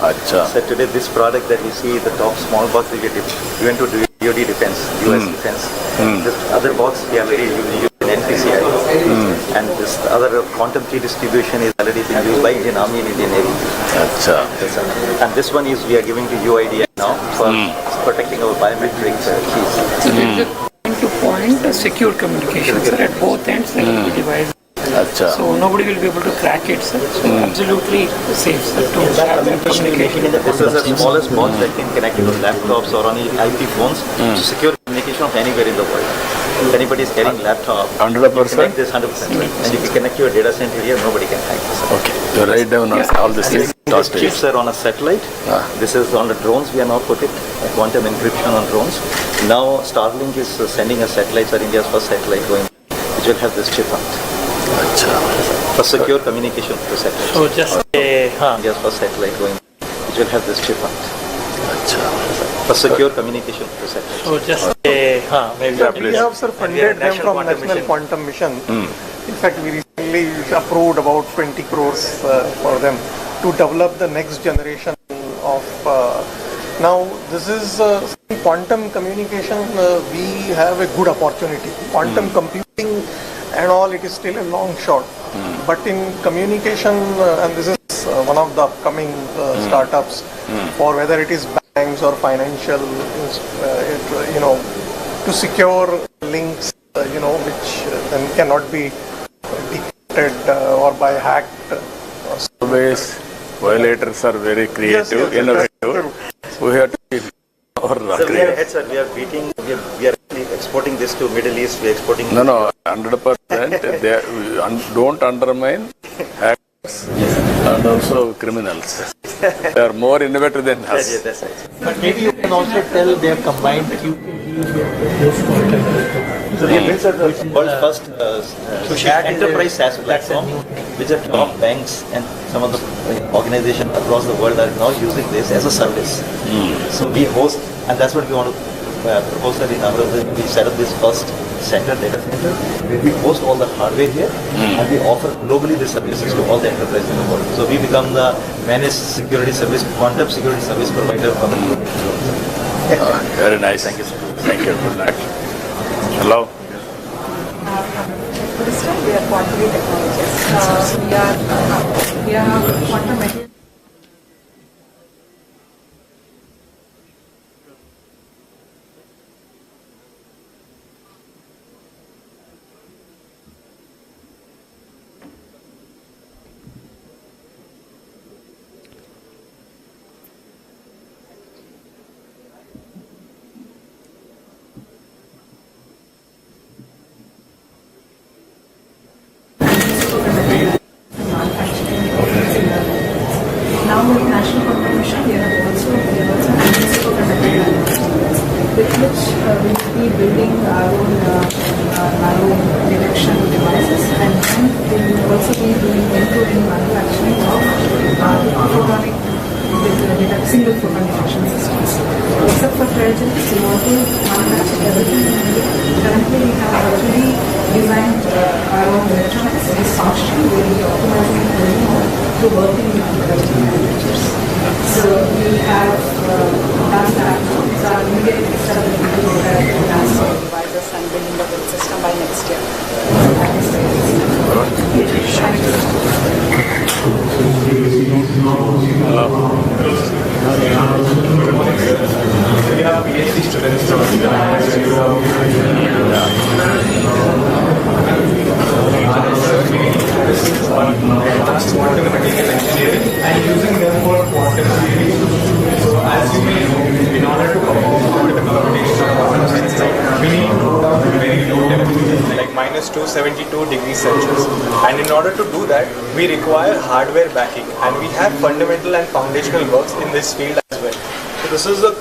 Acha. So today this product that you see, the top small box will get given to DoD Defense, US Defense. This other box we already used in NPCI. And this other quantum key distribution is already being used by Indian Army and Indian Navy. Acha. And this one is we are giving to UIDI now for protecting our biometric keys. So there is a point-to-point secure communication, sir. At both ends there will be devices. Acha. So nobody will be able to crack it, sir. So absolutely safe, sir, to have that communication. This is the smallest box that can connect to laptops or any IP phones to secure communication of anywhere in the world. If anybody is carrying laptop, 100%? you connect this 100%. And if you connect your data center here, nobody can hack this. Okay. You write down all these things. These chips are on a satellite. This is on the drones. We are now put it quantum encryption on drones. Now Starlink is sending a satellite, or India's first satellite going, which will have this chip on it. Acha. For secure communication to satellite. So just India's first satellite going, which will have this chip on it. Acha. For secure communication to satellite. so just maybe We have, sir, funded them from National Quantum Mission. In fact, we recently approved about 20 crores for them to develop the next generation of. Now, this is quantum communication. We have a good opportunity. Quantum computing and all, it is still a long shot. But in communication, and this is one of the upcoming startups, for whether it is banks or financial, to secure links, which then cannot be decrypted or by hacked. Always, violators are very creative, innovative. We have to be more So we are creative. ahead, sir. We are beating. We are exporting this to Middle East. We are exporting. No, 100%. Don't undermine hackers and also criminals. They are more innovative than Yeah, us. that's right. But maybe you can also tell they have combined So we built the world's first enterprise SaaS platform, which are top banks and some of the organizations across the world are now using this as a service. So we host, and that's what we want to propose that in Amaravati. We set up this first data center, where we host all the hardware here, and we offer globally the services to all the enterprises in the world. So we become the managed security service, quantum security service provider for the world. Very nice. Thank you, sir. Thank you. Good night. Hello. This time we are quantum technologists. We are quantum materials. Now with National Quantum Mission, we are also handling superconducting with which we will be building our own nano detection devices, and then we will also be doing end-to-end manufacturing of photonic single photon detection systems. Except for cryogenics, we want to manufacture everything in India. Currently, we have already designed our own electronics. It is functional. We will be optimizing it to working with manufacturers. So we have done that. So our immediate next step will be to look at transfer devices and building the build system by next year. We have PhD students from quantum mechanical engineering and using them for quantum theory. So as you may know, in order to perform quantum computation or quantum science, we need to go down to very low temperatures, like -272 degrees Celsius. And in order to do that, we require hardware backing, and we have fundamental and foundational works in this field as well. So this is a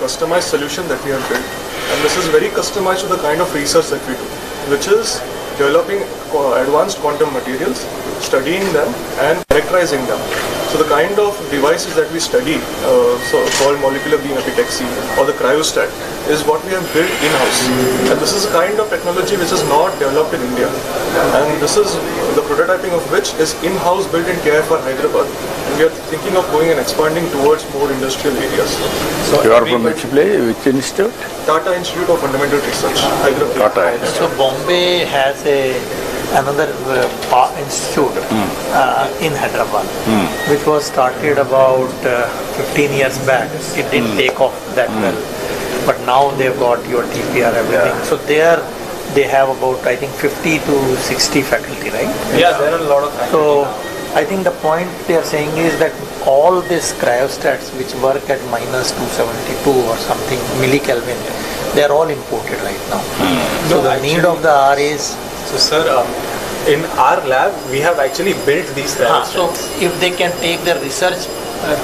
customized solution that we have built, and this is very customized to the kind of research that we do, which is developing advanced quantum materials, studying them and characterizing them. So the kind of devices that we study, so called molecular beam epitaxy or the cryostat, is what we have built in-house. And this is a kind of technology which is not developed in India. And this is the prototyping of which is in-house built in KFR Hyderabad. And we are thinking of going and expanding towards more industrial areas. So you are from which place, which institute? Tata Institute of Fundamental Research, Hyderabad. Tata. So Bombay has another institute in Hyderabad, which was started about 15 years back. It didn't take off that well, but now they've got your TPR, everything. So there they have about, I think, 50 to 60 faculty, right? Yeah, there are a lot of faculty. So I think the point they are saying is that all these cryostats which work at minus 272 or something millikelvin, they are all imported right now. So the need of the hour is. So sir, in our lab, we have actually built these cryostats. So if they can take their research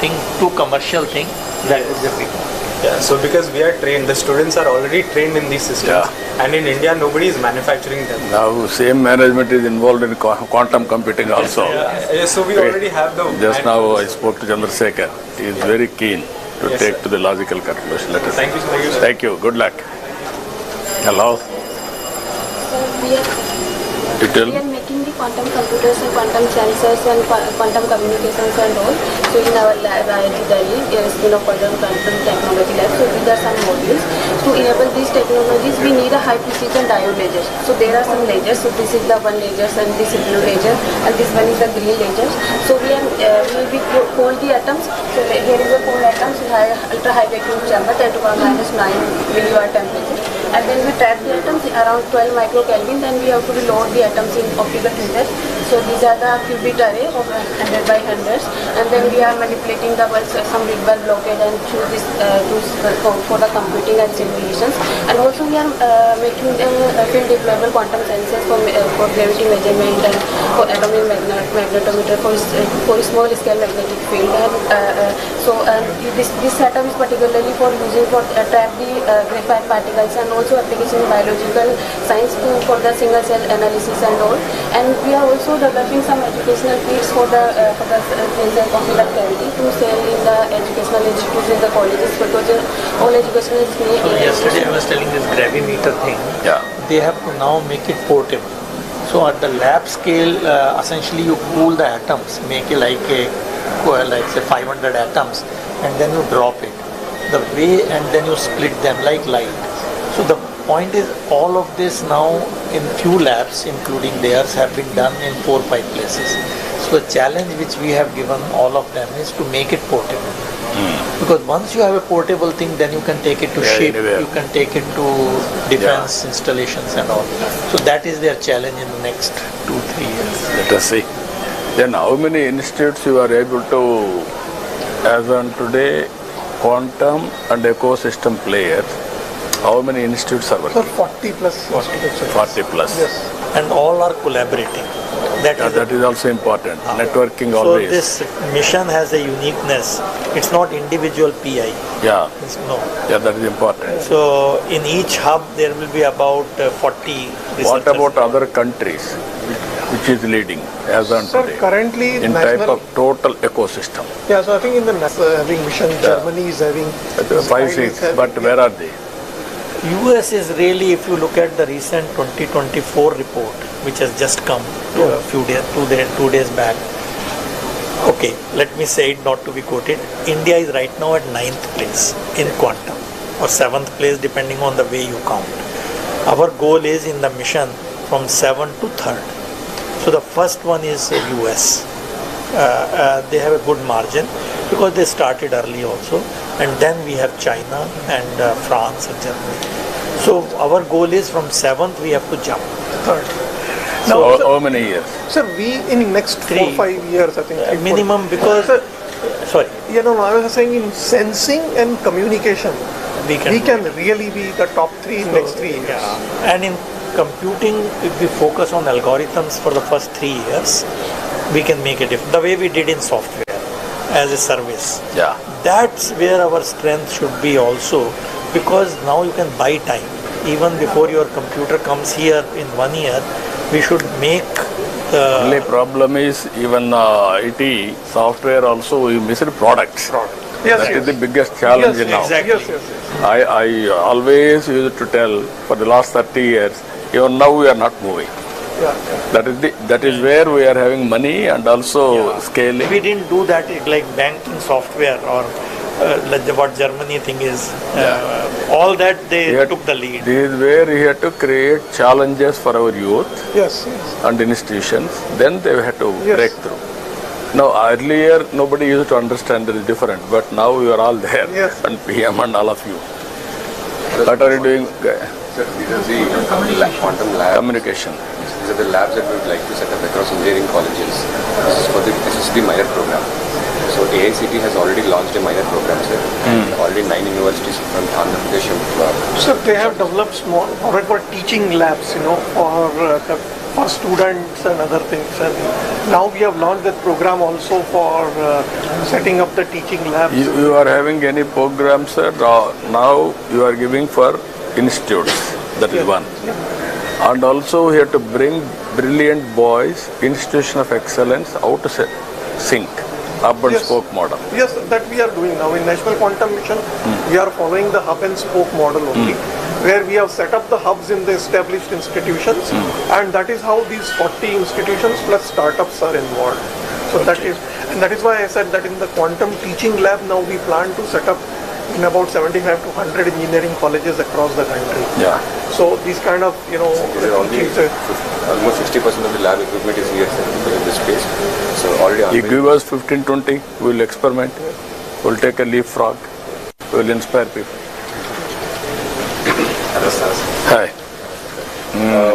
thing to commercial thing, that is the big one. Yeah, so because we are trained, the students are already trained in these systems, and in India nobody is manufacturing them. Now same management is involved in quantum computing also. So we already have the. Just now I spoke to Chandrasekhar. He is very keen to take to the logical conclusion. Let us. Thank you, sir. Thank you. Good luck. Hello. You tell. We are making the quantum computers and quantum sensors and quantum communications and all. So in our lab, IIT Delhi, School of Quantum Technology Lab. So these are some modules. To enable these technologies, we need a high precision diode laser. So there are some lasers. So this is the one laser, and this is blue laser, and this one is the green laser. So we will be cold the atoms. So here is a cold atoms in ultra high vacuum chamber, 10 to the minus 9 millibar temperature. And then we trap the atoms around 12 microkelvin. Then we have to load the atoms in optical filters. So these are the qubit array of 100 by 100s. And then we are manipulating the some big bell blockade and choose this for the computing and simulations. And also we are making field deployable quantum sensors for gravity measurement and for atomic magnetometer for small scale magnetic field. And this setup is particularly for using for trap the graphite particles, and also application in biological science for the single cell analysis and all. And we are also developing some educational kits for the physical computer gravity to sell in the educational institutes in the colleges, because all educational institutions. So yesterday I was telling this gravimeter thing. Yeah. They have to now make it portable. So at the lab scale, essentially you cool the atoms, make it like say 500 atoms, and then you drop it. The way, and then you split them like light. So the point is, all of this now in few labs, including theirs, have been done in 4 or 5 places. So the challenge which we have given all of them is to make it portable. Because once you have a portable thing, then you can take it to ship, anywhere. you can take it to defense installations and all. So that is their challenge in the next 2-3 years. Let us see. Then how many institutes you are able to, as on today, quantum and ecosystem players, how many institutes are So working? 40 plus. 40 plus. Yes. And all are collaborating. That is also important. Networking So always. this mission has a uniqueness. It's not individual PI. Yeah. No. Yeah, that is important. So in each hub there will be about 40 researchers. What about other countries which is leading as on Sir, today? currently In type of total ecosystem. Yeah, so I think in the having mission, Germany is having 5, 6, but where are they? US is really, if you look at the recent 2024 report, which has just come a few days, 2 days back. Okay, let me say it not to be quoted. India is right now at 9th place in quantum, or 7th place depending on the way you count. Our goal is in the mission from 7th to 3rd. So the first one is US. They have a good margin because they started early also, and then we have China and France and Germany. So our goal is from 7th we have to jump 3rd. So how many years? Sir, we in next 4-5 years, I think. Minimum, because sorry. I was saying in sensing and communication, we can really be the top 3 in next 3 years. Yeah. And in computing, if we focus on algorithms for the first 3 years, we can make a difference. The way we did in software as a service. Yeah. That's where our strength should be also, because now you can buy time. Even before your computer comes here in 1 year, we should make the... Only problem is even IT software also we missed products. Yes, That is the biggest challenge now. Exactly. Yes. I always used to tell for the last 30 years, even now we are not moving. That is where we are having money and also scaling. We didn't do that like banking software or like what Germany thing is. All that they took the lead. This is where we had to create challenges for our youth and institutions. Then they had to break through. Now earlier nobody used to understand that it's different, but now you are all there and PM and all of you. What are you doing? Sir, these are the quantum labs. Communication. These are the labs that we would like to set up across engineering colleges. This is for the SSD minor program. So AICT has already launched a minor program, sir. Already 9 universities from Andhra Pradesh. Sir, they have developed small, what I call teaching labs, for students and other things. And now we have launched that program also for setting up the teaching labs. You are having any programs, sir? Now you are giving for institutes. That is one. And also we have to bring brilliant boys, institution of excellence, how to sync. Hub and spoke model. Yes, that we are doing now. In National Quantum Mission, we are following the hub and spoke model only, where we have set up the hubs in the established institutions, and that is how these 40 institutions plus startups are involved. So that is why I said that in the quantum teaching lab now we plan to set up in about 75 to 100 engineering colleges across the country. So these kind of, almost 60% of the lab equipment is here in this space. So already you give us 15-20, we will experiment. We will take a leapfrog. We will inspire people. Hello, sir. Hi.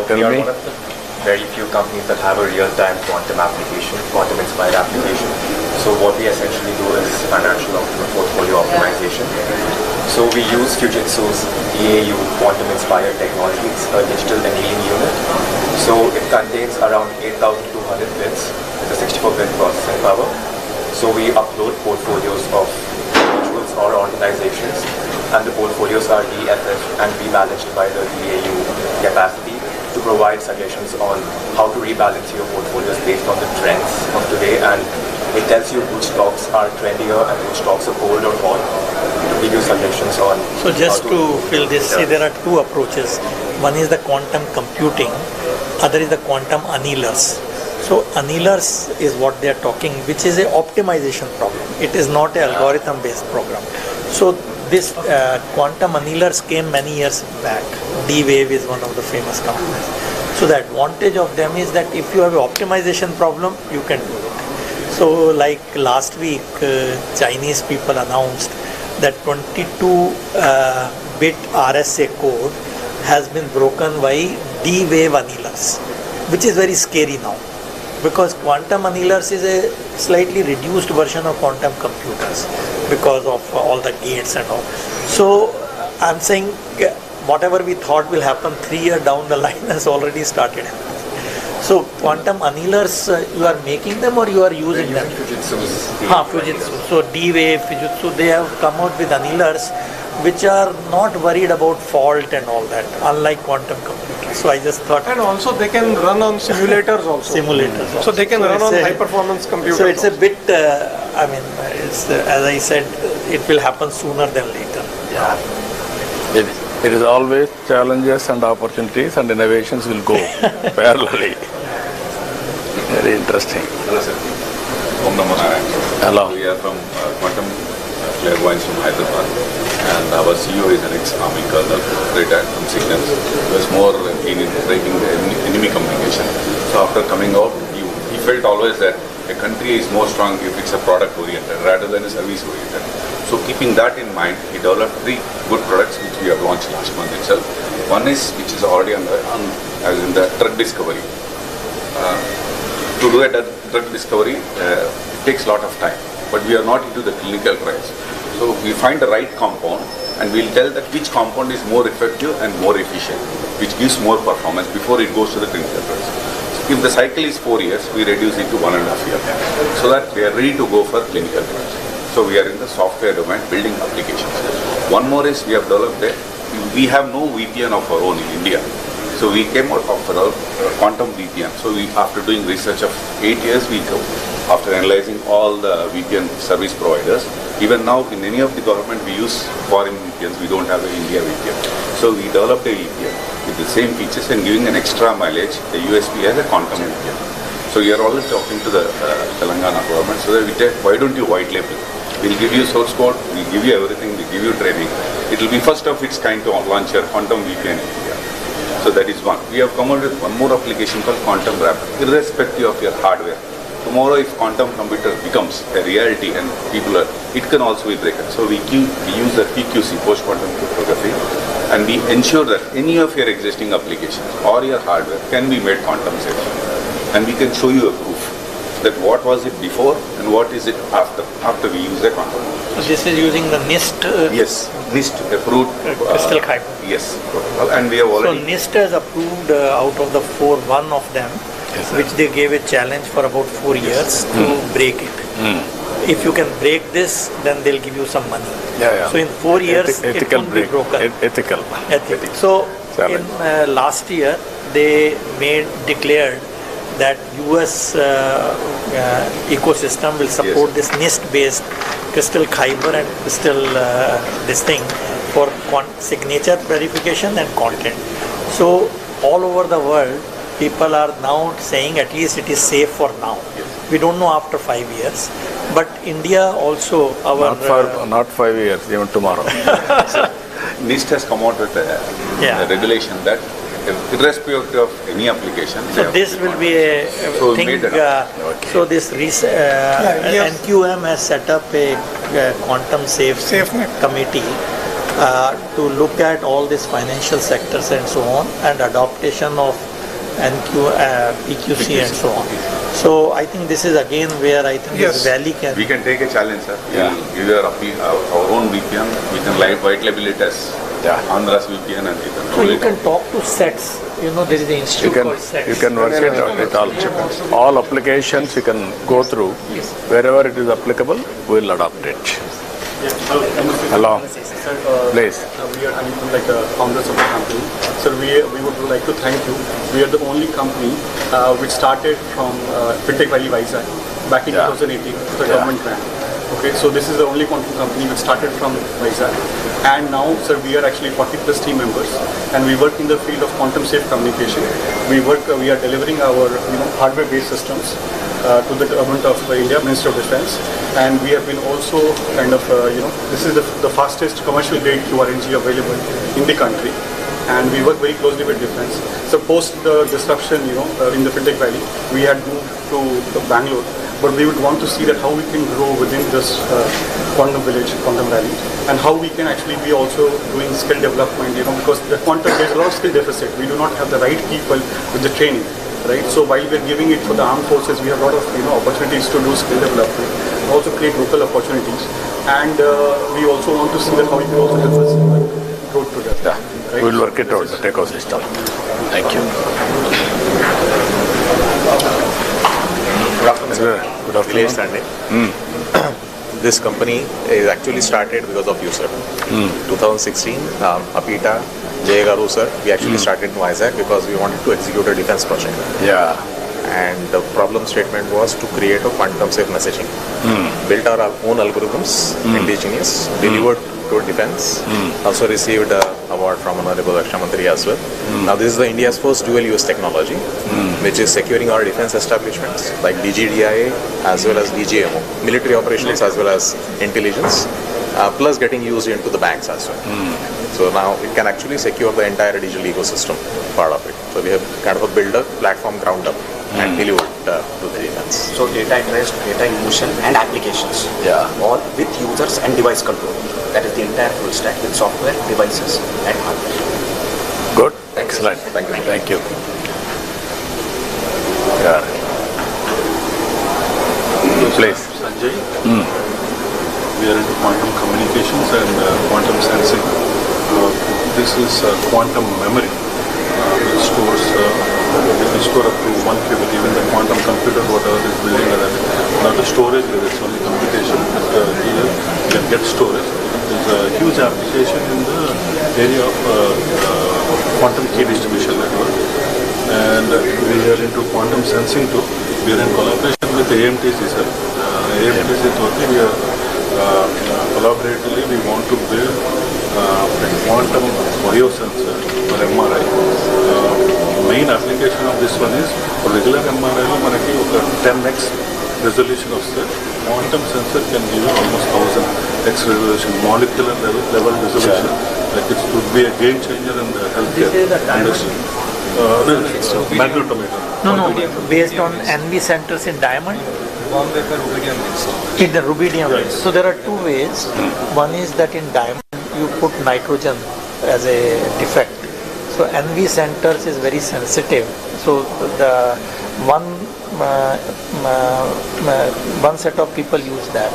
Tell we are me. one of the very few companies that have a real-time quantum application, quantum-inspired application. So what we essentially do is financial portfolio optimization. So we use Fujitsu's EAU quantum-inspired technology. It's a digital annealing unit. So it contains around 8,200 bits with a 64-bit processing power. So we upload portfolios of individuals or organizations, and the portfolios are DFS and rebalanced by the EAU capacity to provide suggestions on how to rebalance your portfolios based on the trends of today, and it tells you which stocks are trendier and which stocks are cold or hot to give you suggestions on. So just to fill this, see, there are two approaches. One is the quantum computing, other is the quantum annealers. So annealers is what they are talking, which is a optimization problem. It is not an algorithm based program. So this quantum annealers came many years back. D-Wave is one of the famous companies. So the advantage of them is that if you have an optimization problem, you can do it. So like last week, Chinese people announced that 22-bit RSA code has been broken by D-Wave annealers, which is very scary now. Because quantum annealers is a slightly reduced version of quantum computers because of all the gates and all. So I'm saying whatever we thought will happen 3 years down the line has already started happening. So quantum annealers, you are making them or you are using them? Fujitsu. So D-Wave, Fujitsu, they have come out with annealers which are not worried about fault and all that, unlike quantum computers. So I just thought... And also they can run on simulators also. So they can run on high performance computers. So it's a bit, it's, as I said, it will happen sooner than later. It is always challenges and opportunities, and innovations will go parallelly. Very interesting. Hello, sir. Om Namo Nara. Hello. We are from Quantum Clairvoyance from Hyderabad, and our CEO is an ex-army colonel, retired from Signals. He was more keen in breaking the enemy communication. So after coming out, he felt always that a country is more strong if it's a product-oriented rather than a service-oriented. So keeping that in mind, he developed 3 good products which we have launched last month itself. One is, which is already as in the drug discovery. To do a drug discovery, it takes a lot of time, but we are not into the clinical trials. So we find the right compound and we'll tell that which compound is more effective and more efficient, which gives more performance before it goes to the clinical trials. So if the cycle is 4 years, we reduce it to 1.5 years, so that we are ready to go for clinical trials. So we are in the software domain building applications. One more is we have developed we have no VPN of our own in India. So we came out of our quantum VPN. So after doing research of 8 years, we after analyzing all the VPN service providers. Even now, in any of the government, we use foreign VPNs. We don't have an India VPN. So we developed a VPN with the same features and giving an extra mileage, the USP as a quantum VPN. So we are always talking to the Telangana government so that we take, why don't you white label? We'll give you source code, we'll give you everything, we'll give you training. It will be first of its kind to launch your quantum VPN in India. So that is one. We have come out with one more application called Quantum Wrap, irrespective of your hardware. Tomorrow, if quantum computer becomes a reality and people are, it can also be broken. So we use the PQC, post-quantum cryptography, and we ensure that any of your existing applications or your hardware can be made quantum safe. And we can show you a proof that what was it before and what is it after we use the quantum. So this is using the NIST? Yes, NIST approved. Crystal Kyber. Yes, protocol. And we have already... So NIST has approved out of the 4, one of them, which they gave a challenge for about 4 years to break it. If you can break this, then they'll give you some money. So in 4 years, it will be broken. Ethical. So in last year, they declared that US ecosystem will support this NIST-based crystal Kyber and crystal this thing for signature verification and content. So all over the world, people are now saying at least it is safe for now. We don't know after 5 years, but India also not 5 years, even tomorrow. NIST has come out with a regulation that irrespective of any application. So this will be a thing. So this NQM has set up a quantum safe committee to look at all these financial sectors and so on, and adaptation of PQC and so on. So I think this is again where I think this valley can... We can take a challenge, sir. We'll give our own VPN. We can white label it as Andhra's VPN and you can... So you can talk to sets. You know, there is an institute called sets. You can work it out with all applications you can go through. Wherever it is applicable, we'll adopt it. Hello. Please. We are like founders of the company. So we would like to thank you. We are the only company which started from Fintech Valley Vizag back in 2018, the government grant. Okay, so this is the only quantum company which started from Vizag. And now, sir, we are actually 40 plus team members, and we work in the field of quantum safe communication. We are delivering our hardware-based systems to the government of India, Ministry of Defense, and we have been also kind of this is the fastest commercial grade QRNG available in the country, and we work very closely with defense. So post the disruption, in the Fintech Valley, we had moved to Bangalore. But we would want to see that how we can grow within this quantum village, quantum valley, and how we can actually be also doing skill development, because the quantum, there's a lot of skill deficit. We do not have the right people with the training, right? So while we're giving it for the armed forces, we have a lot of opportunities to do skill development, and also create local opportunities, and we also want to see that how we can also help us grow together. Right? We'll work it out, the ecosystem. Thank you. Good afternoon. This company is actually started because of you, sir. 2016, Apita, Jay Garu, sir, we actually started in Vizag because we wanted to execute a defense project. And the problem statement was to create a quantum safe messaging. Built our own algorithms, indigenous, delivered to defense. Also received an award from Honorable Raksha Mantri as well. Now this is the India's first dual-use technology, which is securing our defense establishments like DGDIA as well as DGMO, military operations as well as intelligence, plus getting used into the banks as well. So now it can actually secure the entire digital ecosystem part of it. So we have kind of built a platform ground up and delivered to the defense. So data at rest, data in motion and applications, all with users and device control. That is the entire full stack with software, devices and hardware. Good, excellent. Thank you. Thank you. Please. Sanjay. We are into quantum communications and quantum sensing. This is quantum memory, which stores up to 1 qubit. Even the quantum computer, whatever is building that, not the storage, it's only computation. But here you can get storage. There's a huge application in the area of quantum key distribution network. And we are into quantum sensing too. We are in collaboration with with AMTC, sir. AMTC totally we are collaboratively we want to build a quantum biosensor for MRI. Main application of this one is for regular MRI lo manaki oka 10x resolution వస్తే quantum sensor can give you almost 1000x resolution, molecular level resolution. Like it would be a game changer in the healthcare industry. Magnetometer. No, based on NV centers in diamond. In the rubidium. So there are two ways. One is that in diamond you put nitrogen as a defect. So NV centers is very sensitive. So the one set of people use that.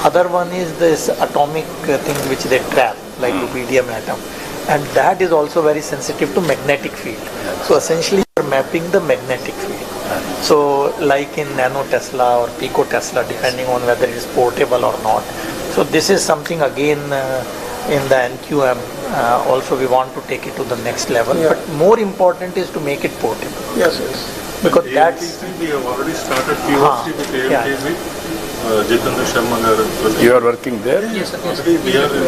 Other one is this atomic thing which they trap, like rubidium atom, and that is also very sensitive to magnetic field. So essentially you are mapping the magnetic field. So like in nano Tesla or pico Tesla, depending on whether it is portable or not. So this is something again in the NQM also we want to take it to the next level. But more important is to make it portable. Yes. Because that's we have already started POC with AMTC. Jitendra Sharma garu. You are working there? Yes, sir. We are in,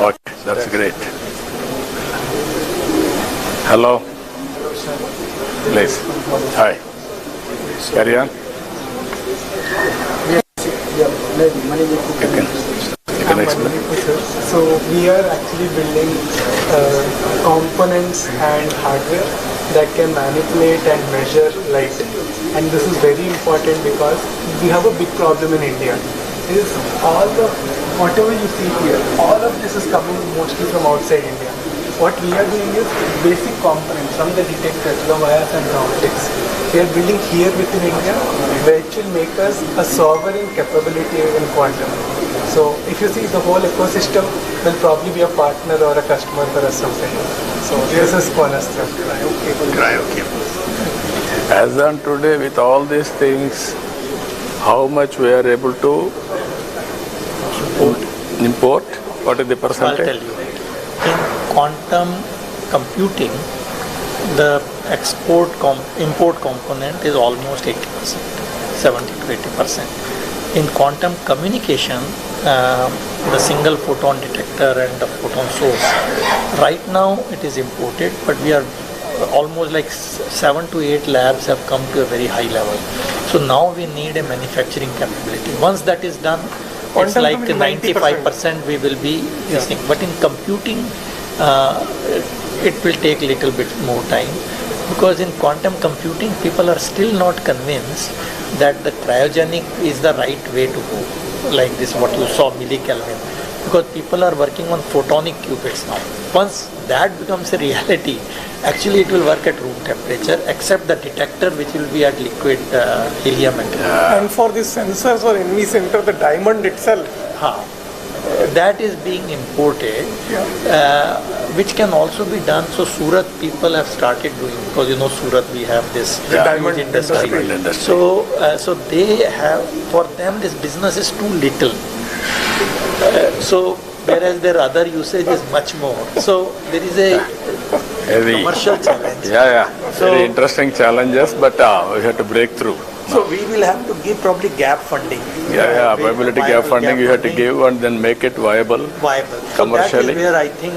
Okay, that's great. Hello. Please. Hi. Carry on. You can explain. So we are actually building components and hardware that can manipulate and measure light. And this is very important because we have a big problem in India. Is whatever you see here, all of this is coming mostly from outside India. What we are doing is basic components from the detectors, the wires and the optics. We are building here within India, which will make us a sovereign capability in quantum. So if you see the whole ecosystem will probably be a partner or a customer for us someday. So this is cornerstone. Cryo cables. As on today, with all these things, how much we are able to import? What is the percentage? I'll tell you. In quantum computing, the import component is almost 80%, 70 to 80%. In quantum communication, the single photon detector and the photon source, right now it is imported, but we are almost like 7 to 8 labs have come to a very high level. So now we need a manufacturing capability. Once that is done, it's like 95% we will be using. But in computing, it will take little bit more time, because in quantum computing, people are still not convinced that the cryogenic is the right way to go. Like this, what you saw, millikelvin. Because people are working on photonic qubits now. Once that becomes a reality, actually it will work at room temperature, except the detector which will be at liquid helium. And for these sensors or NV center, the diamond itself, that is being imported, which can also be done. So Surat people have started doing, because Surat we have this diamond industry. So they have, for them this business is too little. So whereas their other usage is much more. So there is a commercial challenge. Very interesting challenges, but we have to break through. So we will have to give probably gap funding. Viability gap funding you have to give and then make it viable. Commercially. So that is where I think,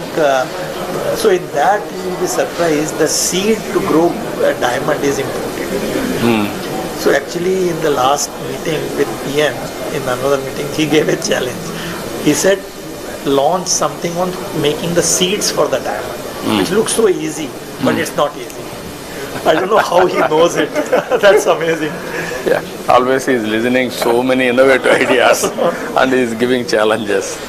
so in that you will be surprised, the seed to grow a diamond is important. So actually in the last meeting with PM, in another meeting, he gave a challenge. He said, launch something on making the seeds for the diamond, which looks so easy, but it's not easy. I don't know how he knows it. That's amazing. Always he is listening so many innovative ideas and he is giving challenges.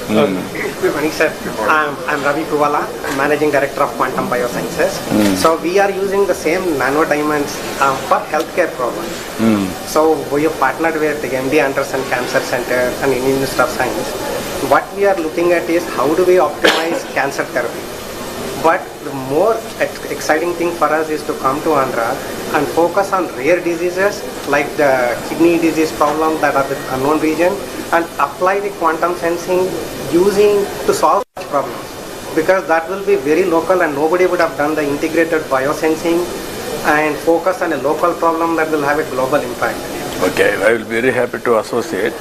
Good morning, sir. I'm Ravi Kuvala, Managing Director of Quantum Biosciences. So we are using the same nano diamonds for healthcare problems. So we have partnered with the MD Anderson Cancer Center and Indian Institute of Science. What we are looking at is how do we optimize cancer therapy. But the more exciting thing for us is to come to Andhra and focus on rare diseases like the kidney disease problem that are the unknown region, and apply the quantum sensing using to solve such problems. Because that will be very local and nobody would have done the integrated biosensing and focus on a local problem that will have a global impact. Okay, I will be very happy to associate.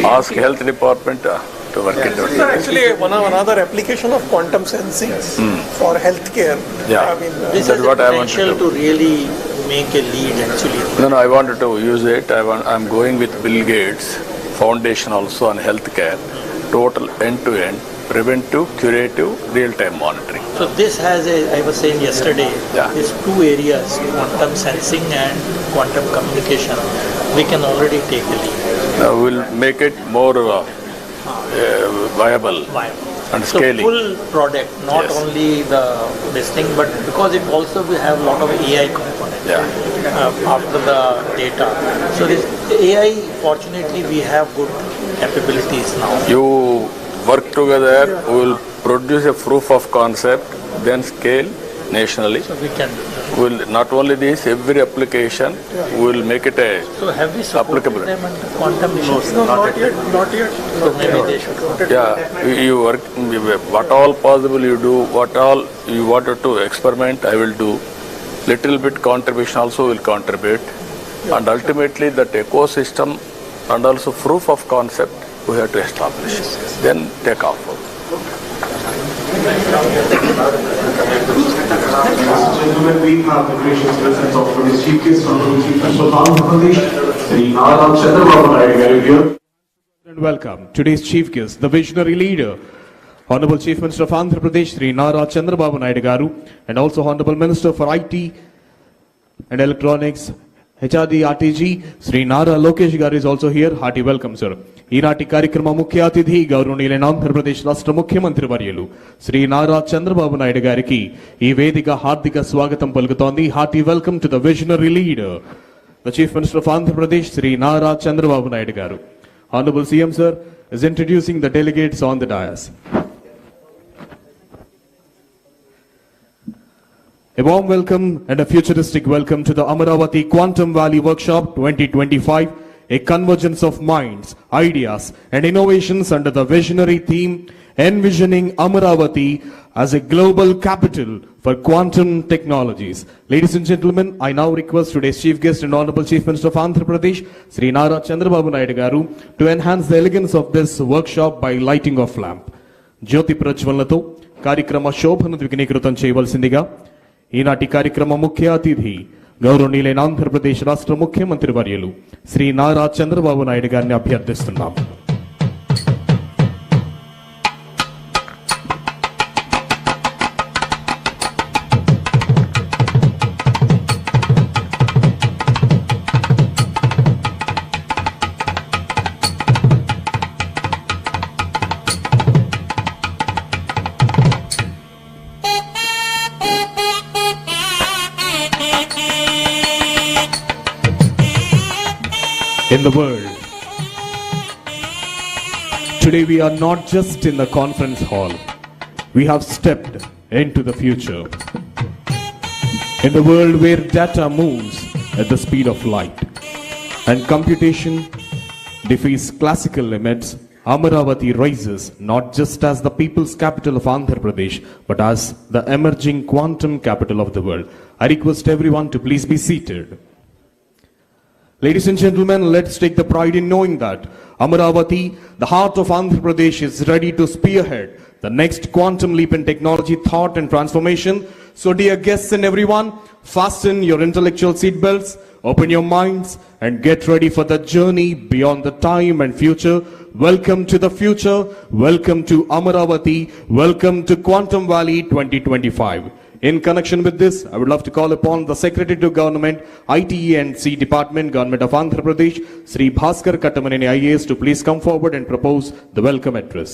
Ask health department to work it out. So actually, another application of quantum sensing for healthcare. Yeah, this has the potential to really make a lead actually. No, I wanted to use it. I'm going with Bill Gates Foundation also on healthcare, total end-to-end, preventive, curative, real-time monitoring. So this has I was saying yesterday, these two areas, quantum sensing and quantum communication, we can already take a lead. We'll make it more viable and scaling. So full product, not only this thing, but because it also will have a lot of AI component after the data. So this AI, fortunately, we have good capabilities now. You work together, we will produce a proof of concept, then scale nationally. So we can. We'll not only this, every application, we will make it a So have we supported applicable. them under quantum missions? No, not yet. So maybe they should. You work, what all possible you do, what all you wanted to experiment, I will do. Little bit contribution also will contribute. And ultimately that ecosystem and also proof of concept we have to establish. Then take off. Gentlemen, we have the gracious presence of today's Chief Guest, Honorable Chief Minister of Andhra Pradesh, Shri Nara Chandrababu Naidu here. And welcome today's Chief Guest, the visionary leader, Honorable Chief Minister of Andhra Pradesh, Shri Nara Chandrababu Naidu garu, and also Honorable Minister for IT and Electronics, HRD RTG, Shri Nara Lokesh garu is also here. Hearty welcome, sir. ఈనాటి కార్యక్రమ ముఖ్య అతిథి గౌరవనీయులైన ఆంధ్రప్రదేశ్ రాష్ట్ర ముఖ్యమంత్రి వర్యులు శ్రీ నారా చంద్రబాబు నాయుడు గారికి ఈ వేదిక హార్దిక స్వాగతం పలుకుతోంది. Hearty welcome to the visionary leader, the chief minister of Andhra Pradesh Shri Nara Chandrababu Naidu గారు. Honorable CM sir is introducing the delegates on the dais. A warm welcome and a futuristic welcome to the Amaravati Quantum Valley Workshop 2025. A convergence of minds, ideas and innovations under the visionary theme envisioning Amaravati as a global capital for quantum technologies. Ladies and gentlemen, I now request today's chief guest and Honorable Chief Minister of Andhra Pradesh, Shri Nara Chandrababu Naidu garu, to enhance the elegance of this workshop by lighting of lamp. Jyoti Prajwalnato కార్యక్రమ శోభను ద్విగుణీకృతం చేయవలసిందిగా ఈనాటి కార్యక్రమ ముఖ్య అతిథి గౌరవనీయులైన ఆంధ్రప్రదేశ్ రాష్ట్ర ముఖ్యమంత్రి వర్యులు శ్రీ నారా చంద్రబాబు నాయుడు గారిని అభ్యర్థిస్తున్నాం. In the world, today we are not just in the conference hall, we have stepped into the future. In the world where data moves at the speed of light and computation defies classical limits, Amaravati rises not just as the people's capital of Andhra Pradesh, but as the emerging quantum capital of the world. I request everyone to please be seated. Ladies and gentlemen, let's take the pride in knowing that Amaravati, the heart of Andhra Pradesh, is ready to spearhead the next quantum leap in technology, thought and transformation. So dear guests and everyone, fasten your intellectual seatbelts, open your minds and get ready for the journey beyond the time and future. Welcome to the future, welcome to Amaravati, welcome to Quantum Valley 2025. In connection with this, I would love to call upon the Secretary to Government, ITE and C Department, Government of Andhra Pradesh, Sri Bhaskar Kattamaneni IAS, to please come forward and propose the welcome address.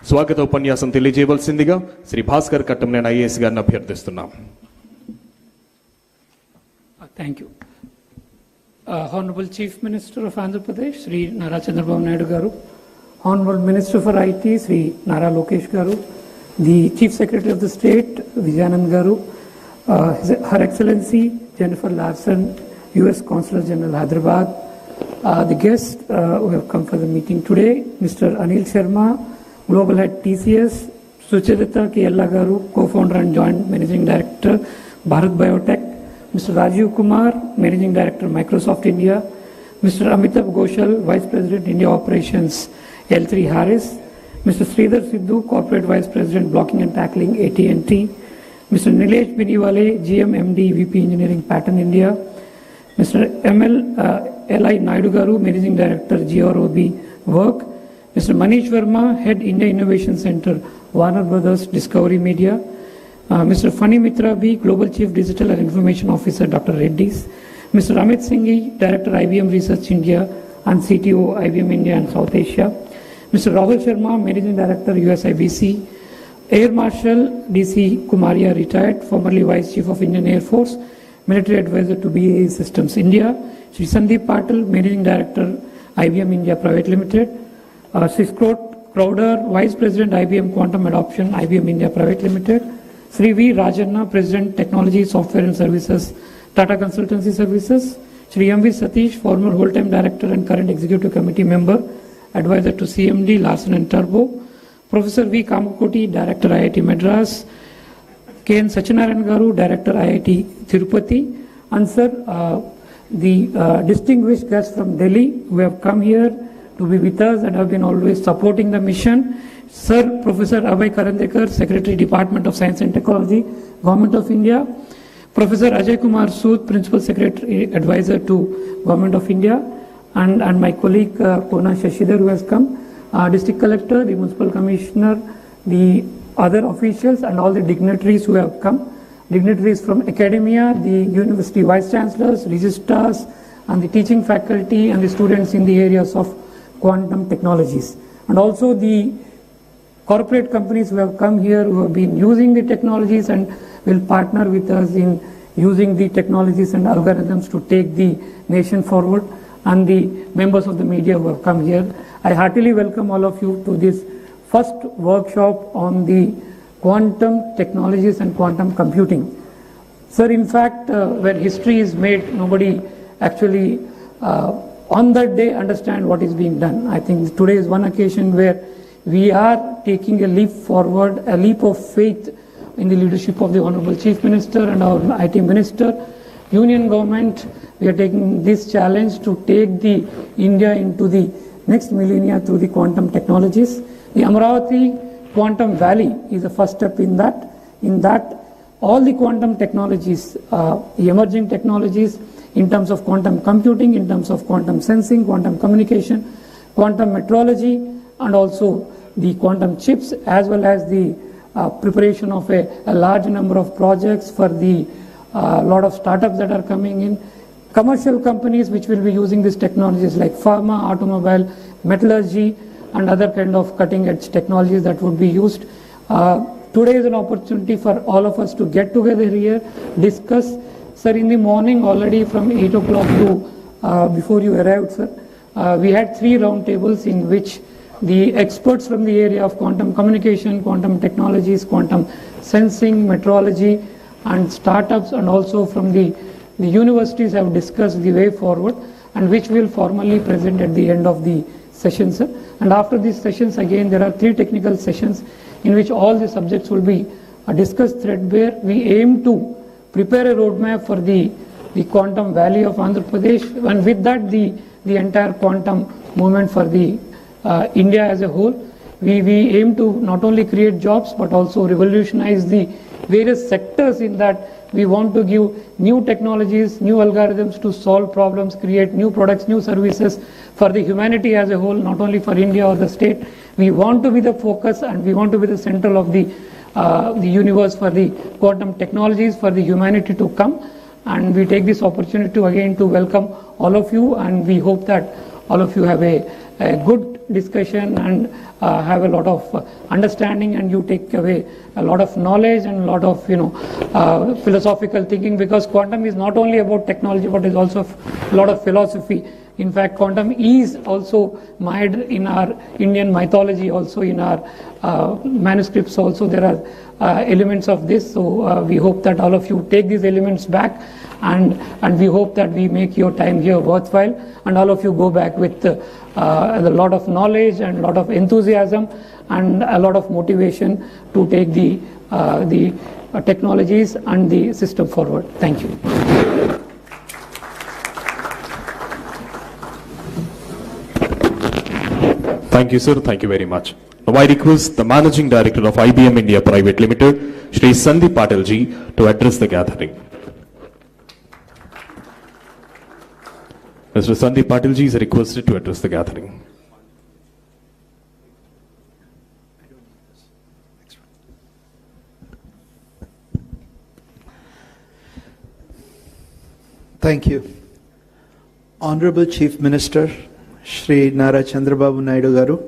స్వాగత ఉపన్యాసం తెలియజేయవలసిందిగా Shri Bhaskar Kattamaneni IAS గారిని అభ్యర్థిస్తున్నాం. Thank you. Honorable Chief Minister of Andhra Pradesh, Sri Nara Chandrababu Naidu garu, Honorable Minister for IT, Sri Nara Lokesh garu, the Chief Secretary of the State, Vijayanand garu, Her Excellency Jennifer Larson, U.S. Consul General Hyderabad, the guests who have come for the meeting today, Mr. Anil Sharma, Global Head TCS, Sucharita Kiyalla Garu, co-founder and joint managing director, Bharat Biotech, Mr. Rajiv Kumar, managing director, Microsoft India, Mr. Amitabh Ghoshal, vice president, India operations, L3 Harris, Mr. Sridhar Sidhu, corporate vice president, blocking and tackling, AT&T, Mr. Nilesh Biniwale, GM MD, VP engineering, Pattern India, Mr. L.I. Naidu Garu, managing director, GROB Work, Mr. Manish Verma, head India Innovation Center, Warner Brothers Discovery Media, Mr. Fani Mitra B, Global Chief Digital and Information Officer, Dr. Reddy's, Mr. Amit Singhi, Director IBM Research India and CTO IBM India and South Asia, Mr. Rahul Sharma, Managing Director USIBC, Air Marshal DC Kumaria, retired, formerly Vice Chief of Indian Air Force, Military Advisor to BAE Systems India, Shri Sandeep Patil, Managing Director IBM India Private Limited, Shri Crowder, Vice President IBM Quantum Adoption, IBM India Private Limited, Sri V. Rajanna, President Technology, Software and Services, Tata Consultancy Services, Shri M. V. Satish, former whole-time Director and current Executive Committee Member, Advisor to CMD, Larsen and Turbo, Professor V. Kamakoti, Director IIT Madras, K. N. Sachinarayan Garu, Director IIT Tirupati, and sir, the distinguished guests from Delhi who have come here to be with us and have been always supporting the mission. Sir, Professor Abhay Karandekar, Secretary, Department of Science and Technology, Government of India. Professor Ajay Kumar Sood, Principal Secretary, Advisor to Government of India. And my colleague Kona Shashidhar, who has come. District Collector, the Municipal Commissioner, the other officials and all the dignitaries who have come. Dignitaries from academia, the University Vice Chancellors, Registrars, and the teaching faculty and the students in the areas of quantum technologies. And also the corporate companies who have come here, who have been using the technologies and will partner with us in using the technologies and algorithms to take the nation forward, and the members of the media who have come here. I heartily welcome all of you to this first workshop on the quantum technologies and quantum computing. Sir, in fact, when history is made, nobody actually on that day understand what is being done. I think today is one occasion where we are taking a leap forward, a leap of faith in the leadership of the Honorable Chief Minister and our IT Minister, Union Government. We are taking this challenge to take the India into the next millennia through the quantum technologies. The Amaravati Quantum Valley is the first step in that. In that, all the quantum technologies, the emerging technologies in terms of quantum computing, in terms of quantum sensing, quantum communication, quantum metrology, and also the quantum chips, as well as the preparation of a large number of projects for the lot of startups that are coming in. Commercial companies which will be using these technologies like pharma, automobile, metallurgy, and other kind of cutting edge technologies that would be used. Today is an opportunity for all of us to get together here, discuss. Sir, in the morning already from 8 o'clock to before you arrived, sir, we had 3 round tables in which the experts from the area of quantum communication, quantum technologies, quantum sensing, metrology, and startups, and also from the universities have discussed the way forward, and which will formally present at the end of the session, sir. And after these sessions, again, there are 3 technical sessions in which all the subjects will be discussed threadbare. We aim to prepare a roadmap for the quantum valley of Andhra Pradesh, and with that, the entire quantum movement for the India as a whole. We aim to not only create jobs, but also revolutionize the various sectors in that. We want to give new technologies, new algorithms to solve problems, create new products, new services for the humanity as a whole, not only for India or the state. We want to be the focus, and we want to be the central of the universe for the quantum technologies for the humanity to come. And we take this opportunity to again to welcome all of you, and we hope that all of you have a good discussion and have a lot of understanding, and you take away a lot of knowledge and a lot of philosophical thinking, because quantum is not only about technology but is also a lot of philosophy In fact, quantum is also mired in our Indian mythology, also in our manuscripts also there are elements of this. So we hope that all of you take these elements back, and we hope that we make your time here worthwhile, and all of you go back with a lot of knowledge and a lot of enthusiasm and a lot of motivation to take the technologies and the system forward. Thank you. Thank you, sir. Thank you very much. Now I request the Managing Director of IBM India Private Limited, Shri Sandeep Patel ji, to address the gathering. Mr. Sandeep Patel ji is requested to address the gathering. Thank you. Honorable Chief Minister, Shri Nara Chandrababu Naidu garu,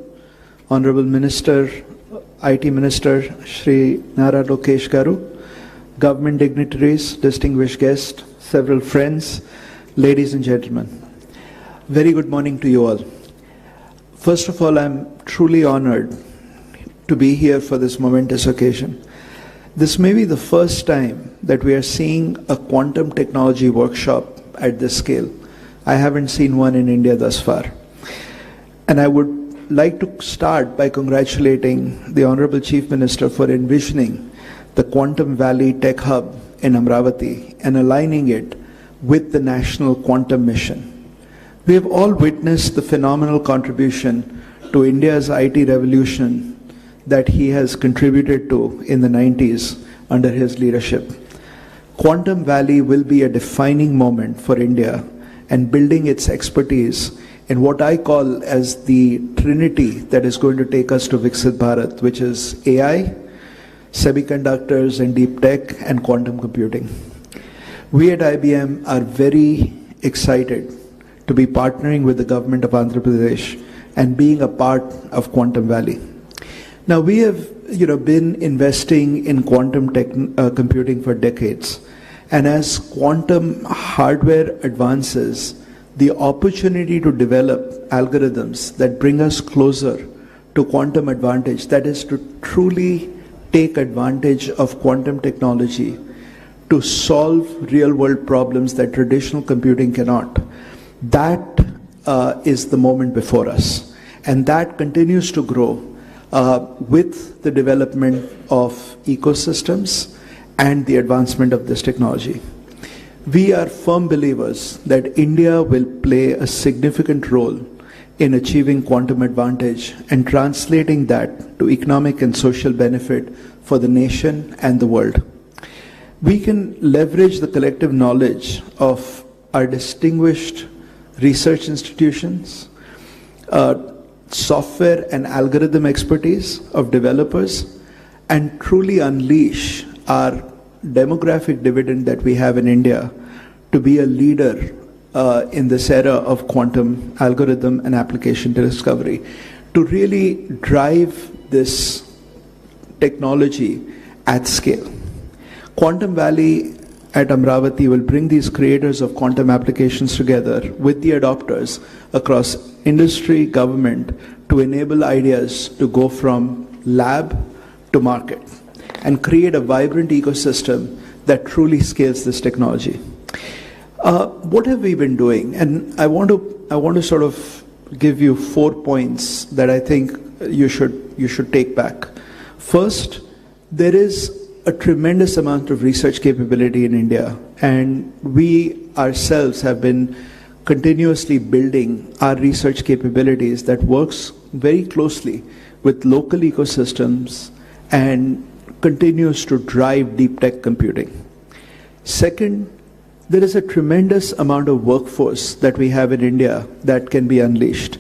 Honorable Minister, IT Minister, Shri Nara Lokesh garu, government dignitaries, distinguished guests, several friends, ladies and gentlemen. Very good morning to you all. First of all, I'm truly honored to be here for this momentous occasion. This may be the first time that we are seeing a quantum technology workshop at this scale. I haven't seen one in India thus far. And I would like to start by congratulating the Honorable Chief Minister for envisioning the Quantum Valley Tech Hub in Amaravati and aligning it with the National Quantum Mission. We have all witnessed the phenomenal contribution to India's IT revolution that he has contributed to in the 90s under his leadership. Quantum Valley will be a defining moment for India and building its expertise in what I call as the trinity that is going to take us to Viksit Bharat, which is AI, semiconductors and deep tech, and quantum computing. We at IBM are very excited to be partnering with the government of Andhra Pradesh and being a part of Quantum Valley. Now, we have been investing in quantum computing for decades. And as quantum hardware advances, the opportunity to develop algorithms that bring us closer to quantum advantage, that is to truly take advantage of quantum technology to solve real-world problems that traditional computing cannot, that is the moment before us. And that continues to grow with the development of ecosystems and the advancement of this technology. We are firm believers that India will play a significant role in achieving quantum advantage and translating that to economic and social benefit for the nation and the world. We can leverage the collective knowledge of our distinguished research institutions, software and algorithm expertise of developers, and truly unleash our demographic dividend that we have in India to be a leader in this era of quantum algorithm and application discovery, to really drive this technology at scale. Quantum Valley at Amaravati will bring these creators of quantum applications together with the adopters across industry, government, to enable ideas to go from lab to market and create a vibrant ecosystem that truly scales this technology. What have we been doing? And I want to sort of give you 4 points that I think you should take back. First, there is a tremendous amount of research capability in India, and we ourselves have been continuously building our research capabilities that works very closely with local ecosystems and continues to drive deep tech computing. Second, there is a tremendous amount of workforce that we have in India that can be unleashed.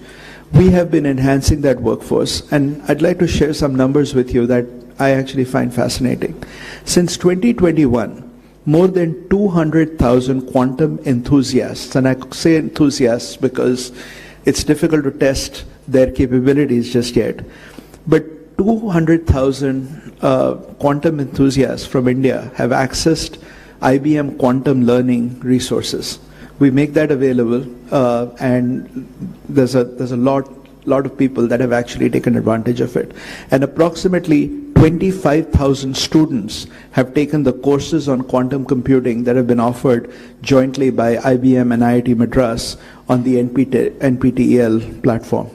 We have been enhancing that workforce, and I'd like to share some numbers with you that I actually find fascinating. Since 2021, more than 200,000 quantum enthusiasts, and I say enthusiasts because it's difficult to test their capabilities just yet, but 200,000 quantum enthusiasts from India have accessed IBM quantum learning resources. We make that available, and there's a lot of people that have actually taken advantage of it. And approximately 25,000 students have taken the courses on quantum computing that have been offered jointly by IBM and IIT Madras on the NPTEL platform.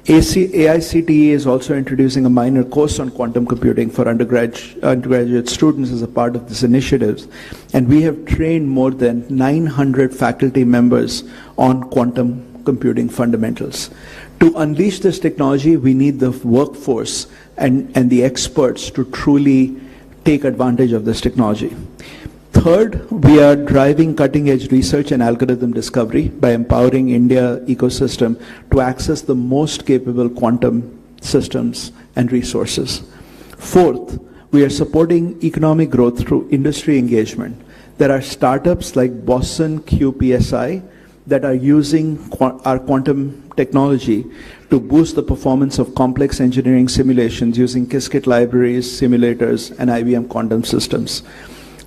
AICTE is also introducing a minor course on quantum computing for undergraduate students as a part of this initiative. And we have trained more than 900 faculty members on quantum computing fundamentals. To unleash this technology, we need the workforce and the experts to truly take advantage of this technology. Third, we are driving cutting-edge research and algorithm discovery by empowering India ecosystem to access the most capable quantum systems and resources. Fourth, we are supporting economic growth through industry engagement. There are startups like Boston QPSI that are using our quantum technology to boost the performance of complex engineering simulations using Qiskit libraries, simulators, and IBM quantum systems.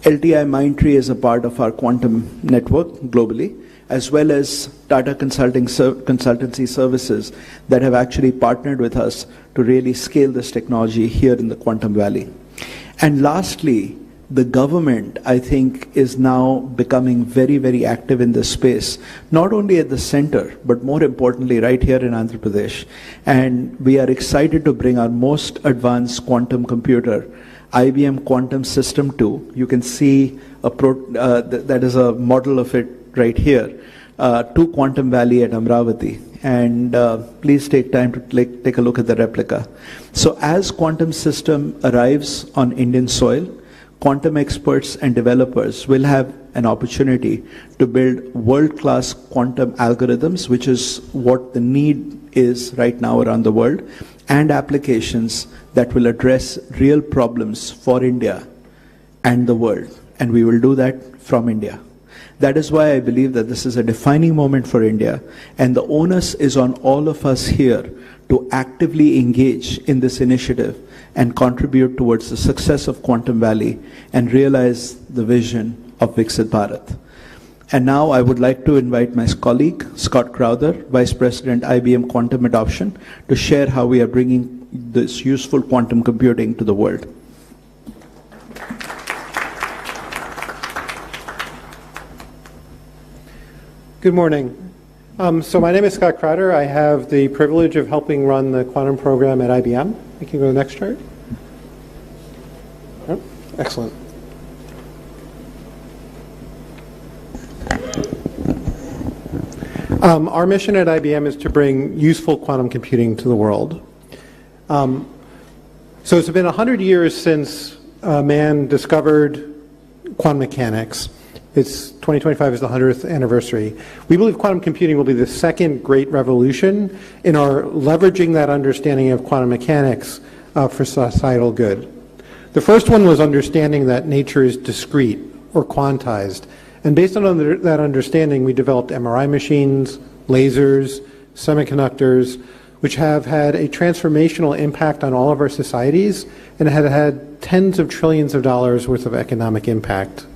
LTI Mindtree is a part of our quantum network globally, as well as Tata Consultancy Services that have actually partnered with us to really scale this technology here in the Quantum Valley. And lastly, the government, I think, is now becoming very, very active in this space, not only at the center, but more importantly, right here in Andhra Pradesh. And we are excited to bring our most advanced quantum computer, IBM Quantum System 2. You can see that is a model of it right here, to Quantum Valley at Amaravati. And please take time to take a look at the replica. So as quantum system arrives on Indian soil, quantum experts and developers will have an opportunity to build world-class quantum algorithms, which is what the need is right now around the world, and applications that will address real problems for India and the world. And we will do that from India. That is why I believe that this is a defining moment for India, and the onus is on all of us here to actively engage in this initiative and contribute towards the success of Quantum Valley and realize the vision of Viksit Bharat. And now I would like to invite my colleague, Scott Crowther, Vice President, IBM Quantum Adoption, to share how we are bringing this useful quantum computing to the world. Good morning. So my name is Scott Crowther. I have the privilege of helping run the quantum program at IBM. You can go to the next chart. Oh, excellent. Our mission at IBM is to bring useful quantum computing to the world. So it's been 100 years since man discovered quantum mechanics. It's 2025 is the 100th anniversary. We believe quantum computing will be the second great revolution in our leveraging that understanding of quantum mechanics for societal good. The first one was understanding that nature is discrete or quantized. And based on that understanding, we developed MRI machines, lasers, semiconductors, which have had a transformational impact on all of our societies and have had tens of trillions of dollars worth of economic impact.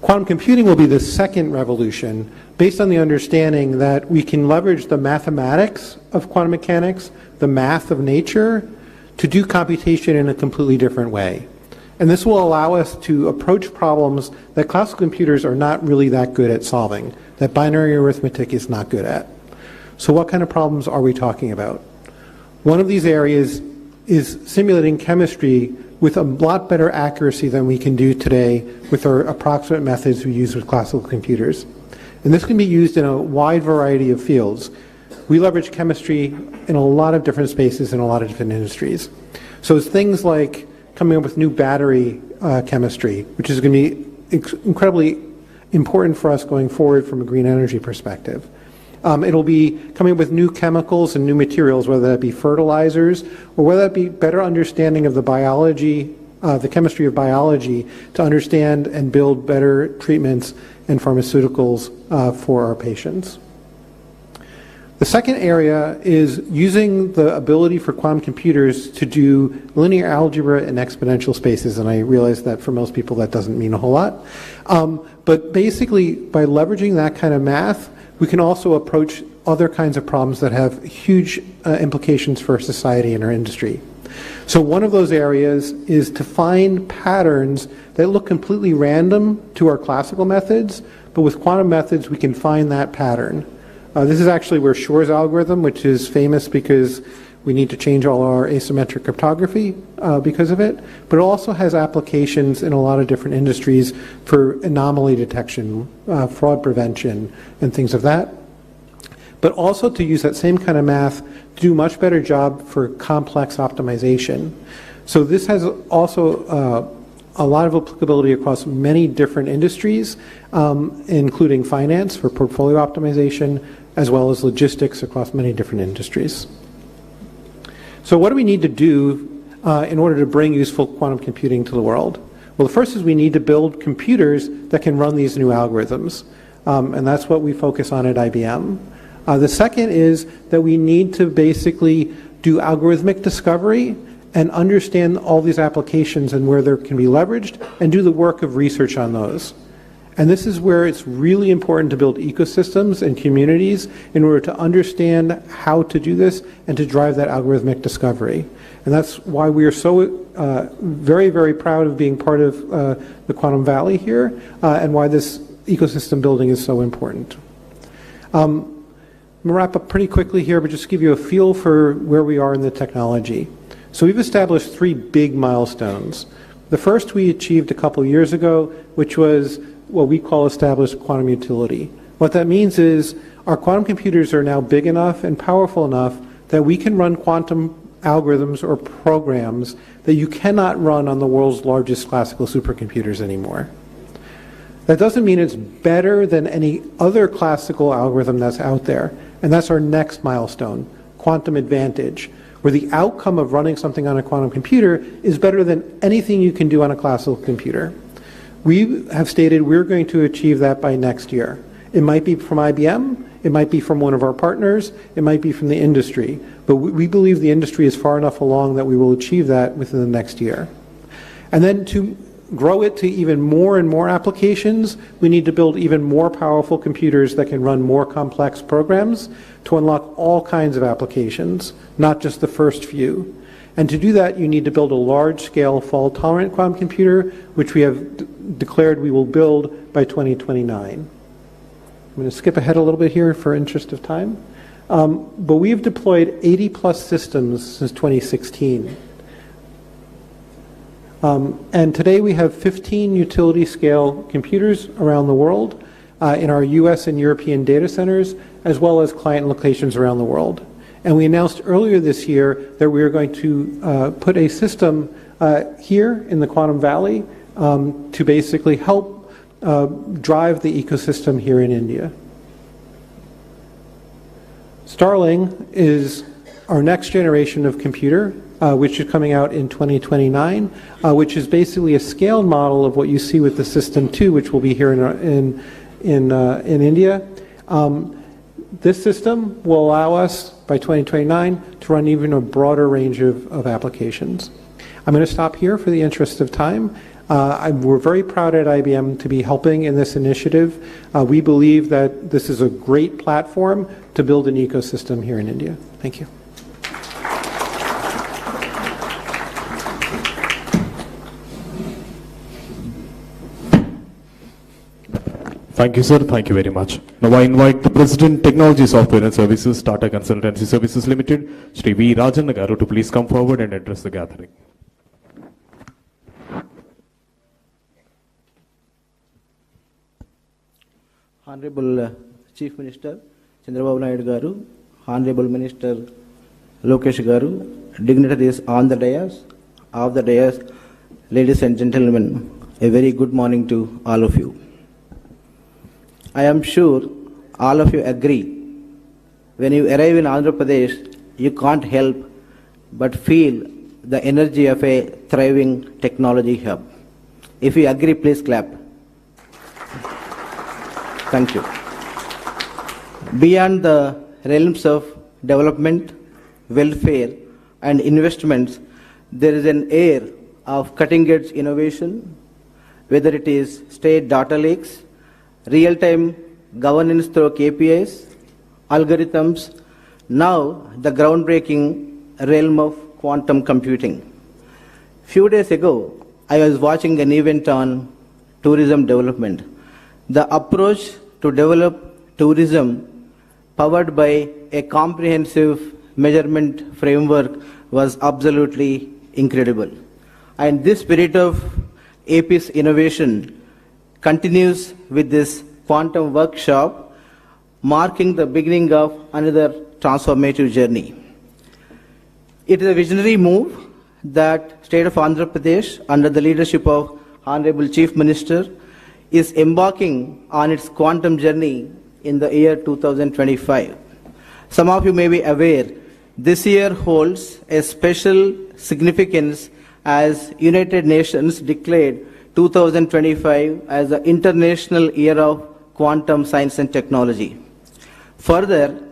Quantum computing will be the second revolution based on the understanding that we can leverage the mathematics of quantum mechanics, the math of nature, to do computation in a completely different way. And this will allow us to approach problems that classical computers are not really that good at solving, that binary arithmetic is not good at. So what kind of problems are we talking about? One of these areas is simulating chemistry with a lot better accuracy than we can do today with our approximate methods we use with classical computers. And this can be used in a wide variety of fields. We leverage chemistry in a lot of different spaces in a lot of different industries. So it's things like coming up with new battery chemistry, which is going to be incredibly important for us going forward from a green energy perspective. It'll be coming up with new chemicals and new materials, whether that be fertilizers or whether that be better understanding of the biology, the chemistry of biology, to understand and build better treatments and pharmaceuticals for our patients. The second area is using the ability for quantum computers to do linear algebra in exponential spaces, and I realize that for most people that doesn't mean a whole lot. But basically, by leveraging that kind of math, we can also approach other kinds of problems that have huge implications for society and our industry. So one of those areas is to find patterns that look completely random to our classical methods, but with quantum methods we can find that pattern. This is actually where Shor's algorithm, which is famous because we need to change all our asymmetric cryptography because of it, but it also has applications in a lot of different industries for anomaly detection, fraud prevention, and things of that. But also to use that same kind of math to do a much better job for complex optimization. So this has also a lot of applicability across many different industries, including finance for portfolio optimization, as well as logistics across many different industries. So what do we need to do in order to bring useful quantum computing to the world? Well, the first is we need to build computers that can run these new algorithms, and that's what we focus on at IBM. The second is that we need to basically do algorithmic discovery and understand all these applications and where they can be leveraged and do the work of research on those. And this is where it's really important to build ecosystems and communities in order to understand how to do this and to drive that algorithmic discovery. And that's why we are so very, very proud of being part of the Quantum Valley here and why this ecosystem building is so important. I'm going to wrap up pretty quickly here, but just give you a feel for where we are in the technology. So we've established 3 big milestones. The first we achieved a couple years ago, which was what we call established quantum utility. What that means is our quantum computers are now big enough and powerful enough that we can run quantum algorithms or programs that you cannot run on the world's largest classical supercomputers anymore. That doesn't mean it's better than any other classical algorithm that's out there, and that's our next milestone, quantum advantage, where the outcome of running something on a quantum computer is better than anything you can do on a classical computer. We have stated we're going to achieve that by next year. It might be from IBM, it might be from one of our partners, it might be from the industry, but we believe the industry is far enough along that we will achieve that within the next year. And then to grow it to even more and more applications, we need to build even more powerful computers that can run more complex programs to unlock all kinds of applications, not just the first few. And to do that, you need to build a large-scale fault-tolerant quantum computer, which we have declared we will build by 2029. I'm going to skip ahead a little bit here for interest of time. But we've deployed 80-plus systems since 2016. And today we have 15 utility-scale computers around the world in our US and European data centers, as well as client locations around the world. And we announced earlier this year that we are going to put a system here in the Quantum Valley to basically help drive the ecosystem here in India. Starling is our next generation of computer, which is coming out in 2029, which is basically a scaled model of what you see with the System 2, which will be here in India. This system will allow us, by 2029, to run even a broader range of applications. I'm going to stop here for the interest of time. We're very proud at IBM to be helping in this initiative. We believe that this is a great platform to build an ecosystem here in India. Thank you. Thank you, sir. Thank you very much. Now I invite the President, Technology Software and Services, Tata Consultancy Services Limited, Shri V. Rajan Garu, to please come forward and address the gathering. Honorable Chief Minister Chandrababu Naidu Garu, Honorable Minister Lokesh Garu, dignitaries on the dais, off the dais, ladies and gentlemen, a very good morning to all of you. I am sure all of you agree, when you arrive in Andhra Pradesh, you can't help but feel the energy of a thriving technology hub. If you agree, please clap. Thank you. Beyond the realms of development, welfare, and investments, there is an air of cutting-edge innovation, whether it is state data lakes, real-time governance through KPIs, algorithms, now the groundbreaking realm of quantum computing. Few days ago, I was watching an event on tourism development. The approach to develop tourism powered by a comprehensive measurement framework was absolutely incredible. And this spirit of AP's innovation continues with this quantum workshop, marking the beginning of another transformative journey. It is a visionary move that State of Andhra Pradesh, under the leadership of Honorable Chief Minister, is embarking on its quantum journey in the year 2025. Some of you may be aware, this year holds a special significance as United Nations declared 2025 as the International Year of Quantum Science and Technology. Further,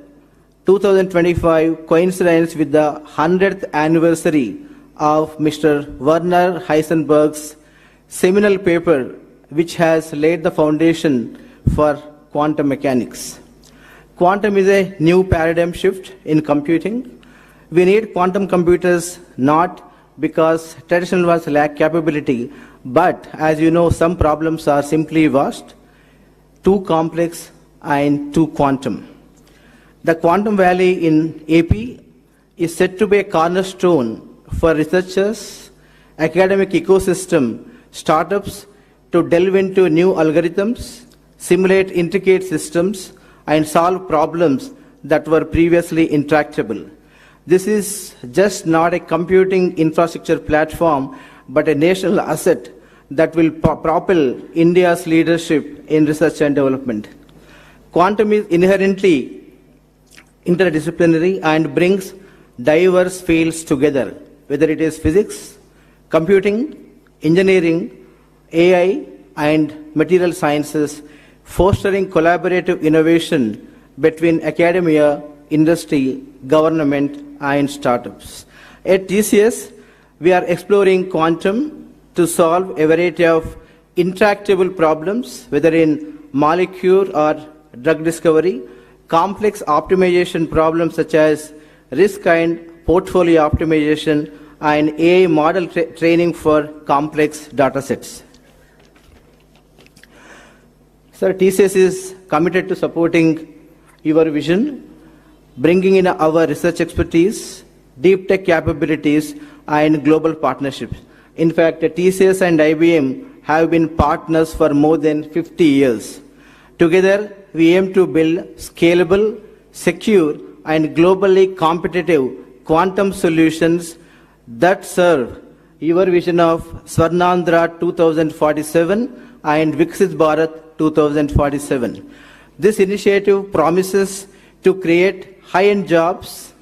2025 coincides with the 100th anniversary of Mr. Werner Heisenberg's seminal paper, which has laid the foundation for quantum mechanics. Quantum is a new paradigm shift in computing. We need quantum computers not because traditional ones lack capability, but as you know, some problems are simply vast, too complex, and too quantum. The Quantum Valley in AP is said to be a cornerstone for researchers, academic ecosystem, startups to delve into new algorithms, simulate intricate systems, and solve problems that were previously intractable. This is just not a computing infrastructure platform, but a national asset that will propel India's leadership in research and development. Quantum is inherently interdisciplinary and brings diverse fields together, whether it is physics, computing, engineering, AI, and material sciences, fostering collaborative innovation between academia, industry, government, and startups. At TCS, we are exploring quantum to solve a variety of intractable problems, whether in molecule or drug discovery, complex optimization problems such as risk and portfolio optimization, and AI model training for complex data sets. Sir, TCS is committed to supporting your vision, bringing in our research expertise, deep tech capabilities, and global partnerships. In fact, TCS and IBM have been partners for more than 50 years. Together, we aim to build scalable, secure, and globally competitive quantum solutions that serve your vision of Swarnandhra 2047 and Viksit Bharat 2047. This initiative promises to create high-end jobs,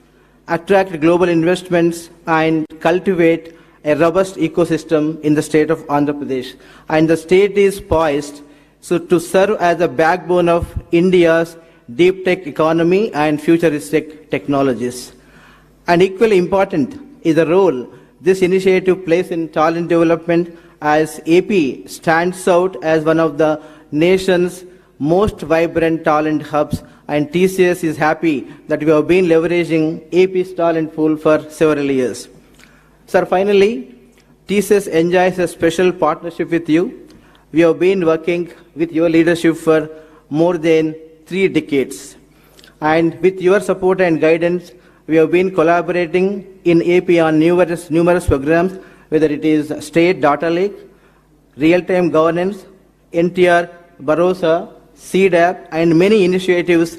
attract global investments, and cultivate a robust ecosystem in the state of Andhra Pradesh. And the state is poised to serve as a backbone of India's deep tech economy and futuristic technologies. And equally important is the role this initiative plays in talent development, as AP stands out as one of the nation's most vibrant talent hubs, and TCS is happy that we have been leveraging AP's talent pool for several years. Sir, finally, TCS enjoys a special partnership with you. We have been working with your leadership for more than 3 decades. And with your support and guidance, we have been collaborating in AP on numerous programs, whether it is State Data Lake, Real-Time Governance, NTR, Barossa, CDAP, and many initiatives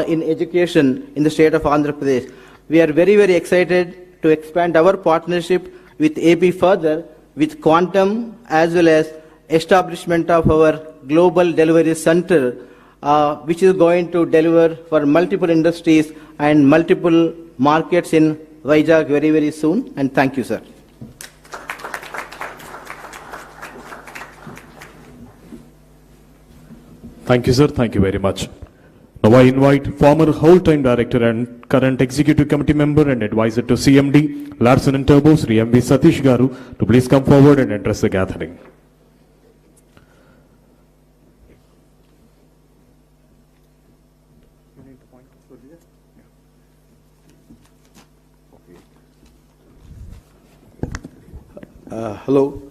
in education in the state of Andhra Pradesh. We are very, very excited to expand our partnership with AP further with quantum as well as establishment of our global delivery center, which is going to deliver for multiple industries and multiple markets in Vizag very, very soon. And thank you, sir. Thank you, sir. Thank you very much. Now I invite former whole-time director and current executive committee member and advisor to CMD, Larsen and Turbo, Sri M.V. Satish Garu, to please come forward and address the gathering. Hello.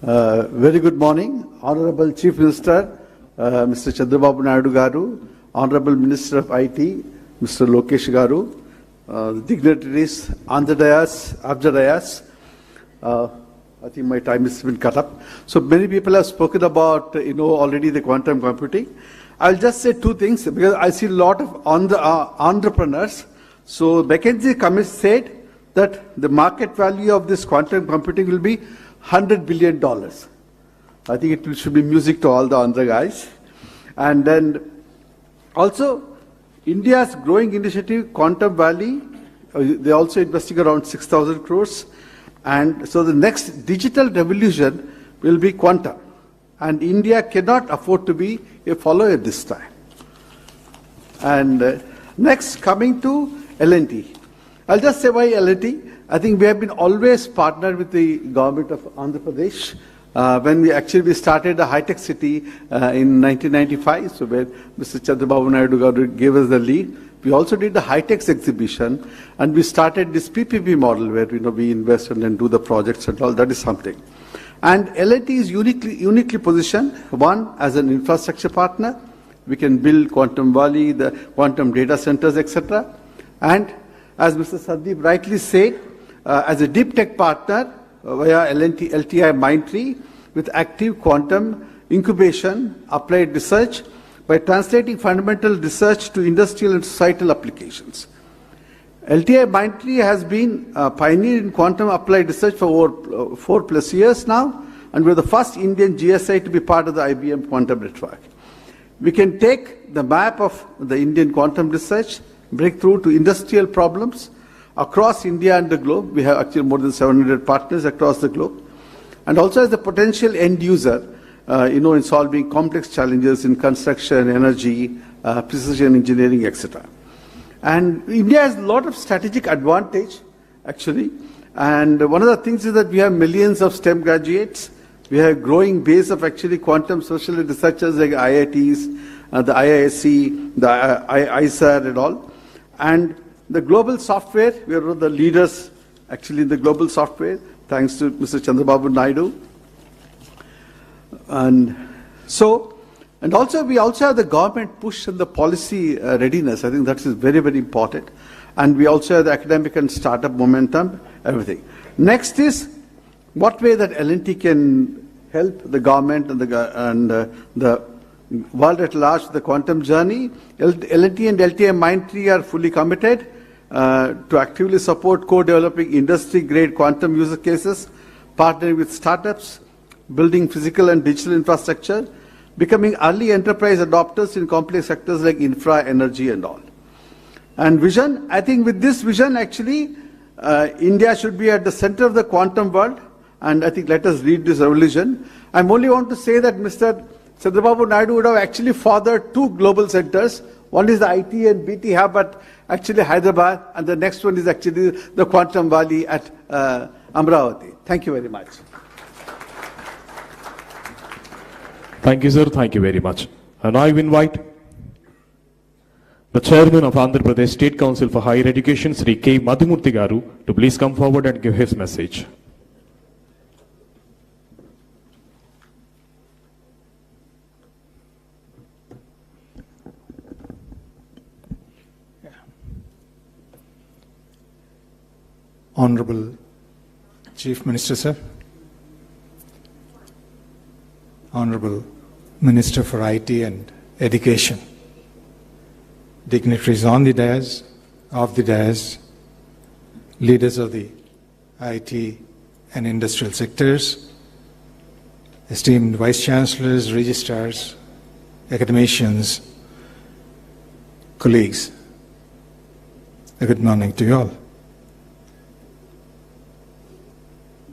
Very good morning, Honorable Chief Minister, Mr. Chandrababu Naidu Garu, Honorable Minister of IT, Mr. Lokesh Garu, dignitaries on the dais, off the dais. I think my time has been cut up. So many people have spoken about, already the quantum computing. I'll just say two things because I see a lot of entrepreneurs. So McKinsey Committee said that the market value of this quantum computing will be $100 billion. I think it should be music to all the Andhra guys. And then also, India's growing initiative, Quantum Valley, they also investing around 6,000 crores. And so the next digital revolution will be quantum. And India cannot afford to be a follower this time. And next, coming to L&T. I'll just say why L&T. I think we have been always partnered with the government of Andhra Pradesh. When we started the high-tech city in 1995, so where Mr. Chandrababu Naidu gave us the lead. We also did the high-tech exhibition, and we started this PPP model where we invest and then do the projects and all. That is something. And L&T is uniquely positioned. One, as an infrastructure partner, we can build Quantum Valley, the quantum data centers, etc. And as Mr. Sandeep rightly said, as a deep tech partner via LTI Mindtree with active quantum incubation, applied research by translating fundamental research to industrial and societal applications. LTI Mindtree has been a pioneer in quantum applied research for over 4+ years now, and we're the first Indian GSI to be part of the IBM quantum network. We can take the map of the Indian quantum research, breakthrough to industrial problems across India and the globe. We have actually more than 700 partners across the globe. And also as a potential end user, in solving complex challenges in construction, energy, precision engineering, etc. And India has a lot of strategic advantage, actually. And one of the things is that we have millions of STEM graduates. We have a growing base of actually quantum social researchers like IITs, the IISc, the ISAR and all. And the global software, we are the leaders actually in the global software, thanks to Mr. Chandrababu Naidu. And also we also have the government push and the policy readiness. I think that is very, very important. And we also have the academic and startup momentum, everything. Next is what way that L&T can help the government and the world at large, the quantum journey. L&T and LTI Mindtree are fully committed to actively support co-developing industry-grade quantum user cases, partnering with startups, building physical and digital infrastructure, becoming early enterprise adopters in complex sectors like infra, energy and all. And vision, I think with this vision actually, India should be at the center of the quantum world, and I think let us lead this revolution. I only want to say that Mr. Chandrababu Naidu would have actually fathered 2 global centers. One is the IT and BT hub at actually Hyderabad, and the next one is actually the Quantum Valley at Amaravati. Thank you very much. Thank you, sir. Thank you very much. And I invite the Chairman of Andhra Pradesh State Council for Higher Education, Sri K. Madhumurthy Garu, to please come forward and give his message. Honorable Chief Minister, sir. Honorable Minister for IT and Education. Dignitaries on the dais, off the dais, leaders of the IT and industrial sectors, esteemed Vice Chancellors, registrars, academicians, colleagues. A good morning to you all.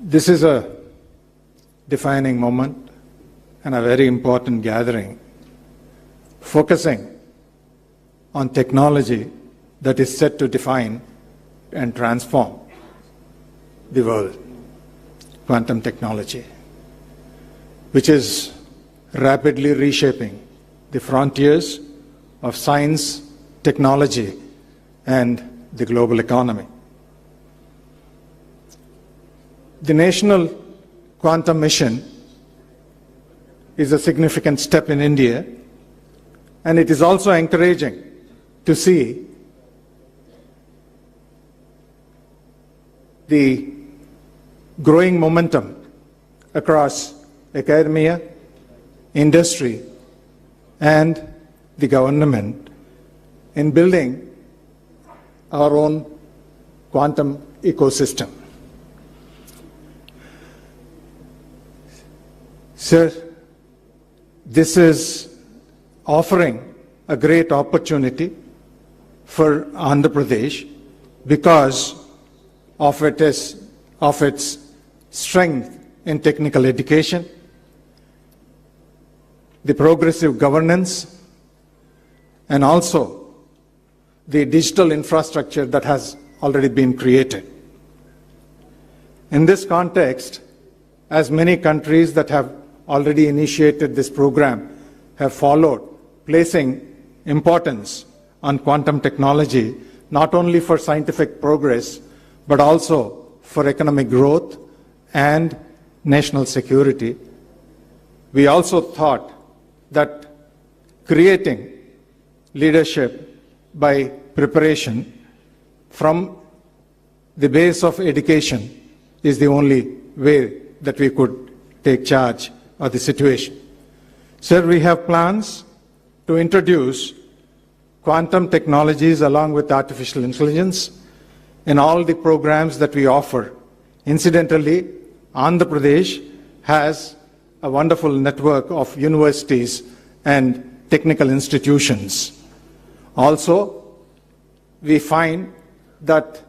This is a defining moment and a very important gathering, focusing on technology that is set to define and transform the world, quantum technology, which is rapidly reshaping the frontiers of science, technology, and the global economy. The National Quantum Mission is a significant step in India, and it is also encouraging to see the growing momentum across academia, industry, and the government in building our own quantum ecosystem. Sir, this is offering a great opportunity for Andhra Pradesh because of its strength in technical education, the progressive governance, and also the digital infrastructure that has already been created. In this context, as many countries that have already initiated this program have followed, placing importance on quantum technology, not only for scientific progress, but also for economic growth and national security. We also thought that creating leadership by preparation from the base of education is the only way that we could take charge of the situation. Sir, we have plans to introduce quantum technologies along with artificial intelligence in all the programs that we offer. Incidentally, Andhra Pradesh has a wonderful network of universities and technical institutions. Also, we find that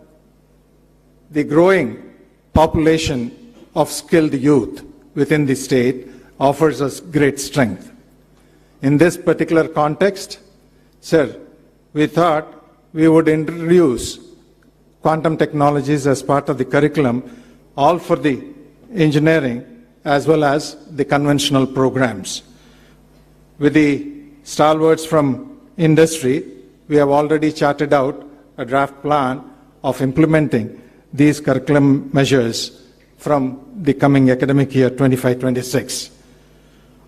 the growing population of skilled youth within the state offers us great strength. In this particular context, sir, we thought we would introduce quantum technologies as part of the curriculum, all for the engineering as well as the conventional programs. With the stalwarts from industry, we have already charted out a draft plan of implementing these curriculum measures from the coming academic year 25-26.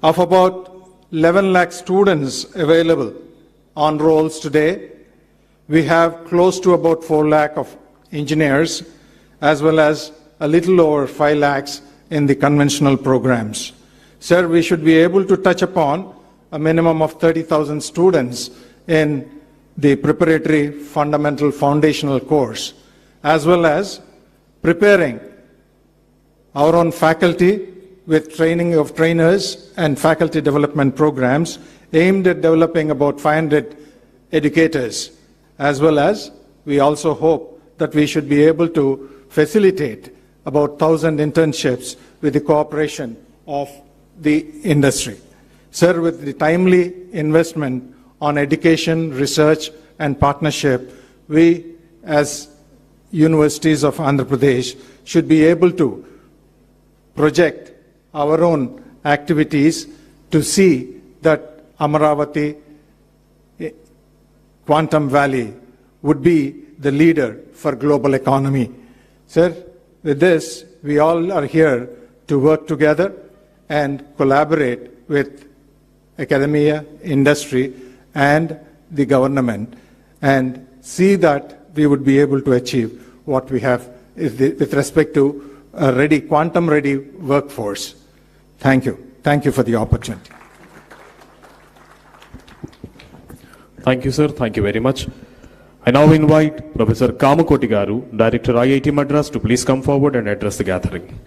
Of about 11 lakh students available on rolls today, we have close to about 4 lakh of engineers, as well as a little over 5 lakhs in the conventional programs. Sir, we should be able to touch upon a minimum of 30,000 students in the preparatory fundamental foundational course, as well as preparing our own faculty with training of trainers and faculty development programs aimed at developing about 500 educators, as well as we also hope that we should be able to facilitate about 1,000 internships with the cooperation of the industry. Sir, with the timely investment on education, research, and partnership, we as universities of Andhra Pradesh should be able to project our own activities to see that Amaravati Quantum Valley would be the leader for global economy. Sir, with this, we all are here to work together and collaborate with academia, industry, and the government, and see that we would be able to achieve what we have with respect to a ready, quantum-ready workforce. Thank you. Thank you for the opportunity. Thank you, sir. Thank you very much. I now invite Professor Kamakoti Garu, Director IIT Madras, to please come forward and address the gathering.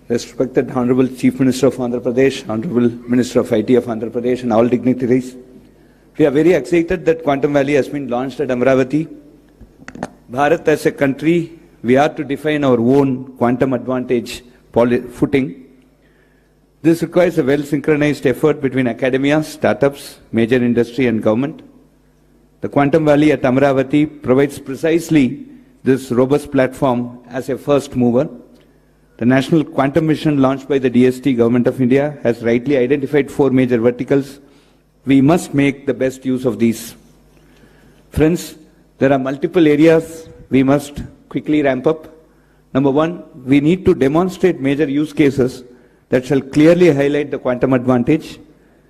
Respected Honorable Chief Minister of Andhra Pradesh, Honorable Minister of IT of Andhra Pradesh, and all dignitaries, we are very excited that Quantum Valley has been launched at Amaravati. Bharat as a country, we are to define our own quantum advantage footing. This requires a well-synchronized effort between academia, startups, major industry and government. The Quantum Valley at Amaravati provides precisely this robust platform as a first mover. The National Quantum Mission launched by the DST Government of India has rightly identified 4 major verticals. We must make the best use of these. Friends, there are multiple areas we must quickly ramp up. Number 1, we need to demonstrate major use cases that shall clearly highlight the quantum advantage,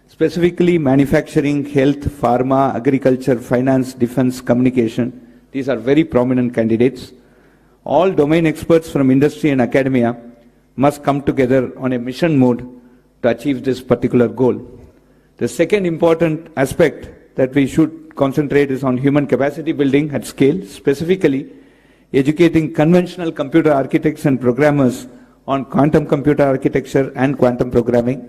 specifically manufacturing, health, pharma, agriculture, finance, defense, communication. These are very prominent candidates. All domain experts from industry and academia must come together on a mission mode to achieve this particular goal. The second important aspect that we should concentrate is on human capacity building at scale, specifically educating conventional computer architects and programmers on quantum computer architecture and quantum programming,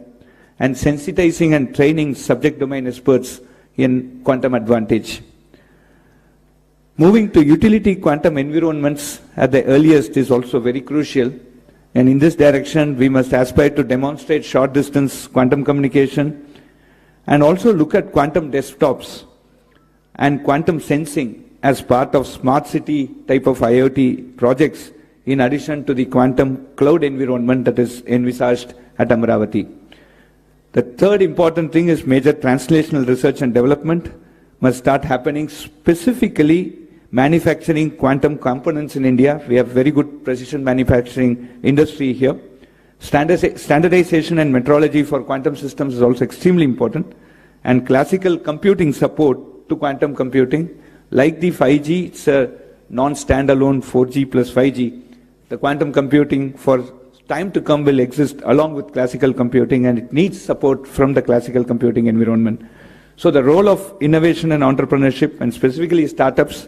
and sensitizing and training subject domain experts in quantum advantage. Moving to utility quantum environments at the earliest is also very crucial, and in this direction we must aspire to demonstrate short distance quantum communication and also look at quantum desktops and quantum sensing as part of smart city type of IoT projects, in addition to the quantum cloud environment that is envisaged at Amaravati. The third important thing is major translational research and development must start happening, specifically manufacturing quantum components in India. We have very good precision manufacturing industry here. Standardization and metrology for quantum systems is also extremely important, and classical computing support to quantum computing, like the 5G, it's a non-standalone 4G plus 5G. The quantum computing for time to come will exist along with classical computing, and it needs support from the classical computing environment. So the role of innovation and entrepreneurship, and specifically startups,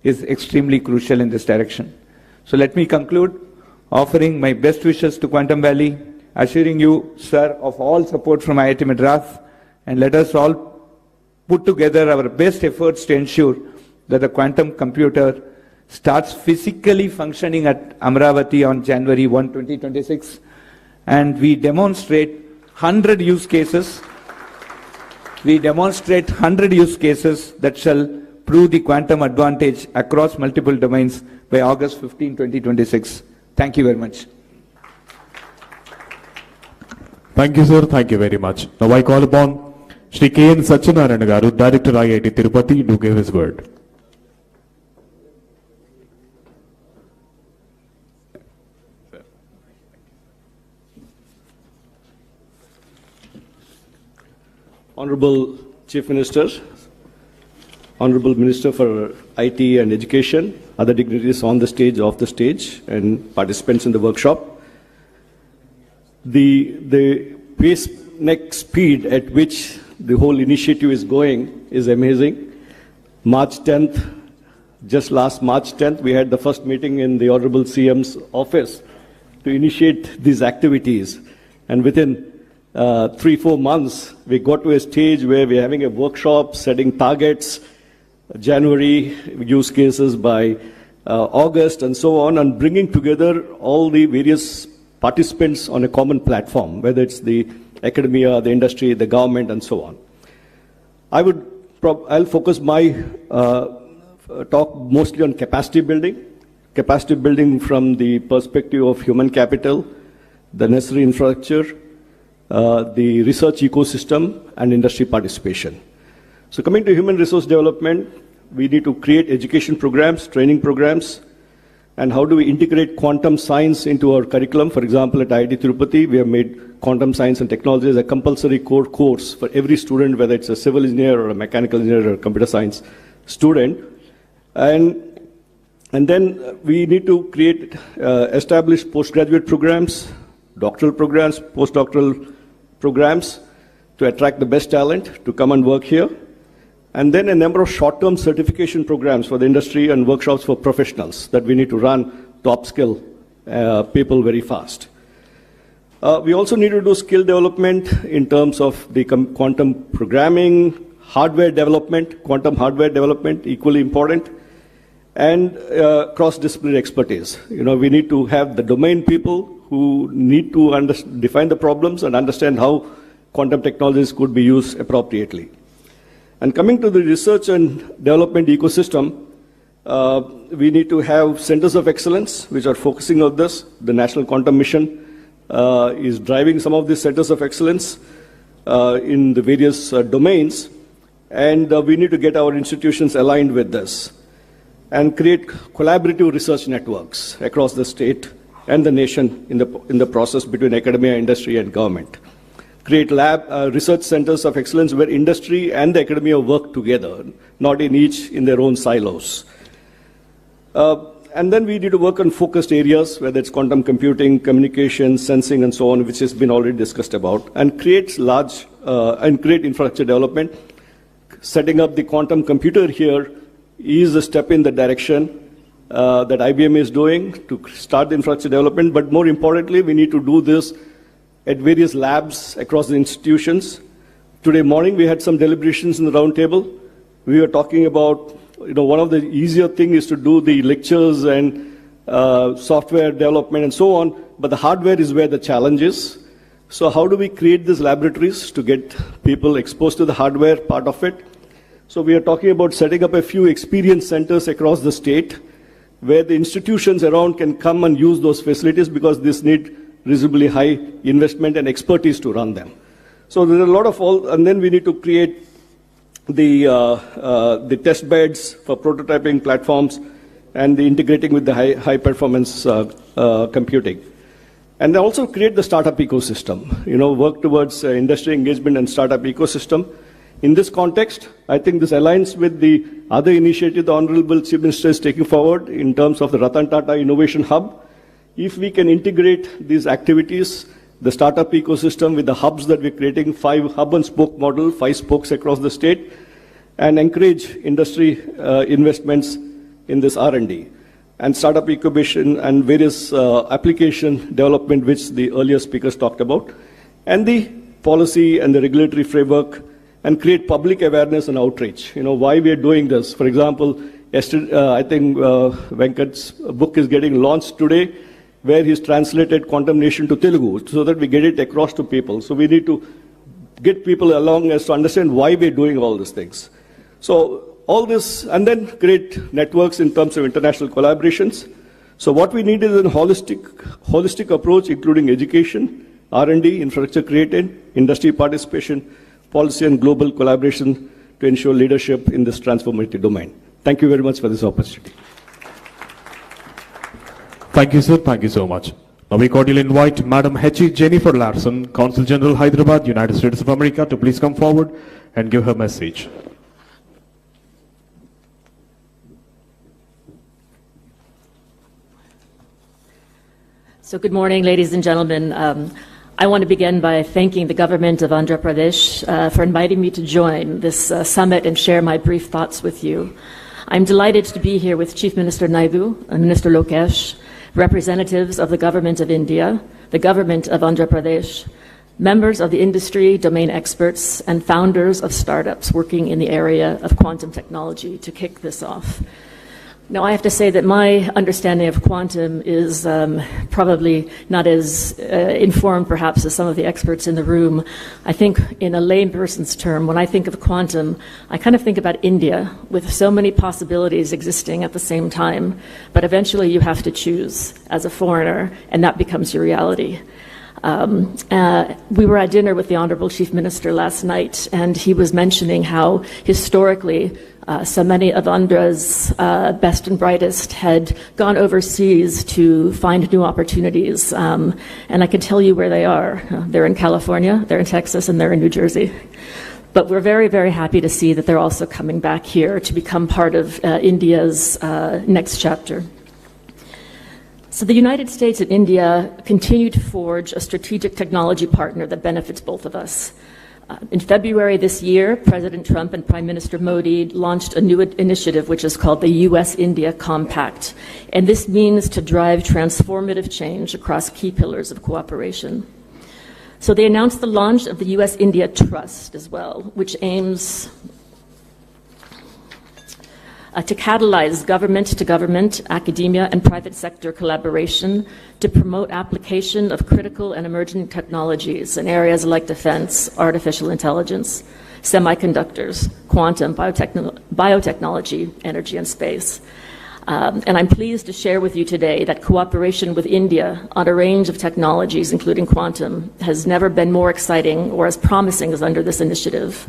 is extremely crucial in this direction. So let me conclude offering my best wishes to Quantum Valley, assuring you, sir, of all support from IIT Madras, and let us all put together our best efforts to ensure that the quantum computer starts physically functioning at Amaravati on January 1, 2026, and we demonstrate 100 use cases. We demonstrate 100 use cases that shall prove the quantum advantage across multiple domains by August 15, 2026. Thank you very much. Thank you, sir. Thank you very much. Now I call upon Shri K.N. Satyanarayana Garu, Director IIT Tirupati, to give his word. Honorable Chief Minister, Honorable Minister for IT and Education, other dignitaries on the stage, off the stage, and participants in the workshop. The pace, next speed at which the whole initiative is going is amazing. March 10th, just last March 10th, we had the first meeting in the Honorable CM's office to initiate these activities. And within 3-4 months, we got to a stage where we're having a workshop, setting targets, January use cases by August, and so on, and bringing together all the various participants on a common platform, whether it's the academia, the industry, the government, and so on. I'll focus my talk mostly on capacity building from the perspective of human capital, the necessary infrastructure, the research ecosystem, and industry participation. So coming to human resource development, we need to create education programs, training programs, and how do we integrate quantum science into our curriculum. For example, at IIT Tirupati, we have made quantum science and technology as a compulsory core course for every student, whether it's a civil engineer or a mechanical engineer or a computer science student. And then we need to create, establish postgraduate programs, doctoral programs, postdoctoral programs to attract the best talent to come and work here. And then a number of short-term certification programs for the industry and workshops for professionals that we need to run to upskill people very fast. We also need to do skill development in terms of the quantum programming, hardware development, quantum hardware development, equally important, and cross-disciplinary expertise. We need to have the domain people who need to define the problems and understand how quantum technologies could be used appropriately. And coming to the research and development ecosystem, we need to have centers of excellence which are focusing on this. The National Quantum Mission is driving some of these centers of excellence in the various domains, and we need to get our institutions aligned with this and create collaborative research networks across the state and the nation in the process between academia, industry, and government. Create research centers of excellence where industry and the academia work together, not each in their own silos. And then we need to work on focused areas, whether it's quantum computing, communication, sensing, and so on, which has been already discussed about, and create infrastructure development. Setting up the quantum computer here is a step in the direction that IBM is doing to start the infrastructure development, but more importantly, we need to do this at various labs across the institutions. Today morning, we had some deliberations in the round table. We were talking about, one of the easier things is to do the lectures and software development and so on, but the hardware is where the challenge is. So how do we create these laboratories to get people exposed to the hardware part of it? So we are talking about setting up a few experience centers across the state where the institutions around can come and use those facilities because this need reasonably high investment and expertise to run them. So there are a lot of and then we need to create the test beds for prototyping platforms and the integrating with the high performance computing. And also create the startup ecosystem, work towards industry engagement and startup ecosystem. In this context, I think this aligns with the other initiative the Honorable Chief Minister is taking forward in terms of the Ratan Tata Innovation Hub. If we can integrate these activities, the startup ecosystem with the hubs that we're creating, 5 hub and spoke model, 5 spokes across the state, and encourage industry investments in this R&D. And startup incubation and various application development, which the earlier speakers talked about, and the policy and the regulatory framework, and create public awareness and outreach. Why we are doing this. For example, yesterday, I think Venkat's book is getting launched today, where he's translated Quantum Nation to Telugu, so that we get it across to people. So we need to get people along as to understand why we're doing all these things. So all this, and then create networks in terms of international collaborations. So what we need is a holistic approach, including education, R&D, infrastructure created, industry participation, policy and global collaboration to ensure leadership in this transformative domain. Thank you very much for this opportunity. Thank you, sir. Thank you so much. Now we cordially invite Madam H.E. Jennifer Larson, Consul General, Hyderabad, United States of America, to please come forward and give her message. So good morning, ladies and gentlemen. I want to begin by thanking the government of Andhra Pradesh for inviting me to join this summit and share my brief thoughts with you. I'm delighted to be here with Chief Minister Naidu and Minister Lokesh, representatives of the government of India, the government of Andhra Pradesh, members of the industry, domain experts, and founders of startups working in the area of quantum technology to kick this off. Now, I have to say that my understanding of quantum is probably not as informed, perhaps, as some of the experts in the room. I think in a layperson's term, when I think of quantum, I kind of think about India, with so many possibilities existing at the same time. But eventually you have to choose as a foreigner, and that becomes your reality. We were at dinner with the Honorable Chief Minister last night, and he was mentioning how historically so many of Andhra's best and brightest had gone overseas to find new opportunities. And I can tell you where they are. They're in California, they're in Texas, and they're in New Jersey. But we're very, very happy to see that they're also coming back here to become part of India's next chapter. So the United States and India continue to forge a strategic technology partner that benefits both of us. In February this year, President Trump and Prime Minister Modi launched a new initiative which is called the U.S.-India Compact. And this means to drive transformative change across key pillars of cooperation. So they announced the launch of the U.S.-India Trust as well, which aims to catalyze government-to-government, academia, and private sector collaboration to promote application of critical and emerging technologies in areas like defense, artificial intelligence, semiconductors, quantum, biotechnology, energy, and space. And I'm pleased to share with you today that cooperation with India on a range of technologies, including quantum, has never been more exciting or as promising as under this initiative.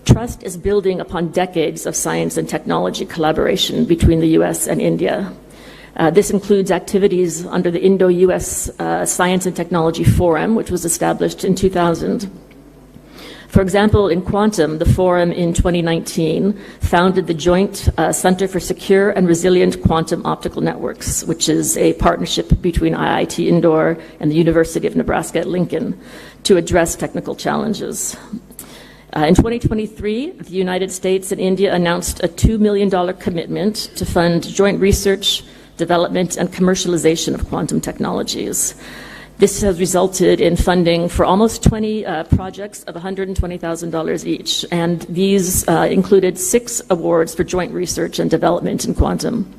Trust is building upon decades of science and technology collaboration between the U.S. and India. This includes activities under the Indo-U.S. Science and Technology Forum, which was established in 2000. For example, in quantum, the forum in 2019 founded the Joint Center for Secure and Resilient Quantum Optical Networks, which is a partnership between IIT Indore and the University of Nebraska at Lincoln to address technical challenges. In 2023, the United States and India announced a $2 million commitment to fund joint research, development, and commercialization of quantum technologies. This has resulted in funding for almost 20 projects of $120,000 each, and these included 6 awards for joint research and development in quantum.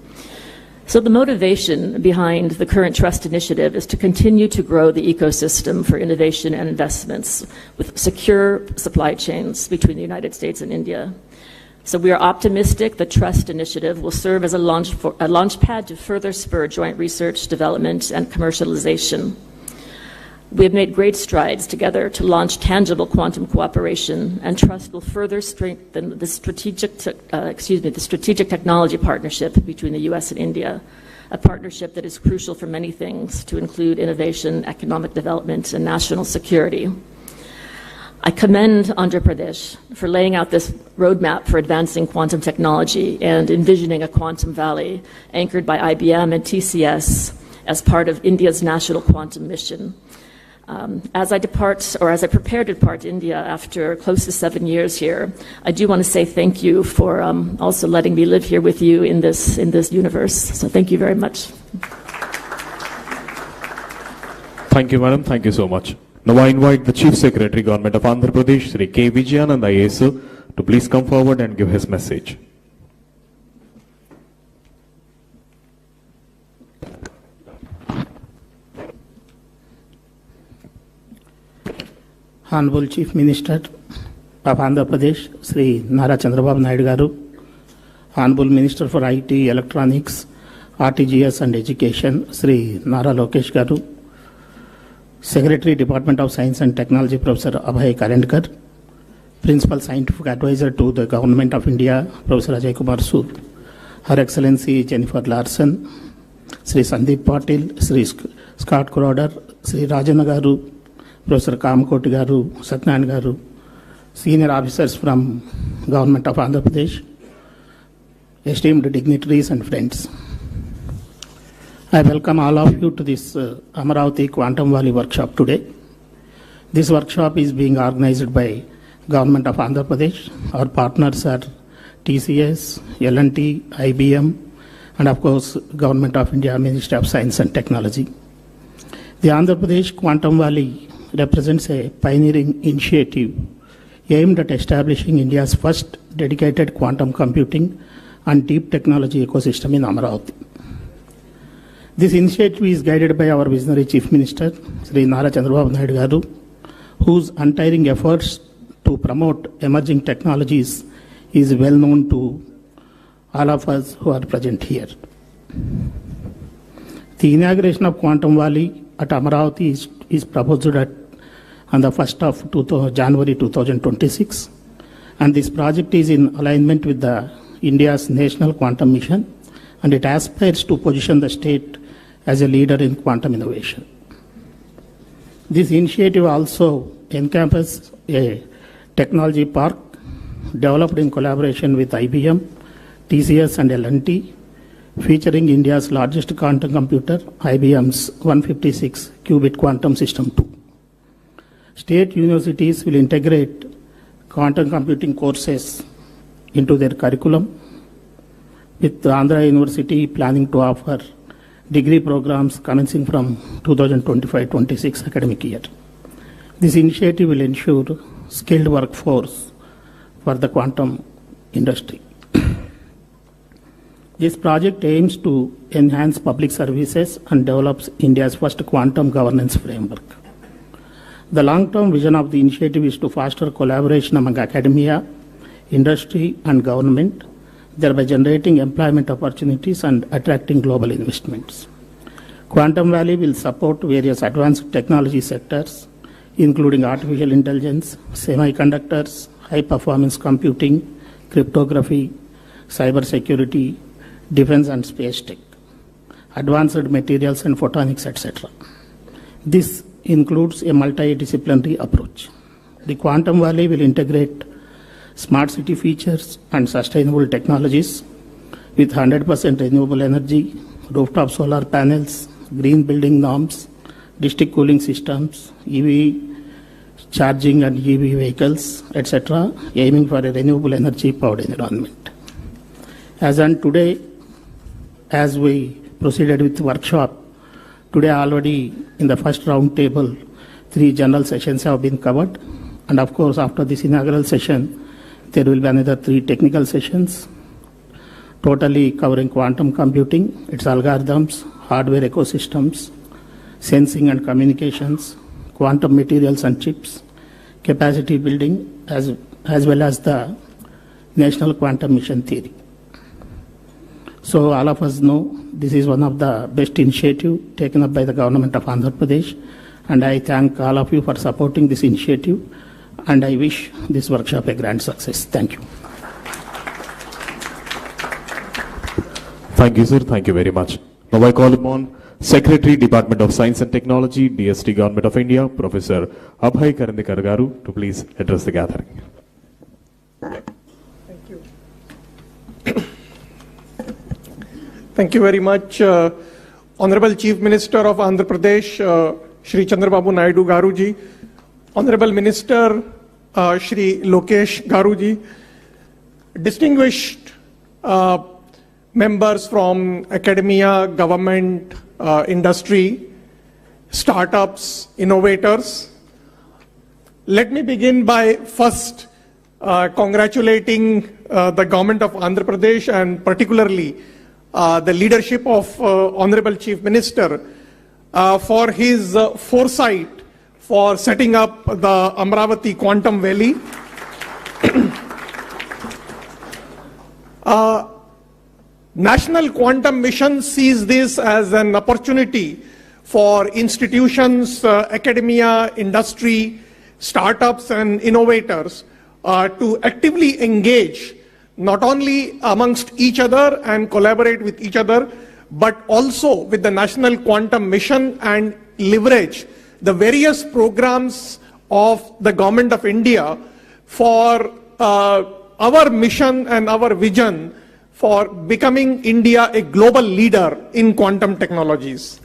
So the motivation behind the current Trust Initiative is to continue to grow the ecosystem for innovation and investments with secure supply chains between the United States and India. So we are optimistic the Trust Initiative will serve as a launch pad to further spur joint research, development, and commercialization. We have made great strides together to launch tangible quantum cooperation, and Trust will further strengthen the strategic technology partnership between the U.S. and India, a partnership that is crucial for many things, to include innovation, economic development, and national security. I commend Andhra Pradesh for laying out this roadmap for advancing quantum technology and envisioning a quantum valley anchored by IBM and TCS as part of India's national quantum mission. As I prepare to depart India after close to 7 years here, I do want to say thank you for also letting me live here with you in this universe. So thank you very much. Thank you, madam. Thank you so much. Now I invite the Chief Secretary, Government of Andhra Pradesh, Sri K. Vijayanand IAS, to please come forward and give his message. Honorable Chief Minister of Andhra Pradesh, Sri Nara Chandrababu Naidu Garu, Honorable Minister for IT, Electronics, RTGS and Education, Sri Nara Lokesh Garu, Secretary, Department of Science and Technology, Professor Abhay Karendkar, Principal Scientific Advisor to the Government of India, Professor Ajay Kumar Sood, Her Excellency Jennifer Larson, Sri Sandeep Patil, Sri Scott Crowder, Sri Rajana Garu, Professor Kamakoti Garu, Satyan Garu, senior officers from Government of Andhra Pradesh, esteemed dignitaries and friends. I welcome all of you to this Amaravati Quantum Valley workshop today. This workshop is being organized by Government of Andhra Pradesh. Our partners are TCS, L&T, IBM, and of course Government of India, Ministry of Science and Technology. The Andhra Pradesh Quantum Valley represents a pioneering initiative aimed at establishing India's first dedicated quantum computing and deep technology ecosystem in Amaravati. This initiative is guided by our visionary Chief Minister, Sri Nara Chandrababu Naidu Garu, whose untiring efforts to promote emerging technologies is well known to all of us who are present here. The inauguration of Quantum Valley at Amaravati is proposed on the 1st of January 2026, and this project is in alignment with India's national quantum mission, and it aspires to position the state as a leader in quantum innovation. This initiative also encompasses a technology park developed in collaboration with IBM, TCS and L&T, featuring India's largest quantum computer, IBM's 156-qubit quantum system 2. State universities will integrate quantum computing courses into their curriculum, with Andhra University planning to offer degree programs commencing from 2025-26 academic year. This initiative will ensure skilled workforce for the quantum industry. This project aims to enhance public services and develops India's first quantum governance framework. The long-term vision of the initiative is to foster collaboration among academia, industry, and government, thereby generating employment opportunities and attracting global investments. Quantum Valley will support various advanced technology sectors, including artificial intelligence, semiconductors, high-performance computing, cryptography, cybersecurity, defense and space tech, advanced materials and photonics, etc. This includes a multidisciplinary approach. The Quantum Valley will integrate smart city features and sustainable technologies with 100% renewable energy, rooftop solar panels, green building norms, district cooling systems, EV charging and EV vehicles, etc., aiming for a renewable energy powered environment. As on today, as we proceeded with the workshop, today already in the first round table, 3 general sessions have been covered. And of course, after this inaugural session, there will be another 3 technical sessions, totally covering quantum computing, its algorithms, hardware ecosystems, sensing and communications, quantum materials and chips, capacity building, as well as the National Quantum Mission Theory. So all of us know this is one of the best initiatives taken up by the government of Andhra Pradesh, and I thank all of you for supporting this initiative, and I wish this workshop a grand success. Thank you. Thank you, sir. Thank you very much. Now I call upon Secretary, Department of Science and Technology, DST Government of India, Professor Abhay Karandikar Garu, to please address the gathering. Thank you very much, Honorable Chief Minister of Andhra Pradesh, Shri Chandrababu Naidu Garuji, Honorable Minister Shri Lokesh Garuji, distinguished members from academia, government, industry, startups, innovators. Let me begin by first congratulating the government of Andhra Pradesh and particularly the leadership of Honorable Chief Minister for his foresight for setting up the Amaravati Quantum Valley. National Quantum Mission sees this as an opportunity for institutions, academia, industry, startups and innovators to actively engage not only amongst each other and collaborate with each other, but also with the National Quantum Mission and leverage the various programs of the Government of India for our mission and our vision for becoming India a global leader in quantum technologies.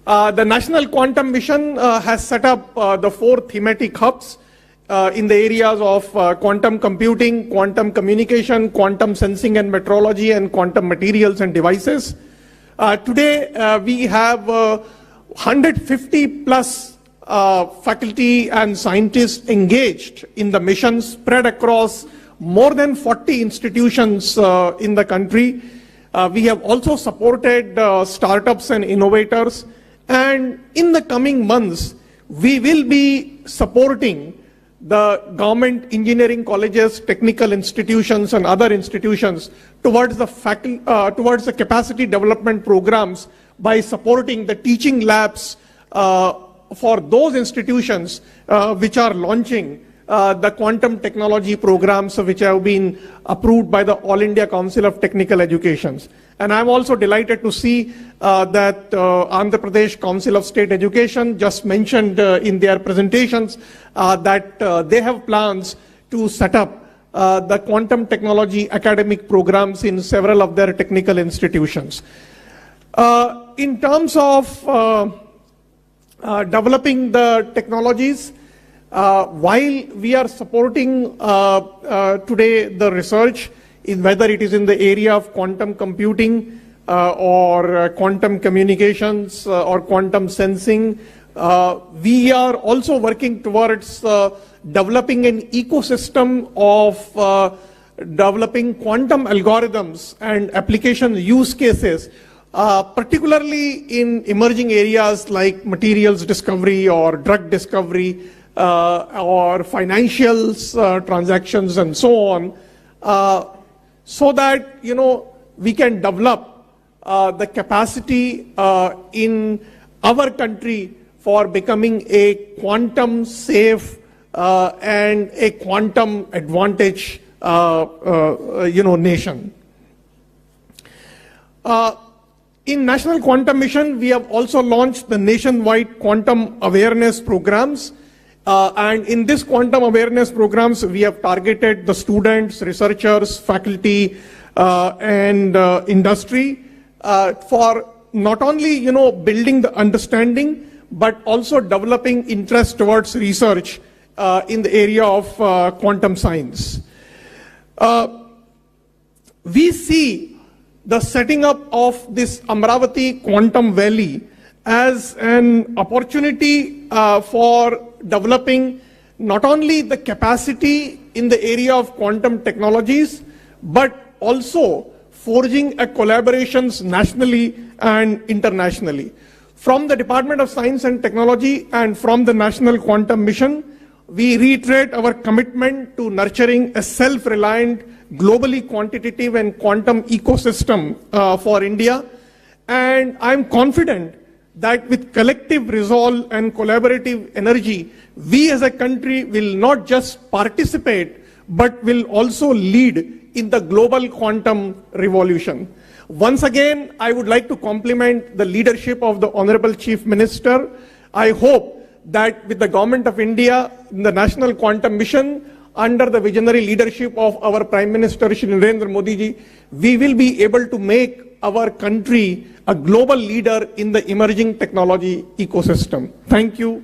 The National Quantum Mission has set up the 4 thematic hubs in the areas of quantum computing, quantum communication, quantum sensing and metrology, and quantum materials and devices. Today, we have 150 plus faculty and scientists engaged in the mission spread across more than 40 institutions in the country. We have also supported startups and innovators, and in the coming months, we will be supporting the government engineering colleges, technical institutions and other institutions towards the capacity development programs by supporting the teaching labs for those institutions which are launching the quantum technology programs which have been approved by the All India Council of Technical Education. And I'm also delighted to see that Andhra Pradesh Council of State Education just mentioned in their presentations that they have plans to set up the quantum technology academic programs in several of their technical institutions. In terms of developing the technologies, while we are supporting today the research, whether it is in the area of quantum computing or quantum communications or quantum sensing, we are also working towards developing an ecosystem of developing quantum algorithms and application use cases, particularly in emerging areas like materials discovery or drug discovery or financials transactions and so on, so that we can develop the capacity in our country for becoming a quantum safe and a quantum advantage nation. In National Quantum Mission, we have also launched the nationwide quantum awareness programs. And in this quantum awareness programs, we have targeted the students, researchers, faculty, and industry for not only, building the understanding, but also developing interest towards research in the area of quantum science. We see the setting up of this Amaravati Quantum Valley as an opportunity for developing not only the capacity in the area of quantum technologies, but also forging a collaborations nationally and internationally. From the Department of Science and Technology and from the National Quantum Mission, we reiterate our commitment to nurturing a self-reliant, globally quantitative and quantum ecosystem for India. And I'm confident that with collective resolve and collaborative energy, we as a country will not just participate, but will also lead in the global quantum revolution. Once again, I would like to compliment the leadership of the Honorable Chief Minister. I hope that with the Government of India, in the National Quantum Mission, under the visionary leadership of our Prime Minister, Shri Narendra Modi ji, we will be able to make our country a global leader in the emerging technology ecosystem. Thank you.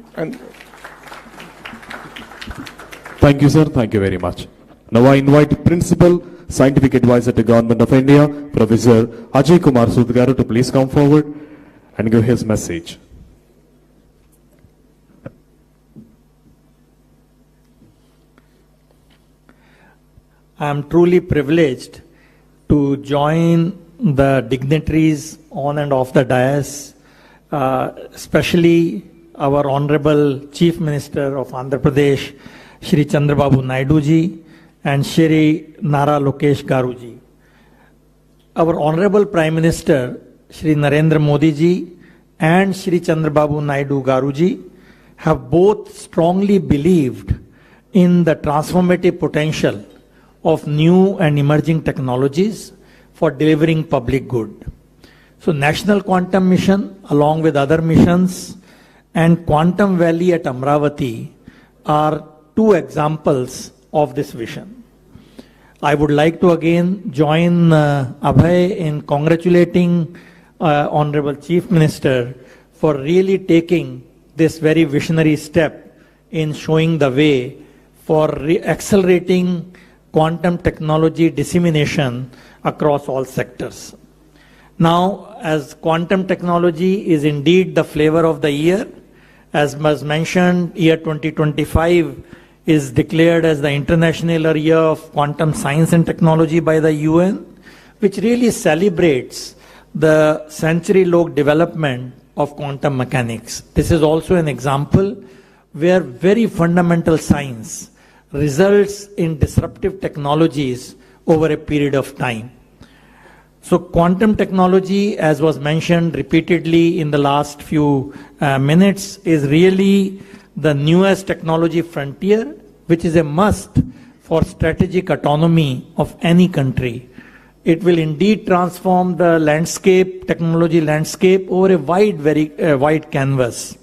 Thank you, sir. Thank you very much. Now I invite Principal Scientific Advisor to Government of India, Professor Ajay Kumar Sudgaru, to please come forward and give his message. I am truly privileged to join the dignitaries on and off the dais, especially our Honorable Chief Minister of Andhra Pradesh, Shri Chandrababu Naidu ji, and Shri Nara Garu ji. Our Honorable Prime Minister, Shri Narendra Modi ji, and Shri Chandrababu Naidu Garu ji have both strongly believed in the transformative potential of new and emerging technologies for delivering public good. So National Quantum Mission, along with other missions, and Quantum Valley at Amaravati are two examples of this vision. I would like to again join Abhay in congratulating Honorable Chief Minister for really taking this very visionary step in showing the way for accelerating quantum technology dissemination across all sectors. Now, as quantum technology is indeed the flavor of the year, as was mentioned, year 2025 is declared as the International Year of Quantum Science and Technology by the UN, which really celebrates the century-long development of quantum mechanics. This is also an example where very fundamental science results in disruptive technologies over a period of time. So quantum technology, as was mentioned repeatedly in the last few minutes, is really the newest technology frontier, which is a must for strategic autonomy of any country. It will indeed transform the landscape, technology landscape, over a wide canvas.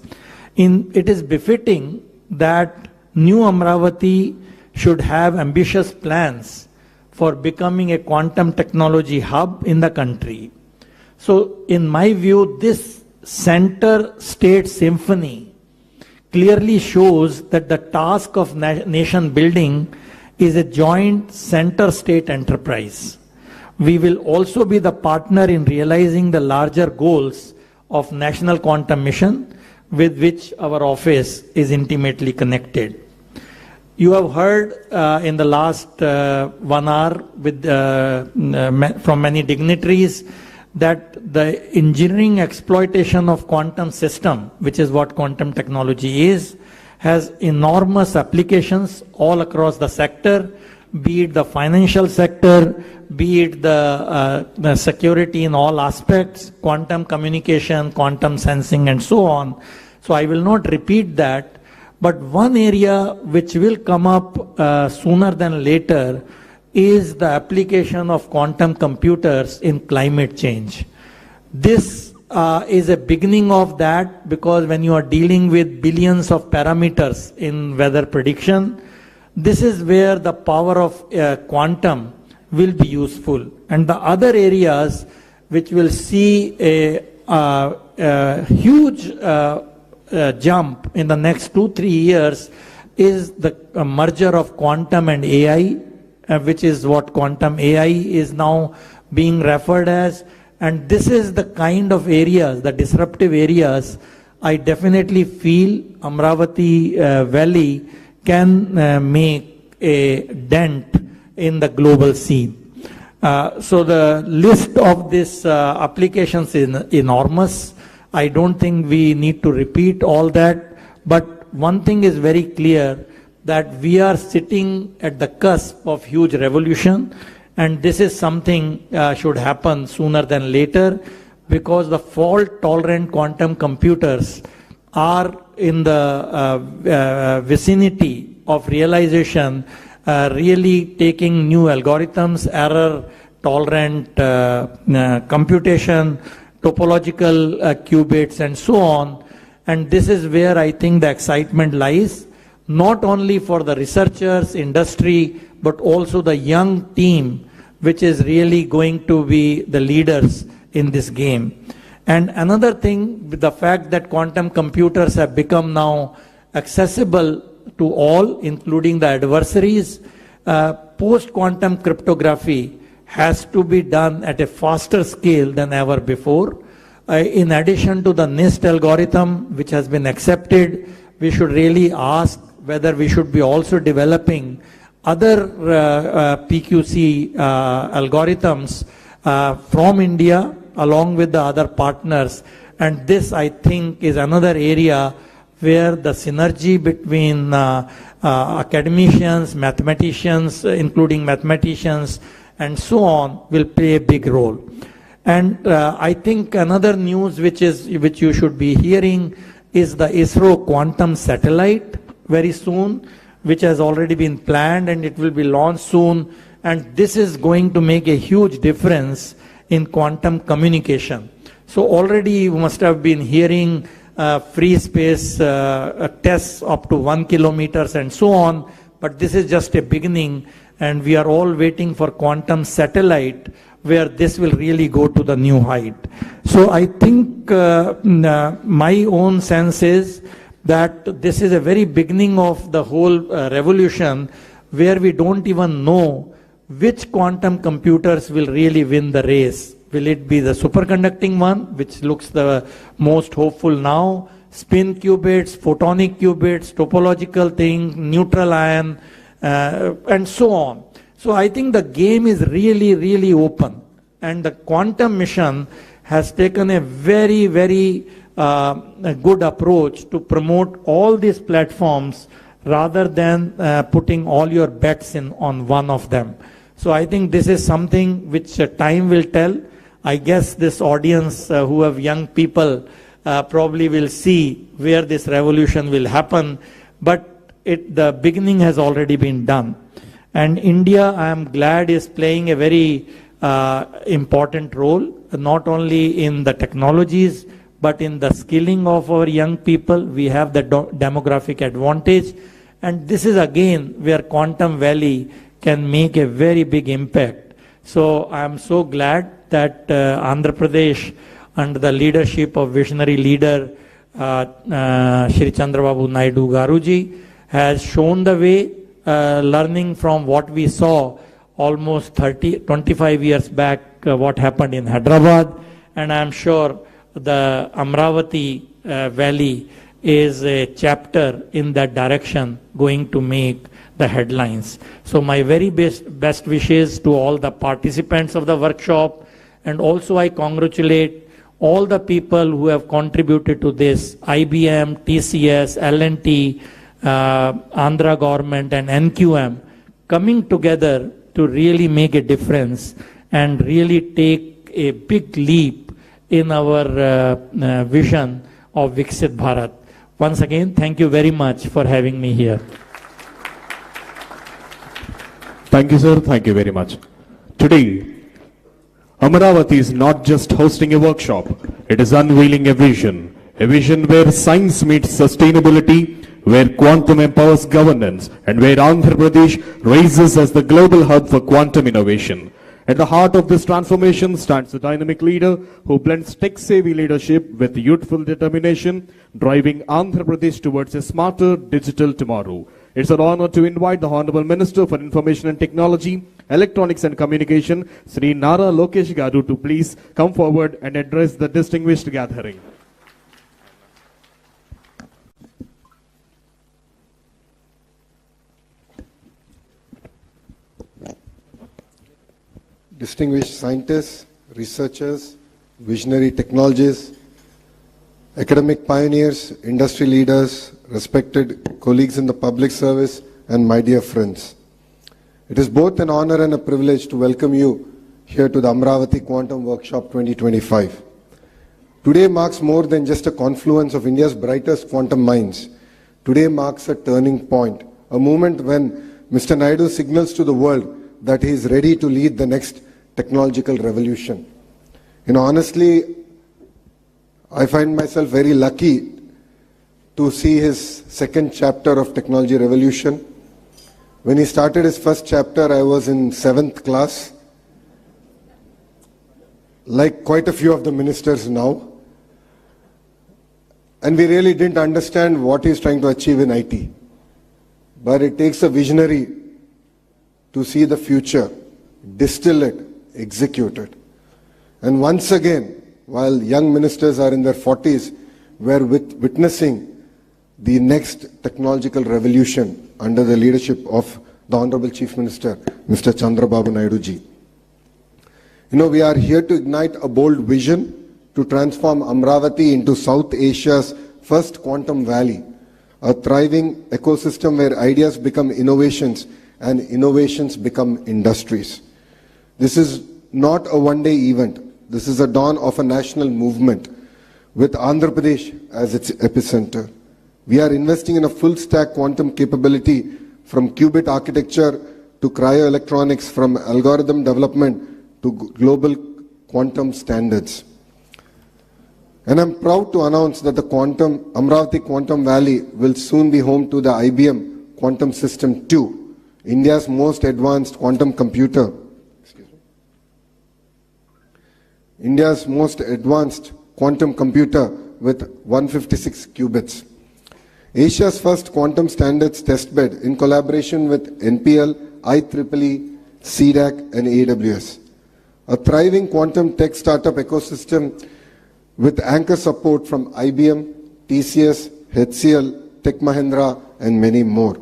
It is befitting that New Amaravati should have ambitious plans for becoming a quantum technology hub in the country. So in my view, this center-state symphony clearly shows that the task of nation building is a joint center-state enterprise. We will also be the partner in realizing the larger goals of National Quantum Mission, with which our office is intimately connected. You have heard in the last 1 hour with, from many dignitaries that the engineering exploitation of quantum system, which is what quantum technology is, has enormous applications all across the sector, be it the financial sector, be it the security in all aspects, quantum communication, quantum sensing, and so on. So I will not repeat that, but one area which will come up sooner than later is the application of quantum computers in climate change. This is a beginning of that, because when you are dealing with billions of parameters in weather prediction, this is where the power of quantum will be useful. And the other areas which will see a huge jump in the next 2-3 years is the merger of quantum and AI, which is what quantum AI is now being referred as. And this is the kind of areas, the disruptive areas, I definitely feel Amaravati Valley can make a dent in the global scene. So the list of these applications is enormous. I don't think we need to repeat all that, but one thing is very clear, that we are sitting at the cusp of huge revolution, and this is something should happen sooner than later, because the fault-tolerant quantum computers are in the vicinity of realization, really taking new algorithms, error-tolerant computation, topological qubits, and so on. And this is where I think the excitement lies, not only for the researchers, industry, but also the young team, which is really going to be the leaders in this game. And another thing, with the fact that quantum computers have become now accessible to all, including the adversaries, post-quantum cryptography has to be done at a faster scale than ever before. In addition to the NIST algorithm, which has been accepted, we should really ask whether we should be also developing other PQC algorithms from India along with the other partners. And this, I think, is another area where the synergy between academicians, mathematicians, including mathematicians, and so on, will play a big role. And I think another news which you should be hearing is the ISRO quantum satellite very soon, which has already been planned, and it will be launched soon. And this is going to make a huge difference in quantum communication. So already you must have been hearing free space tests up to 1 kilometer and so on, but this is just a beginning, and we are all waiting for quantum satellite, where this will really go to the new height. So I think my own sense is that this is a very beginning of the whole revolution, where we don't even know which quantum computers will really win the race. Will it be the superconducting one, which looks the most hopeful now, spin qubits, photonic qubits, topological thing, neutral ion, and so on. So I think the game is really, really open. And the quantum mission has taken a very, very a good approach to promote all these platforms rather than putting all your bets in on one of them. So I think this is something which time will tell. I guess this audience who have young people probably will see where this revolution will happen, but the beginning has already been done. And India, I am glad, is playing a very important role, not only in the technologies, but in the skilling of our young people. We have the demographic advantage. And this is again where Quantum Valley can make a very big impact. So I am so glad that Andhra Pradesh, under the leadership of visionary leader Shri Chandrababu Naidu Garuji, has shown the way, learning from what we saw almost 25 years back, what happened in Hyderabad. And I am sure the Amaravati Valley is a chapter in that direction going to make the headlines. So my very best wishes to all the participants of the workshop, and also I congratulate all the people who have contributed to this, IBM, TCS, L&T, Andhra government and NQM, coming together to really make a difference and really take a big leap in our vision of Viksit Bharat. Once again, thank you very much for having me here. Thank you, sir. Thank you very much. Today, Amaravati is not just hosting a workshop, it is unveiling a vision where science meets sustainability, where quantum empowers governance, and where Andhra Pradesh rises as the global hub for quantum innovation. At the heart of this transformation stands a dynamic leader who blends tech-savvy leadership with youthful determination, driving Andhra Pradesh towards a smarter digital tomorrow. It's an honor to invite the Honorable Minister for Information and Technology, Electronics and Communication, Sri Nara Lokesh Garu, to please come forward and address the distinguished gathering. Distinguished scientists, researchers, visionary technologists, academic pioneers, industry leaders, respected colleagues in the public service, and my dear friends. It is both an honor and a privilege to welcome you here to the Amaravati Quantum Workshop 2025. Today marks more than just a confluence of India's brightest quantum minds. Today marks a turning point, a moment when Mr. Naidu signals to the world that he is ready to lead the next technological revolution. Honestly, I find myself very lucky to see his second chapter of technology revolution. When he started his first chapter, I was in 7th class, like quite a few of the ministers now. And we really didn't understand what he's trying to achieve in IT. But it takes a visionary to see the future, distill it, execute it. And once again, while young ministers are in their 40s, we're witnessing the next technological revolution under the leadership of the Honorable Chief Minister, Mr. Chandrababu Naidu ji. We are here to ignite a bold vision to transform Amaravati into South Asia's first quantum valley, a thriving ecosystem where ideas become innovations and innovations become industries. This is not a one-day event. This is a dawn of a national movement with Andhra Pradesh as its epicenter. We are investing in a full-stack quantum capability from qubit architecture to cryoelectronics, from algorithm development to global quantum standards. And I'm proud to announce that the Amaravati Quantum Valley will soon be home to the IBM Quantum System 2, India's most advanced quantum computer. India's most advanced quantum computer with 156 qubits. Asia's first quantum standards testbed in collaboration with NPL, IEEE, CDAC and AWS. A thriving quantum tech startup ecosystem with anchor support from IBM, TCS, HCL, Tech Mahindra and many more.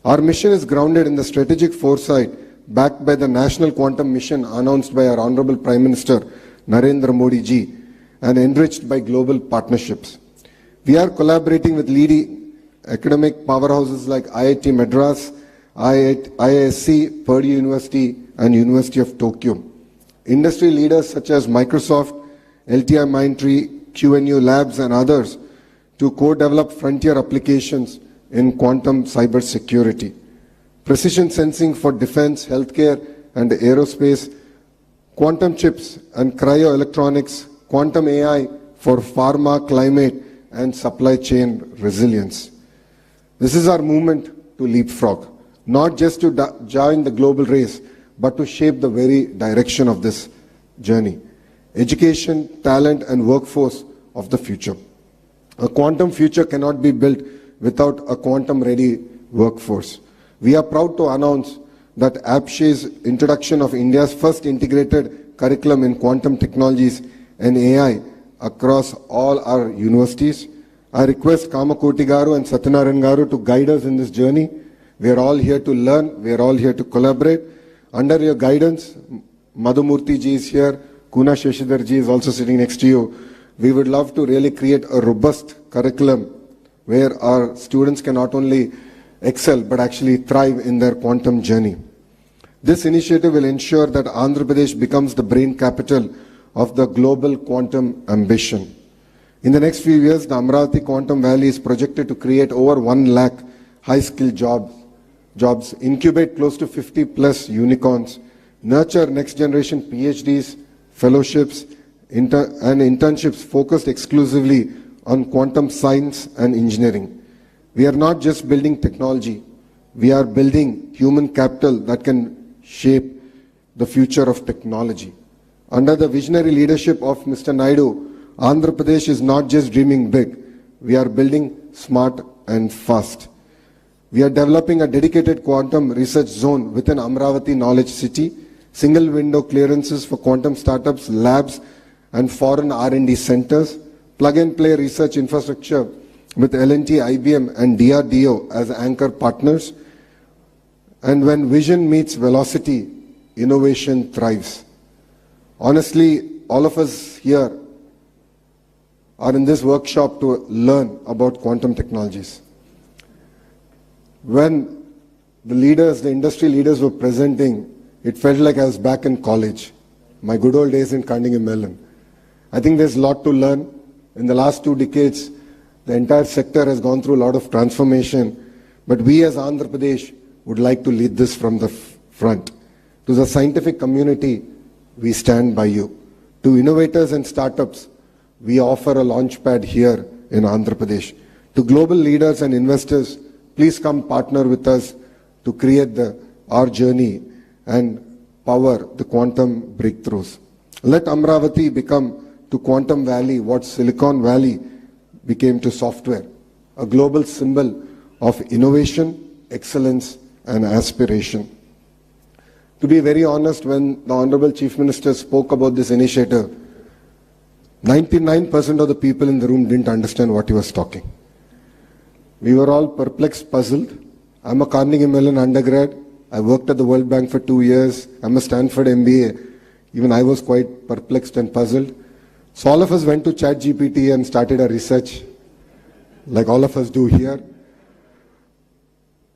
Our mission is grounded in the strategic foresight backed by the National Quantum Mission announced by our Honorable Prime Minister Narendra Modi ji and enriched by global partnerships. We are collaborating with leading academic powerhouses like IIT Madras, IISc, Purdue University and University of Tokyo. Industry leaders such as Microsoft, LTI Mindtree, QNU Labs and others to co-develop frontier applications in quantum cybersecurity. Precision sensing for defense, healthcare and aerospace, quantum chips and cryoelectronics, quantum AI for pharma, climate and supply chain resilience. This is our movement to leapfrog, not just to join the global race, but to shape the very direction of this journey. Education, talent and workforce of the future. A quantum future cannot be built without a quantum-ready workforce. We are proud to announce that APSHE's introduction of India's first integrated curriculum in quantum technologies and AI across all our universities I request Kamakoti Garu and Satyanarayan Garu to guide us in this journey. We are all here to learn. We are all here to collaborate. Under your guidance, Madhumurthy ji is here. Kuna Sheshidhar ji is also sitting next to you. We would love to really create a robust curriculum where our students can not only excel but actually thrive in their quantum journey. This initiative will ensure that Andhra Pradesh becomes the brain capital of the global quantum ambition. In the next few years, the Amaravati Quantum Valley is projected to create over 1 lakh high-skilled jobs, incubate close to 50 plus unicorns, nurture next-generation PhDs, fellowships, and internships focused exclusively on quantum science and engineering. We are not just building technology, we are building human capital that can shape the future of technology. Under the visionary leadership of Mr. Naidu, Andhra Pradesh is not just dreaming big, we are building smart and fast. We are developing a dedicated quantum research zone within Amaravati Knowledge City, single window clearances for quantum startups, labs and foreign R&D centers, plug-and-play research infrastructure with L&T, IBM and DRDO as anchor partners. And when vision meets velocity, innovation thrives. Honestly, all of us here are in this workshop to learn about quantum technologies. When the industry leaders were presenting, it felt like I was back in college, my good old days in Carnegie Mellon. I think there's a lot to learn. In the last 2 decades, the entire sector has gone through a lot of transformation, but we as Andhra Pradesh would like to lead this from the front. To the scientific community, we stand by you. To innovators and startups, we offer a launchpad here in Andhra Pradesh. To global leaders and investors, please come partner with us to create our journey and power the quantum breakthroughs. Let Amaravati become to Quantum Valley what Silicon Valley became to software, a global symbol of innovation, excellence and aspiration. To be very honest, when the Honorable Chief Minister spoke about this initiative, 99% of the people in the room didn't understand what he was talking. We were all perplexed, puzzled. I'm a Carnegie Mellon undergrad. I worked at the World Bank for 2 years. I'm a Stanford MBA. Even I was quite perplexed and puzzled. So all of us went to ChatGPT and started a research, like all of us do here.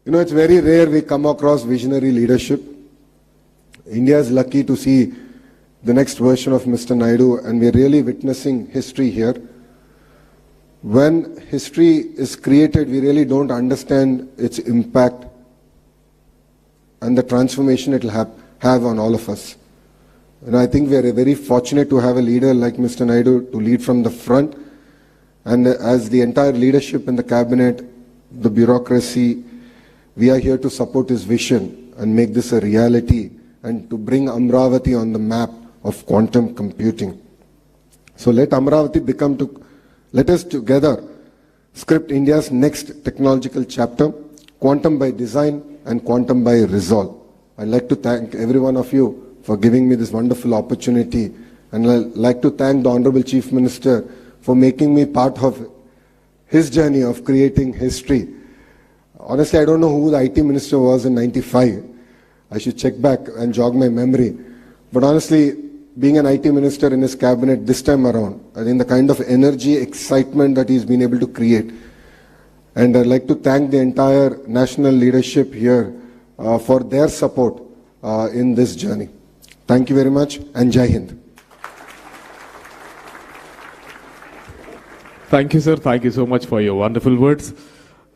You know, it's very rare we come across visionary leadership. India is lucky to see the next version of Mr. Naidu, and we're really witnessing history here. When history is created, we really don't understand its impact and the transformation it will have on all of us. And I think we are very fortunate to have a leader like Mr. Naidu to lead from the front. And as the entire leadership in the cabinet, the bureaucracy, we are here to support his vision and make this a reality and to bring Amaravati on the map of quantum computing. So let Amaravati let us together script India's next technological chapter, quantum by design and quantum by resolve. I'd like to thank every one of you for giving me this wonderful opportunity, and I'd like to thank the Honorable Chief Minister for making me part of his journey of creating history. Honestly, I don't know who the IT Minister was in '95. I should check back and jog my memory. But honestly, being an IT Minister in his cabinet this time around, I think the kind of energy, excitement that he's been able to create. And I'd like to thank the entire national leadership here for their support in this journey. Thank you very much, and Jai Hind. Thank you, sir. Thank you so much for your wonderful words.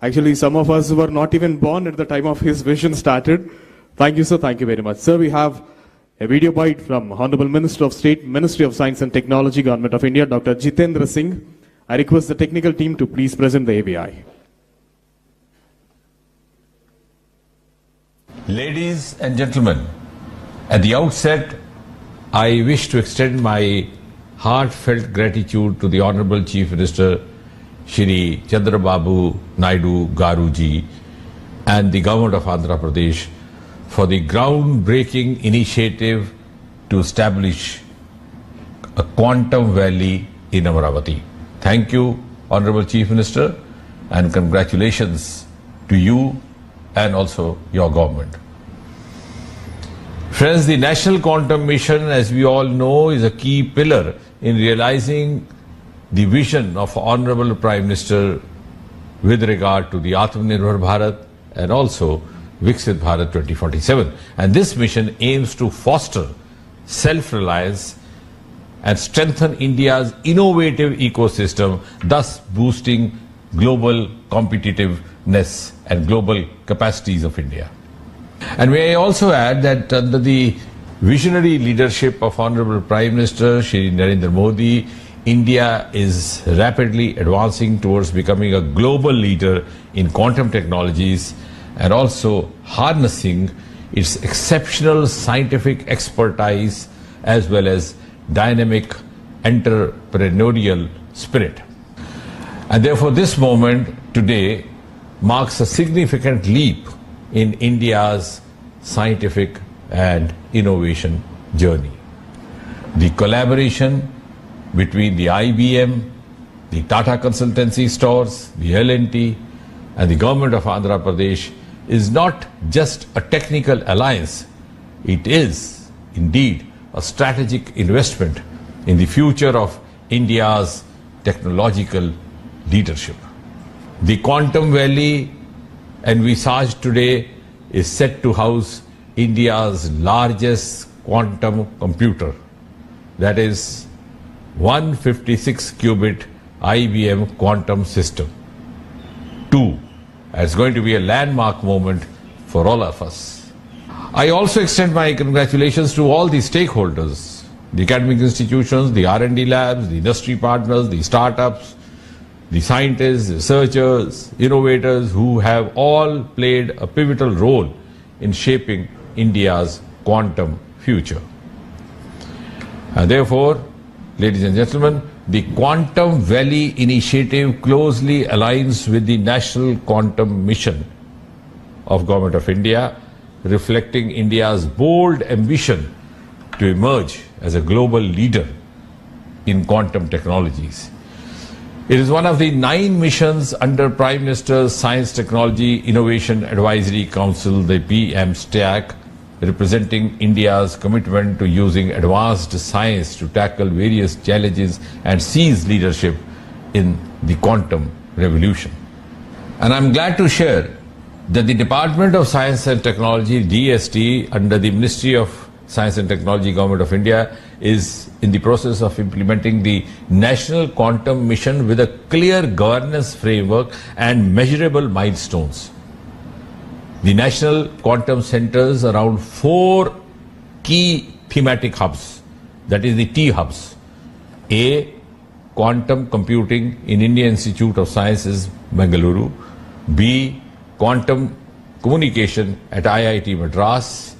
Actually, some of us were not even born at the time of his vision started. Thank you, sir. Thank you very much. Sir, we have a video bite from Honorable Minister of State, Ministry of Science and Technology, Government of India, Dr. Jitendra Singh. I request the technical team to please present the ABI. Ladies and gentlemen, at the outset, I wish to extend my heartfelt gratitude to the Honorable Chief Minister, Shri Chandrababu Naidu Garuji, and the Government of Andhra Pradesh for the groundbreaking initiative to establish a quantum valley in Amaravati. Thank you Honorable Chief Minister, and congratulations to you and also your government. Friends, the National Quantum Mission, as we all know, is a key pillar in realizing the vision of Honorable Prime Minister with regard to the Atmanirbhar Bharat and also Viksit Bharat 2047. And this mission aims to foster self-reliance and strengthen India's innovative ecosystem, thus boosting global competitiveness and global capacities of India. And may I also add that under the visionary leadership of Honorable Prime Minister Shri Narendra Modi, India is rapidly advancing towards becoming a global leader in quantum technologies and also harnessing its exceptional scientific expertise as well as dynamic entrepreneurial spirit. And therefore this moment today marks a significant leap in India's scientific and innovation journey. The collaboration between the IBM, the Tata Consultancy Stores, the L&T and the government of Andhra Pradesh is not just a technical alliance, it is indeed a strategic investment in the future of India's technological leadership. The Quantum Valley envisaged today is set to house India's largest quantum computer, that is 156-qubit IBM quantum system. It's going to be a landmark moment for all of us. I also extend my congratulations to all the stakeholders, the academic institutions, the R&D labs, the industry partners, the startups, the scientists, researchers, innovators who have all played a pivotal role in shaping India's quantum future. And therefore, ladies and gentlemen, the Quantum Valley initiative closely aligns with the National Quantum Mission of Government of India, reflecting India's bold ambition to emerge as a global leader in quantum technologies. It is one of the 9 missions under Prime Minister's Science Technology Innovation Advisory Council, the PM-STAC, representing India's commitment to using advanced science to tackle various challenges and seize leadership in the quantum revolution. And I'm glad to share that the Department of Science and Technology, DST, under the Ministry of Science and Technology, Government of India, is in the process of implementing the National Quantum Mission with a clear governance framework and measurable milestones. The National Quantum centers around 4 key thematic hubs, that is the T hubs. A, quantum computing in Indian Institute of Sciences, Bengaluru. B, quantum communication at IIT Madras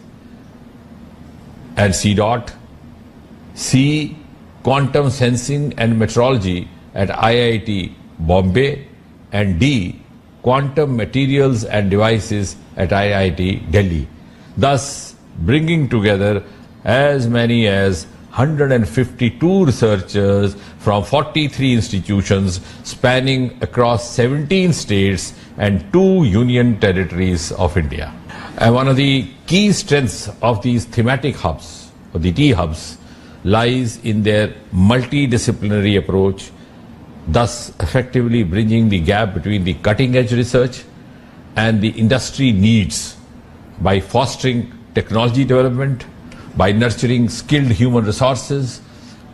and C. C, quantum sensing and metrology at IIT Bombay. And D, quantum materials and devices at IIT Delhi, thus bringing together as many as 152 researchers from 43 institutions spanning across 17 states and 2 union territories of India. And one of the key strengths of these thematic hubs, or the T hubs, lies in their multidisciplinary approach, thus effectively bridging the gap between the cutting-edge research and the industry needs by fostering technology development, by nurturing skilled human resources,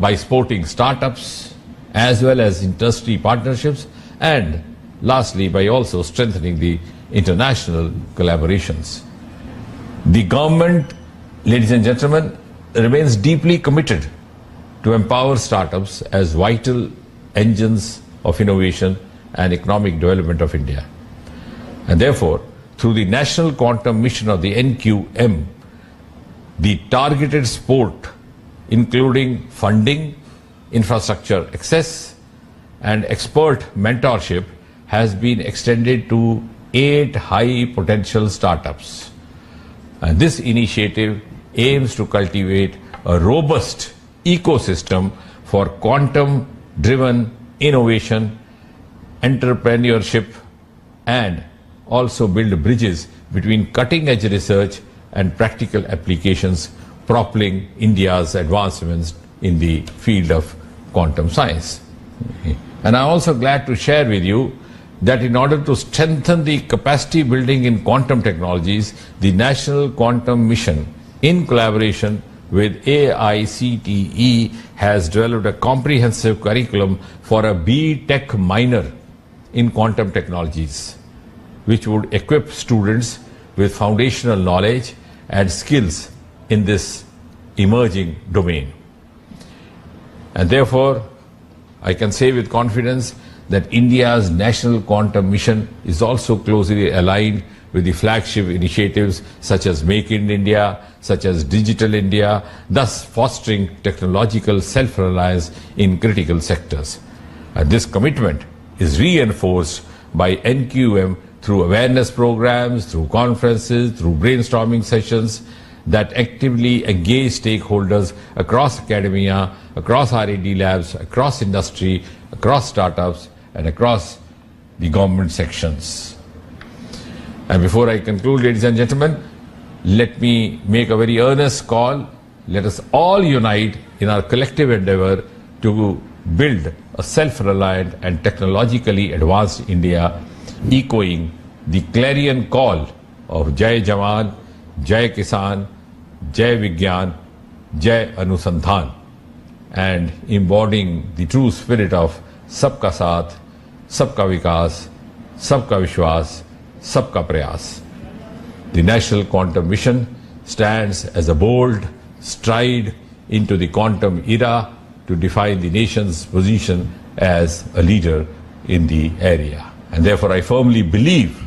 by supporting startups, as well as industry partnerships, and lastly, by also strengthening the international collaborations. The government, ladies and gentlemen, remains deeply committed to empower startups as vital engines of innovation and economic development of India. And therefore, through the National Quantum Mission of the NQM, the targeted support, including funding, infrastructure access, and expert mentorship, has been extended to 8 high potential startups. And this initiative aims to cultivate a robust ecosystem for quantum driven innovation entrepreneurship, and also build bridges between cutting-edge research and practical applications, propelling India's advancements in the field of quantum science. And I'm also glad to share with you that in order to strengthen the capacity building in quantum technologies, the National Quantum Mission, in collaboration with AICTE, has developed a comprehensive curriculum for a B.Tech minor in quantum technologies, which would equip students with foundational knowledge and skills in this emerging domain. And therefore, I can say with confidence that India's National Quantum Mission is also closely aligned with the flagship initiatives such as Make in India, such as Digital India, thus fostering technological self-reliance in critical sectors. And this commitment is reinforced by NQM through awareness programs, through conferences, through brainstorming sessions that actively engage stakeholders across academia, across R&D labs, across industry, across startups, and across the government sections. And before I conclude, ladies and gentlemen, let me make a very earnest call. Let us all unite in our collective endeavor to build a self-reliant and technologically advanced India, echoing the clarion call of Jai Jawan, Jai Kisan, Jai Vigyan, Jai Anusandhan, and embodying the true spirit of Sabka Saath, Sabka Vikas, Sabka Vishwas, Sabka Prayas. The National Quantum Mission stands as a bold stride into the quantum era to define the nation's position as a leader in the area. And therefore, I firmly believe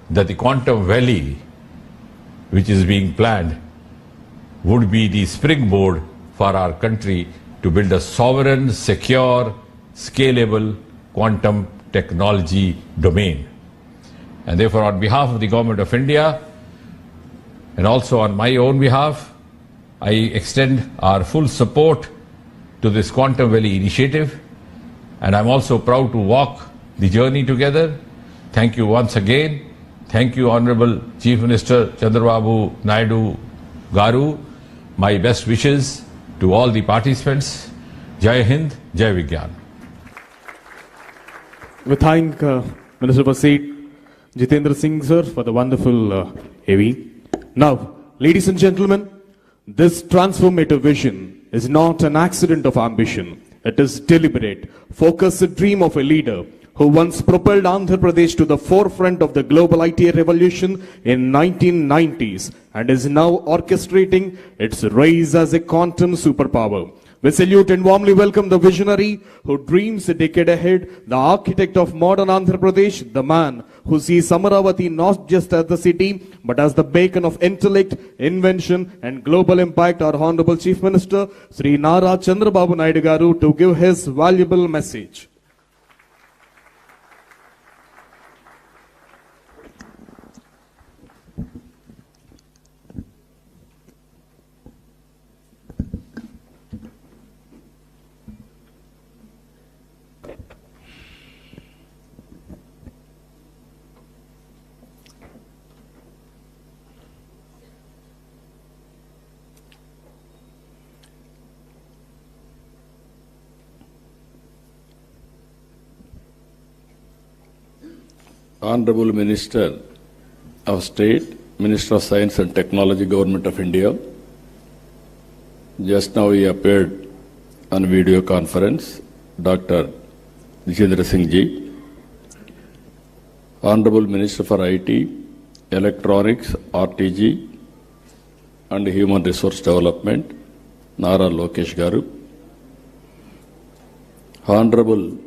that the quantum valley, which is being planned, would be the springboard for our country to build a sovereign, secure, scalable quantum technology domain. And therefore, on behalf of the Government of India, and also on my own behalf, I extend our full support to this Quantum Valley initiative, and I'm also proud to walk the journey together. Thank you once again. Thank you, Honorable Chief Minister Chandrababu Naidu Garu. My best wishes to all the participants. Jai Hind, Jai Vigyan. We thank Minister for State Jitendra Singh sir for the wonderful AV. Now, ladies and gentlemen, this transformative vision is not an accident of ambition. It is deliberate, focused dream of a leader who once propelled Andhra Pradesh to the forefront of the global IT revolution in 1990s and is now orchestrating its rise as a quantum superpower. We salute and warmly welcome the visionary who dreams a decade ahead, the architect of modern Andhra Pradesh, the man who sees Amaravati not just as the city, but as the beacon of intellect, invention, and global impact, our Honorable Chief Minister, Sri Nara Chandrababu Naidu Garu, to give his valuable message. Honorable Minister of State, Minister of Science and Technology, Government of India. Just now he appeared on video conference, Dr. Jitendra Singh Ji. Honorable Minister for IT, Electronics, RTG, and Human Resource Development, Nara Lokesh Garu. Honorable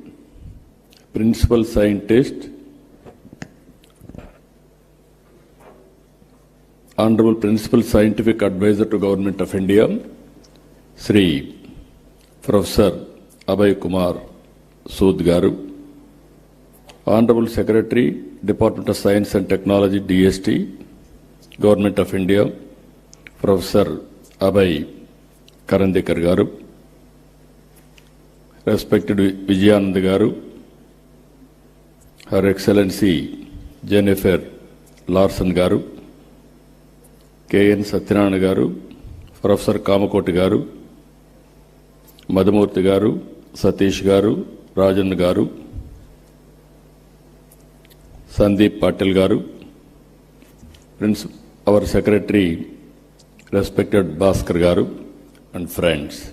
Principal Scientist, Honorable Principal Scientific Advisor to Government of India, Sri Professor Abhay Kumar Sood Garu. Honorable Secretary, Department of Science and Technology, DST, Government of India, Professor Abhay Karandekar Garu. Respected Vijayanand Garu, Her Excellency Jennifer Larson Garu, K.N. Satyanarayana Garu, Professor Kamakoti Garu, Madhamurthy Garu, Satish Garu, Rajan Garu, Sandeep Patil Garu, our Secretary, respected Bhaskar Garu, and friends.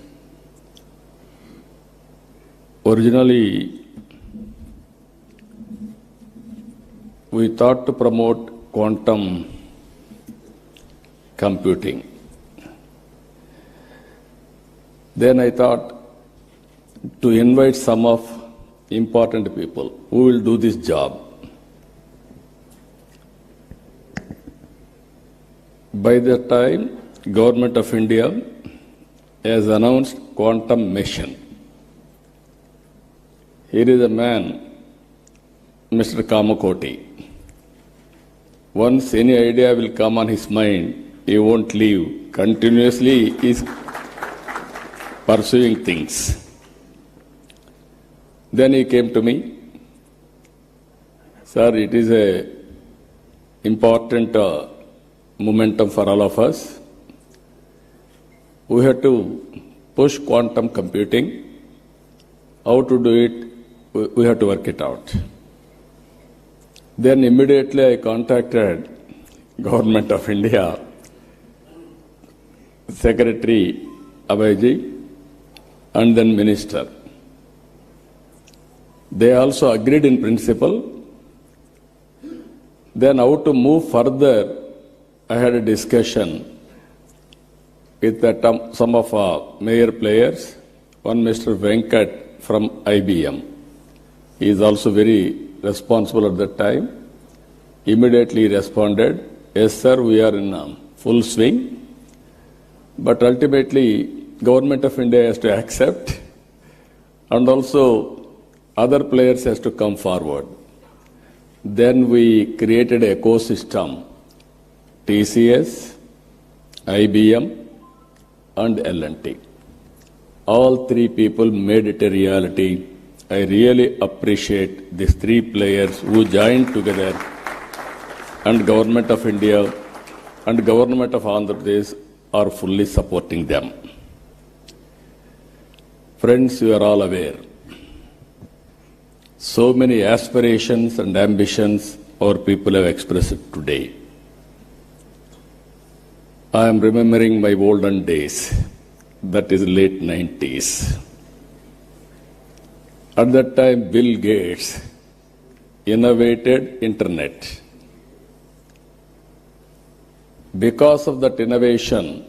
Originally, we thought to promote quantum computing. Then I thought to invite some of important people who will do this job. By that time, Government of India has announced quantum mission. Here is a man, Mr. Kamakoti. Once any idea will come on his mind, he won't leave. Continuously he is pursuing things. Then he came to me. Sir, it is a important momentum for all of us. We have to push quantum computing. How to do it? We have to work it out. Then immediately I contacted Government of India, Secretary Abhayji, and then Minister. They also agreed in principle. Then how to move further, I had a discussion with some of our major players. One Mr. Venkat from IBM. He is also very responsible at that time. Immediately responded, yes sir, we are in full swing. But ultimately, Government of India has to accept, and also other players has to come forward. Then we created an ecosystem, TCS, IBM, and L&T. All three people made it a reality. I really appreciate these three players who joined together, and Government of India and Government of Andhra Pradesh are fully supporting them. Friends, you are all aware. So many aspirations and ambitions our people have expressed today. I am remembering my olden days, that is late 90s. At that time, Bill Gates innovated internet. Because of that innovation,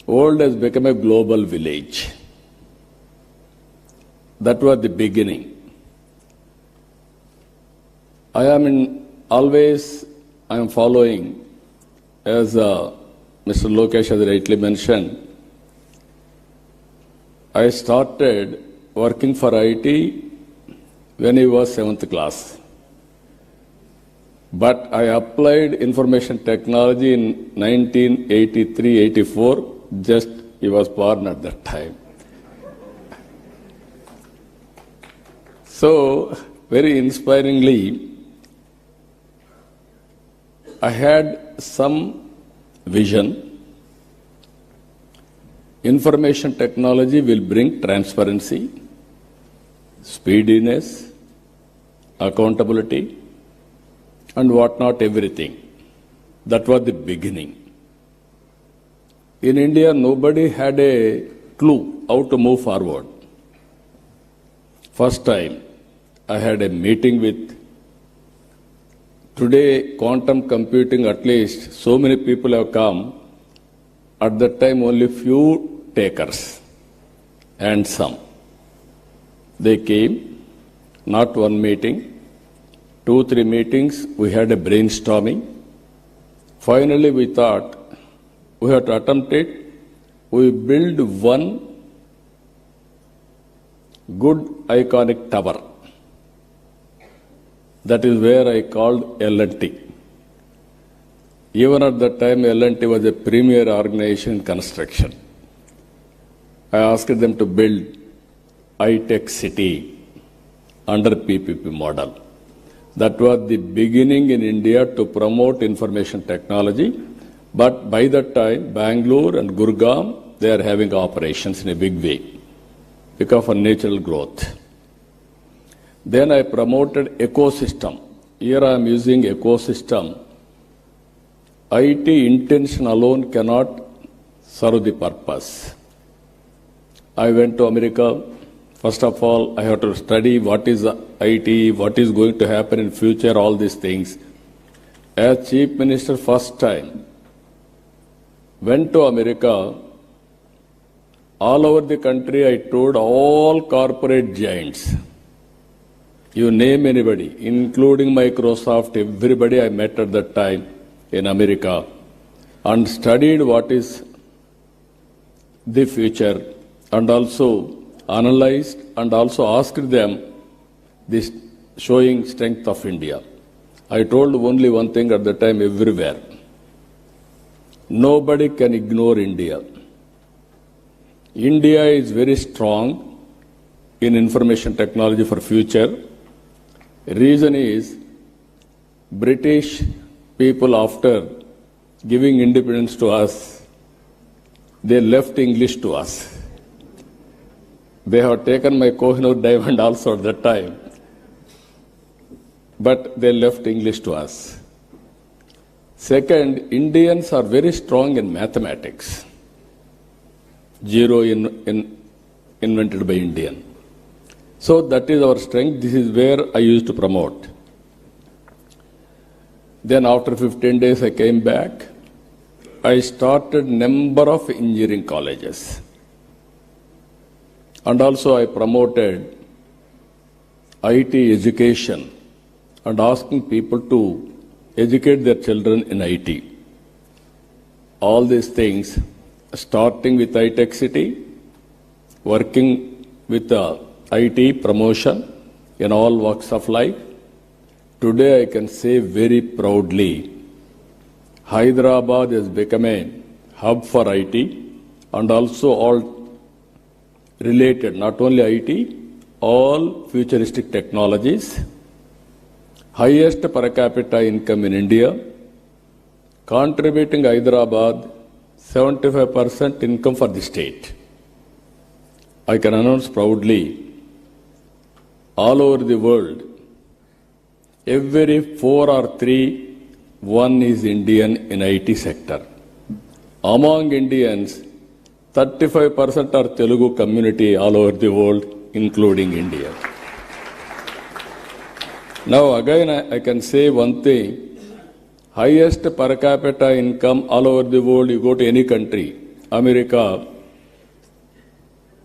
world has become a global village. That was the beginning. I am following, as Mr. Lokesh has rightly mentioned, I started working for IT when he was 7th class. But I applied information technology in 1983-84, just he was born at that time. So, very inspiringly, I had some vision. Information technology will bring transparency, speediness, accountability, and whatnot, everything. That was the beginning. In India, nobody had a clue how to move forward. First time, I had a meeting with, today quantum computing, at least so many people have come. At that time, only few takers and some. They came, not one meeting, 2-3 meetings, we had a brainstorming. Finally, we thought we had to attempt it. We build one good iconic tower. That is where I called L&T. Even at that time, L&T was a premier organization in construction. I asked them to build high-tech city under PPP model. That was the beginning in India to promote information technology. But by that time, Bangalore and Gurgaon, they are having operations in a big way because of natural growth. Then I promoted ecosystem. Here I am using ecosystem. IT intention alone cannot serve the purpose. I went to America. First of all, I have to study what is IT, what is going to happen in future, all these things. As Chief Minister, first time, went to America. All over the country, I toured all corporate giants. You name anybody, including Microsoft, everybody I met at that time in America, and studied what is the future, and also analyzed and also asked them this showing strength of India. I told only one thing at the time everywhere. Nobody can ignore India. India is very strong in information technology for future. Reason is British people, after giving independence to us, they left English to us. They have taken my Kohinoor diamond also at that time, but they left English to us. Second, Indians are very strong in mathematics. Zero invented by Indian. So that is our strength. This is where I used to promote. Then after 15 days I came back. I started number of engineering colleges. And also I promoted IT education and asking people to educate their children in IT. All these things, starting with iTech City, working with the IT promotion in all walks of life. Today I can say very proudly, Hyderabad has become a hub for IT and also all related, not only IT, all futuristic technologies. Highest per capita income in India, contributing Hyderabad 75% income for the state. I can announce proudly, all over the world, every 4 or 3, one is Indian in IT sector. Among Indians, 35% are Telugu community all over the world, including India. Now again I can say one thing, highest per capita income all over the world, you go to any country, America,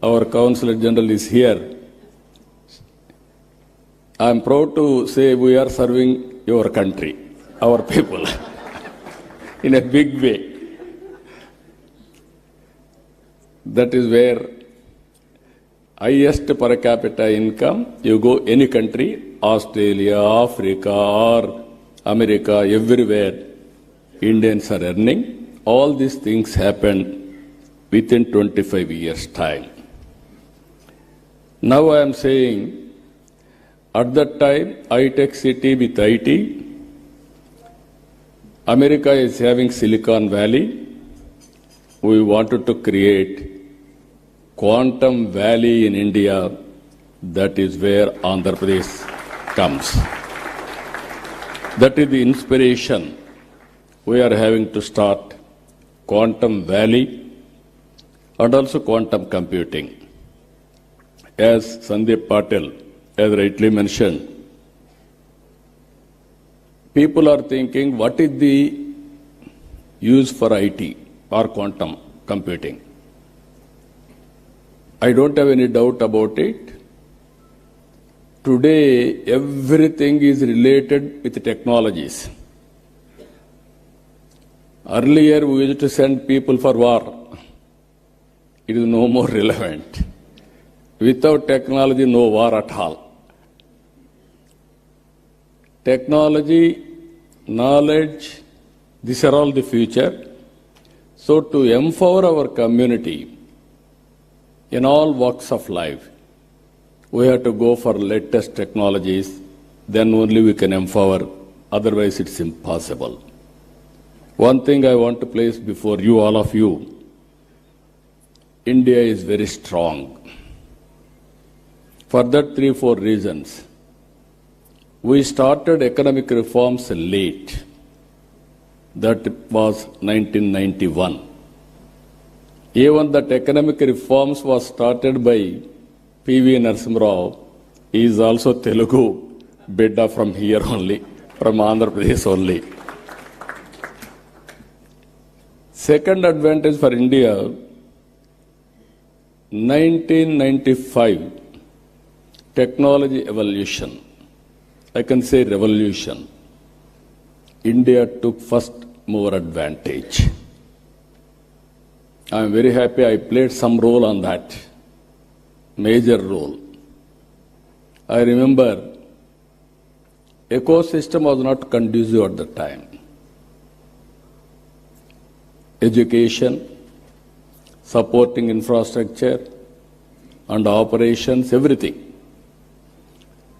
our Consul General is here. I am proud to say we are serving your country, our people, in a big way. That is where highest per capita income, you go any country, Australia, Africa, or America, everywhere, Indians are earning. All these things happened within 25 years' time. Now I am saying, at that time, iTech City with IT, America is having Silicon Valley. We wanted to create Quantum Valley in India. That is where Andhra Pradesh comes. That is the inspiration. We are having to start Quantum Valley and also quantum computing. As Sandeep Patel has rightly mentioned, people are thinking, what is the use for IT or quantum computing? I don't have any doubt about it. Today, everything is related with technologies. Earlier, we used to send people for war. It is no more relevant. Without technology, no war at all. Technology, knowledge, these are all the future. So to empower our community in all walks of life, we have to go for latest technologies then only we can empower, otherwise it's impossible. One thing I want to place before you, all of you, India is very strong. For that 3-4 reasons. We started economic reforms late. That was 1991. Even that economic reforms was started by P.V. Narasimha Rao. He is also Telugu, bidda from here only, from Andhra Pradesh only. Second advantage for India, 1995, technology evolution. I can say revolution. India took first mover advantage. I am very happy I played some role on that, major role. I remember ecosystem was not conducive at the time. Education, supporting infrastructure and operations, everything.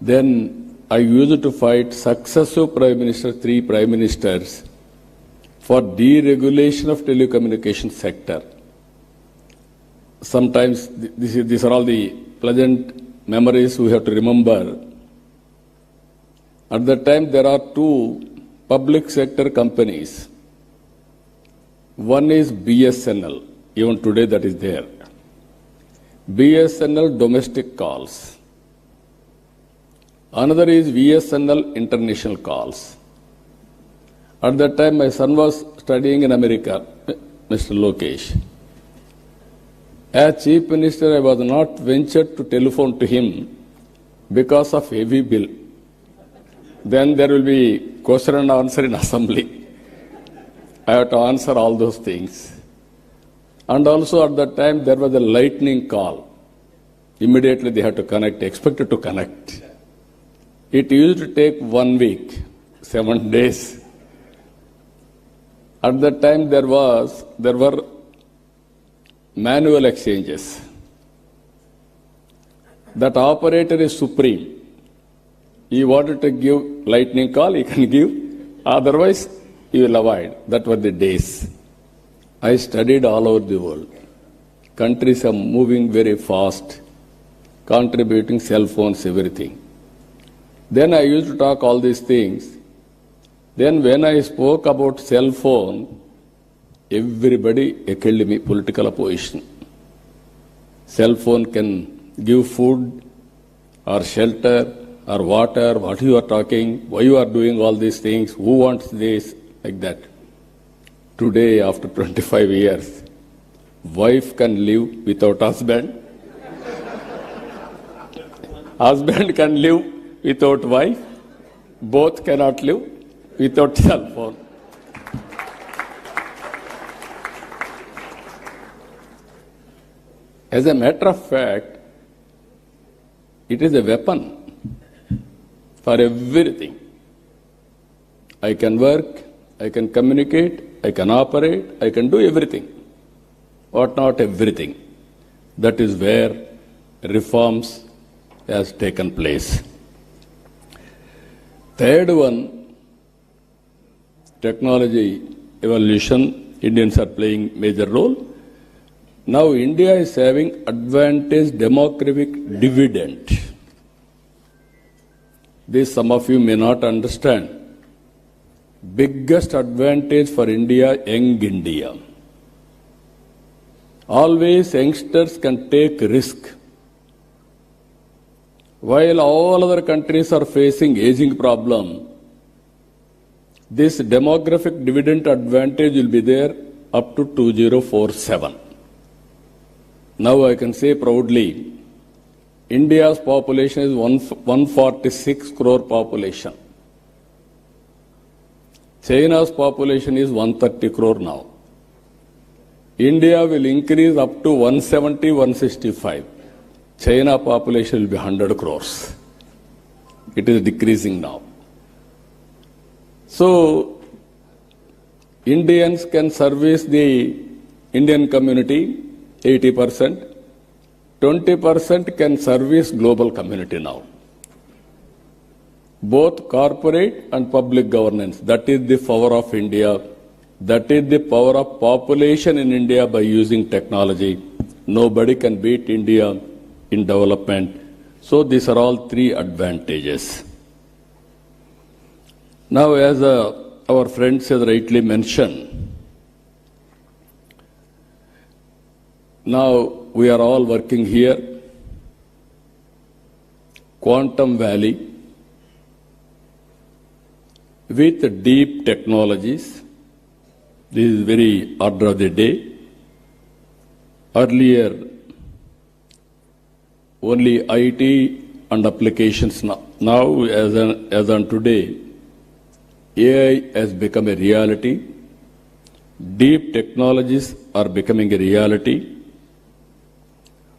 Then I used to fight successive prime ministers, 3 prime ministers, for deregulation of telecommunication sector. Sometimes these are all the pleasant memories we have to remember. At that time, there are 2 public sector companies. One is BSNL, even today that is there. BSNL domestic calls. Another is VSNL international calls. At that time, my son was studying in America, Mr. Lokesh. As Chief Minister, I was not ventured to telephone to him because of heavy bill. Then there will be question and answer in assembly. I have to answer all those things. And also at that time, there was a lightning call. Immediately they had to connect, expected to connect. It used to take 1 week, 7 days. At that time, there were manual exchanges. That operator is supreme. He wanted to give lightning call, he can give. Otherwise, he will avoid. That were the days. I studied all over the world. Countries are moving very fast, contributing cell phones, everything. Then I used to talk all these things. Then when I spoke about cell phone, everybody held me, political opposition. Cell phone can give food or shelter or water, what you are talking, why you are doing all these things, who wants this, like that. Today, after 25 years, wife can live without husband. Husband can live without wife. Both cannot live without cell phone. As a matter of fact, it is a weapon for everything. I can work, I can communicate, I can operate, I can do everything. But not everything. That is where reforms has taken place. Third one, technology evolution. Indians are playing major role. Now India is having advantage demographic dividend. This some of you may not understand. Biggest advantage for India, young India. Always youngsters can take risk. While all other countries are facing aging problem, this demographic dividend advantage will be there up to 2047. Now I can say proudly, India's population is 146 crore population. China's population is 130 crore now. India will increase up to 170, 165. China population will be 100 crores. It is decreasing now. So, Indians can service the Indian community 80%. 20% can service global community now. both corporate and public governance. That is the power of India. That is the power of population in India by using technology. Nobody can beat India in development. So these are all three advantages. Now, as our friends has rightly mentioned, now we are all working here. Quantum Valley with deep technologies. This is very order of the day. Earlier, only IT and applications. Now, as on today, AI has become a reality. Deep technologies are becoming a reality.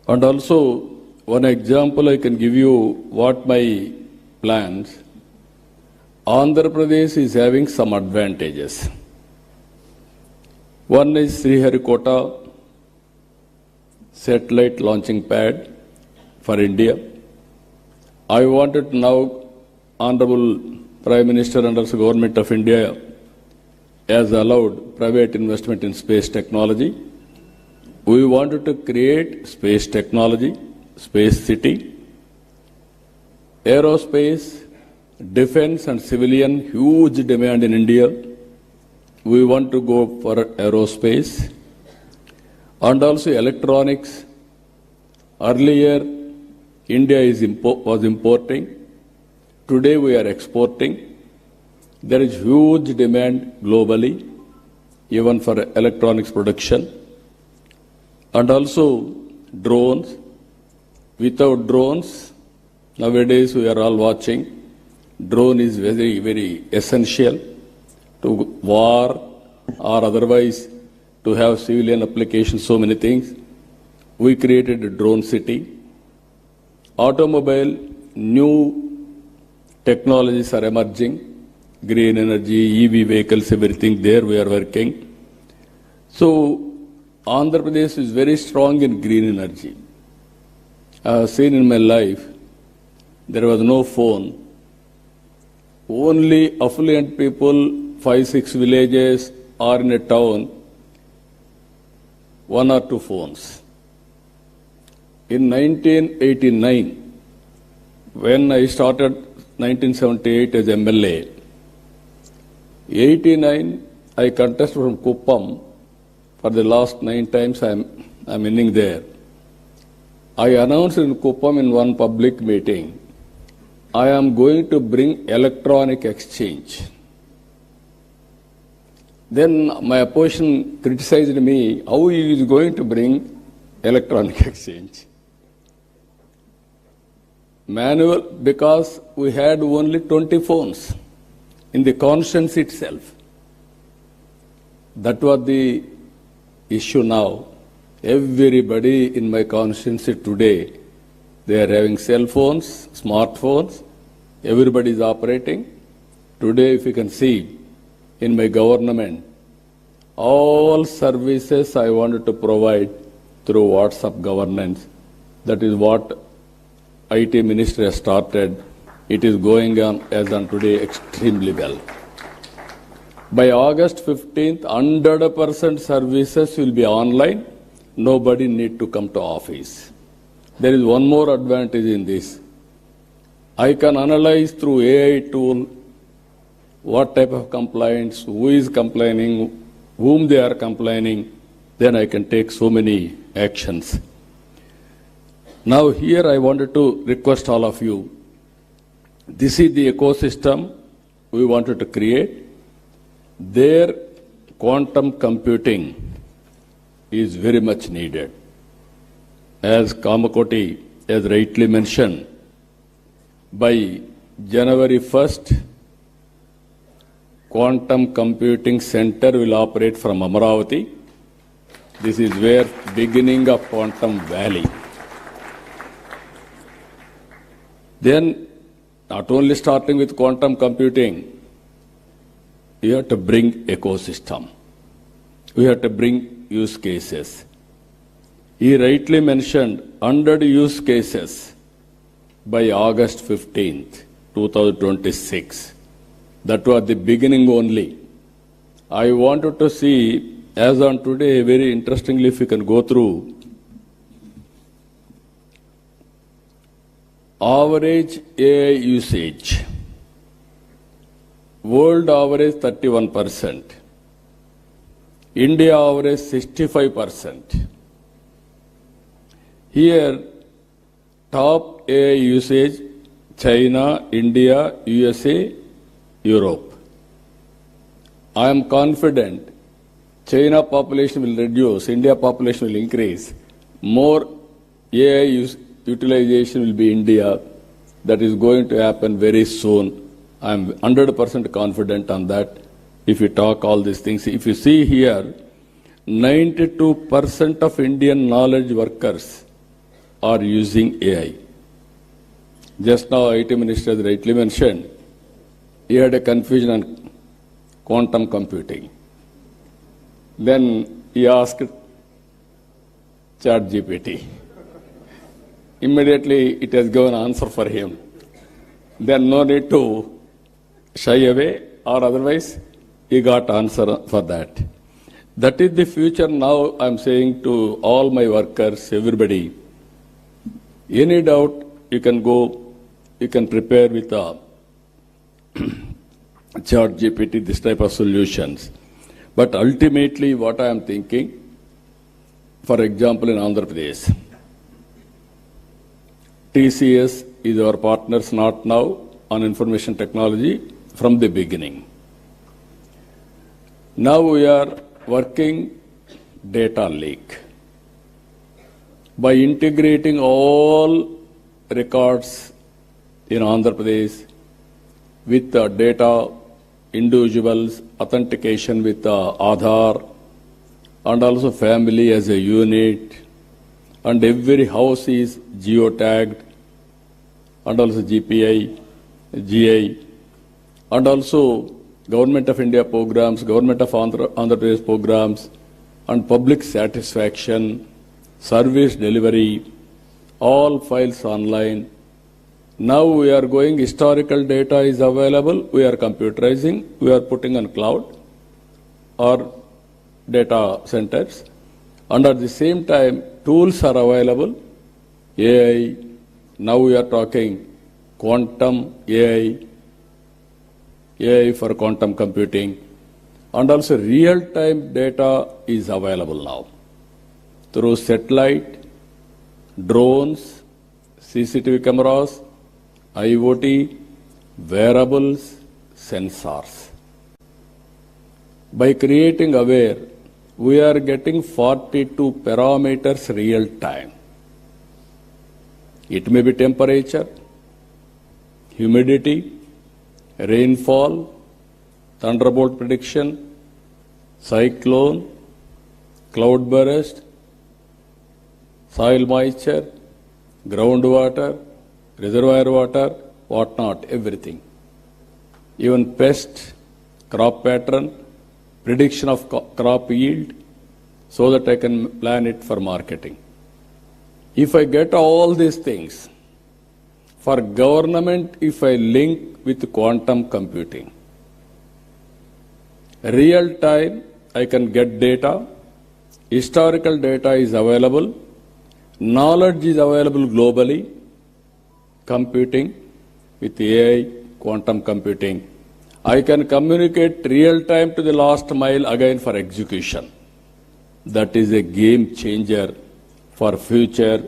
And also, one example I can give you what my plans. Andhra Pradesh is having some advantages. One is Sriharikota satellite launching pad for India. I wanted now, Honorable Prime Minister under the Government of India has allowed private investment in space technology. We wanted to create space technology, space city, aerospace, defense and civilian, huge demand in India. We want to go for aerospace and also electronics. Earlier, India was importing. Today, we are exporting. There is huge demand globally, even for electronics production. And also drones. Without drones, nowadays we are all watching. Drone is very, very essential to war or otherwise to have civilian applications, so many things. We created a drone city. Automobile, new technologies are emerging. Green energy, EV vehicles, everything there we are working. So, Andhra Pradesh is very strong in green energy. I have seen in my life, there was no phone. Only affluent people, 5-6 villages or in a town, 1 or 2 phones. In 1989, when I started 1978 as MLA, 89 I contested from Kuppam. For the last 9 times I'm winning there. I announced in Kuppam in one public meeting, I am going to bring electronic exchange. Then my opposition criticized me, how he is going to bring electronic exchange? Manual, because we had only 20 phones in the constituency itself. That was the issue now. Everybody in my constituency today, they are having cell phones, smartphones, everybody is operating. Today, if you can see, in my government, all services I wanted to provide through WhatsApp governance. That is what IT Ministry has started. It is going on as on today extremely well. By August 15th, 100% services will be online. Nobody need to come to office. There is one more advantage in this. I can analyze through AI tool what type of complaints, who is complaining, whom they are complaining, then I can take so many actions. Now here I wanted to request all of you, this is the ecosystem we wanted to create. There quantum computing is very much needed. As Kamakoti has rightly mentioned, by January 1st, Quantum Computing Center will operate from Amaravati. This is where beginning of Quantum Valley. Then, not only starting with quantum computing, you have to bring ecosystem. We have to bring use cases. He rightly mentioned 100 use cases by August 15th. 2026. That was the beginning only. I wanted to see, as on today, very interestingly, if you can go through average AI usage. World average 31%. India average 65%. Here, top AI usage, China, India, USA, Europe. I am confident China population will reduce, India population will increase. More AI utilization will be India. That is going to happen very soon. I am 100% confident on that. If you talk all these things, if you see here, 92% of Indian knowledge workers are using AI. Just now, IT Minister has rightly mentioned, he had a confusion on quantum computing. Then he asked ChatGPT. Immediately, it has given an answer for him. Then no need to shy away, or otherwise, he got answer for that. That is the future now. I'm saying to all my workers, everybody, any doubt, you can go, you can prepare with a ChatGPT, this type of solutions. But ultimately, what I am thinking, for example, in Andhra Pradesh, TCS is our partners not now on information technology from the beginning. Now we are working data lake. By integrating all records in Andhra Pradesh with the data, individuals, authentication with the Aadhaar, and also family as a unit, and every house is geotagged, and also GPI, GI, and also Government of India programs, Government of Andhra Pradesh programs, and public satisfaction, service delivery, all files online. Now we are going, historical data is available, we are computerizing, we are putting on cloud or data centers, and at the same time, tools are available, AI, now we are talking quantum AI, AI for quantum computing, and also real-time data is available now through satellite, drones, CCTV cameras, IoT, wearables, sensors. By creating aware, we are getting 42 parameters real time. It may be temperature, humidity, rainfall, thunderbolt prediction, cyclone, cloud burst, soil moisture, groundwater, reservoir water, whatnot, everything. Even pest, crop pattern, prediction of crop yield, so that I can plan it for marketing. If I get all these things, for government, if I link with quantum computing, real time, I can get data, historical data is available, knowledge is available globally, computing with AI, quantum computing. I can communicate real time to the last mile again for execution. That is a game changer for future,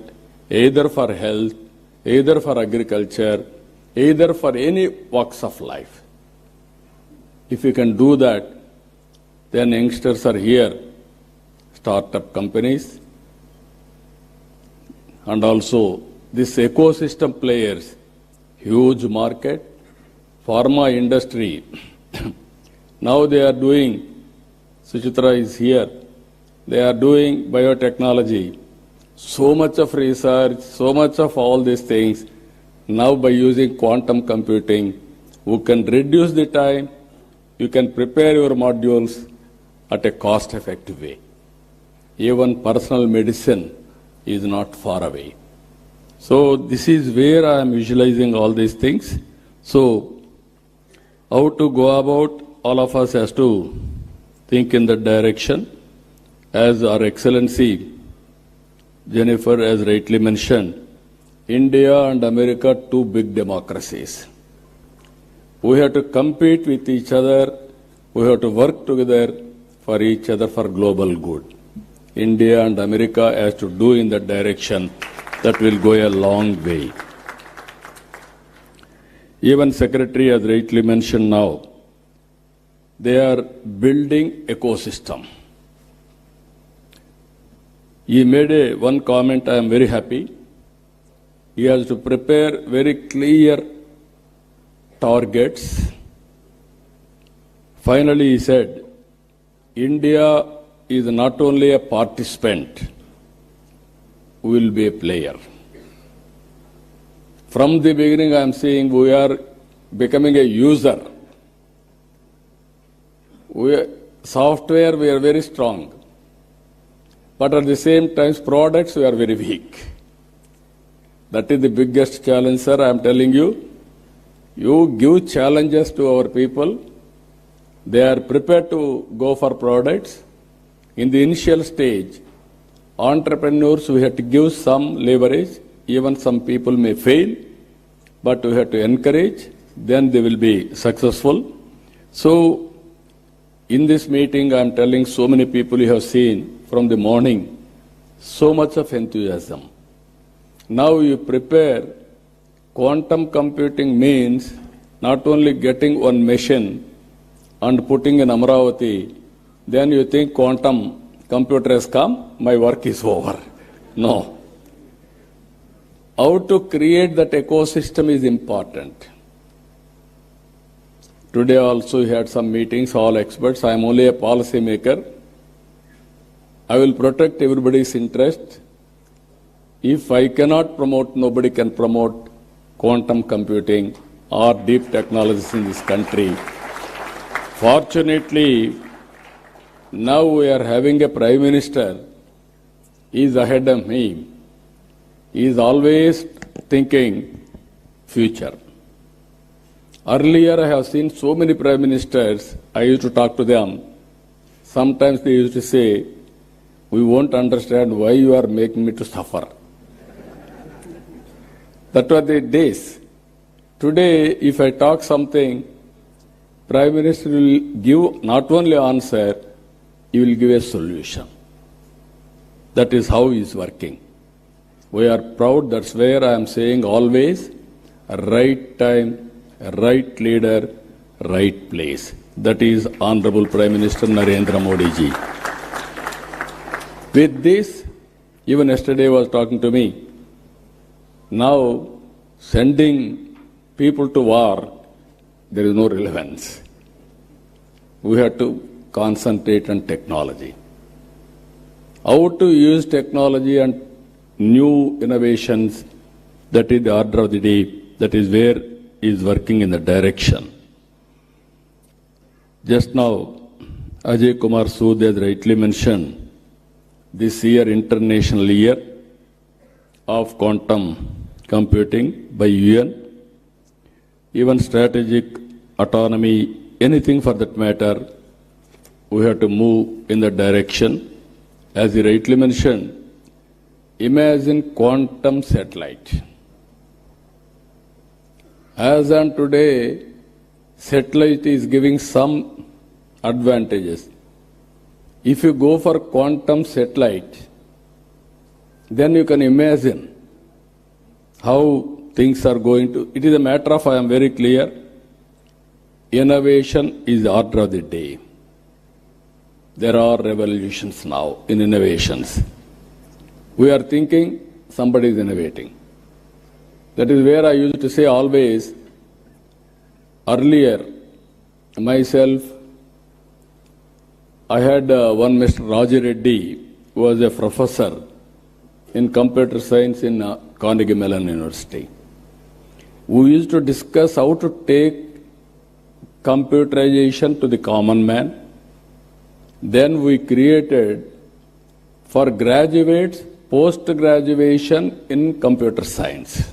either for health, either for agriculture, either for any walks of life. If you can do that, then youngsters are here, startup companies, and also this ecosystem players, huge market, pharma industry. Now they are doing, Suchitra is here, they are doing biotechnology. So much of research, so much of all these things. Now by using quantum computing, we can reduce the time, you can prepare your modules at a cost-effective way. Even personal medicine is not far away. So this is where I am visualizing all these things. So, how to go about, all of us has to think in that direction. As Our Excellency Jennifer has rightly mentioned, India and America, two big democracies. We have to compete with each other. We have to work together for each other for global good. India and America has to do in that direction. That will go a long way. Even Secretary has rightly mentioned now, they are building ecosystem. He made one comment, I am very happy. He has to prepare very clear targets. Finally, he said, India is not only a participant, we will be a player. From the beginning, I am saying we are becoming a user. Software, we are very strong. But at the same time, products, we are very weak. That is the biggest challenge, sir. I am telling you, you give challenges to our people. They are prepared to go for products. In the initial stage, entrepreneurs, we have to give some leverage. Even some people may fail, but we have to encourage. Then they will be successful. So, in this meeting, I am telling so many people you have seen from the morning, so much of enthusiasm. Now you prepare, quantum computing means not only getting one machine and putting in Amaravati, then you think quantum computer has come, my work is over. No. How to create that ecosystem is important. Today also we had some meetings, all experts. I am only a policy maker. I will protect everybody's interest. If I cannot promote, nobody can promote quantum computing or deep technologies in this country. Fortunately, now we are having a Prime Minister. He is ahead of me. He is always thinking future. Earlier, I have seen so many Prime Ministers, I used to talk to them. Sometimes they used to say, we won't understand why you are making me to suffer. That were the days. Today, if I talk something, Prime Minister will give not only answer, he will give a solution. That is how he is working. We are proud, that's where I am saying always, right time, right leader, right place. That is Honorable Prime Minister Narendra Modi ji. With this, even yesterday was talking to me, now sending people to war, there is no relevance. We have to concentrate on technology. How to use technology and new innovations, that is the order of the day, that is where is working in the direction. Just now, Ajay Kumar Sood has rightly mentioned, this year, International Year of Quantum Computing by UN, even strategic autonomy, anything for that matter, we have to move in that direction. As he rightly mentioned, imagine quantum satellite. As on today, satellite is giving some advantages. If you go for quantum satellite, then you can imagine how things are going to. It is a matter of, I am very clear, innovation is the order of the day. There are revolutions now in innovations. We are thinking somebody is innovating. That is where I used to say always, earlier, myself, I had one Mr. Raja Reddy, who was a professor in computer science in Carnegie Mellon University. We used to discuss how to take computerization to the common man. Then we created for graduates post-graduation in computer science.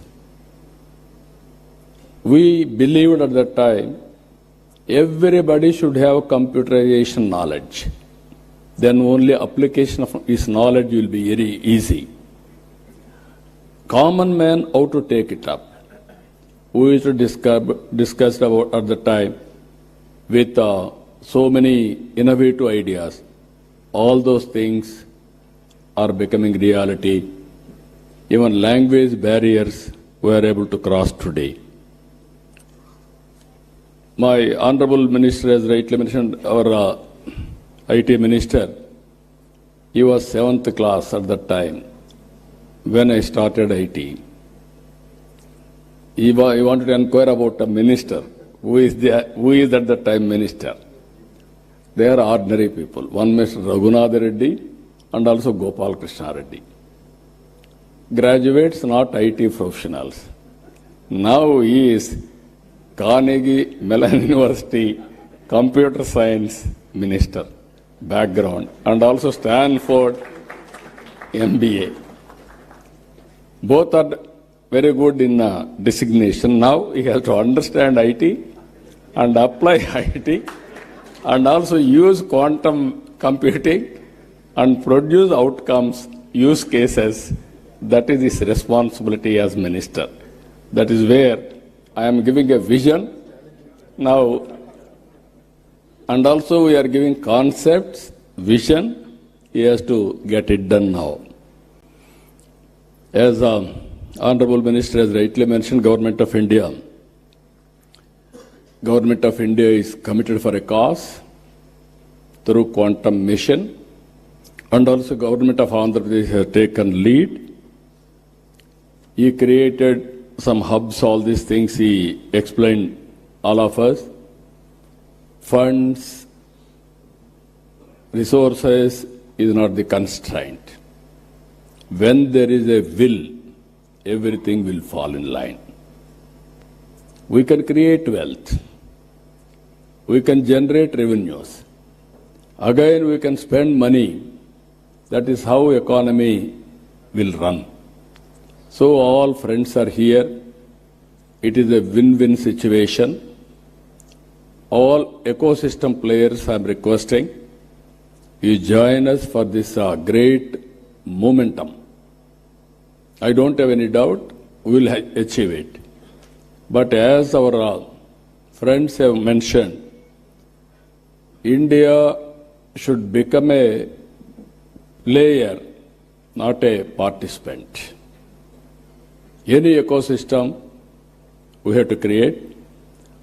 we believed at that time everybody should have computerization knowledge. Then only application of his knowledge will be very easy. Common man, how to take it up? We used to discuss about at the time with so many innovative ideas. All those things are becoming reality. Even language barriers we are able to cross today. My Honorable Minister has rightly mentioned, our IT Minister, he was 7th class at that time when I started IT. He wanted to inquire about a minister. Who is at that time minister? They are ordinary people. One Mr. Raghunath Reddy and also Gopal Krishna Reddy. Graduates, not IT professionals. Now he is Carnegie Mellon University Computer Science Minister background and also Stanford MBA. Both are very good in designation. Now he has to understand IT and apply IT and also use quantum computing and produce outcomes, use cases. That is his responsibility as minister. That is where I am giving a vision now, and also we are giving concepts, vision. He has to get it done now. As Honorable Minister has rightly mentioned, Government of India is committed for a cause through quantum mission, and also Government of Andhra Pradesh has taken lead. He created some hubs, all these things he explained all of us. Funds, resources is not the constraint. When there is a will, everything will fall in line. We can create wealth. We can generate revenues. Again, we can spend money. That is how economy will run. So all friends are here. It is a win-win situation. All ecosystem players I am requesting, you join us for this great momentum. I don't have any doubt we will achieve it. But as our friends have mentioned, India should become a player, not a participant. Any ecosystem we have to create.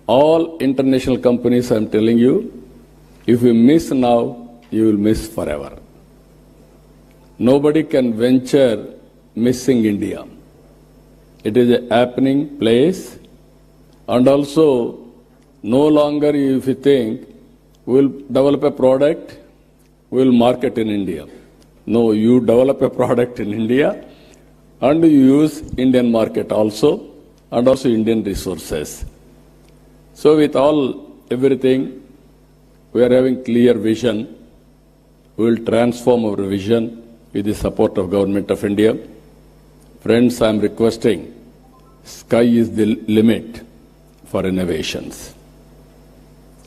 All international companies, I am telling you, if you miss now, you will miss forever. Nobody can venture missing India. It is a happening place, and also no longer if you think we will develop a product, we will market in India. No, you develop a product in India and you use Indian market also and also Indian resources. So with everything, we are having clear vision. We will transform our vision with the support of Government of India. Friends, I am requesting, sky is the limit for innovations.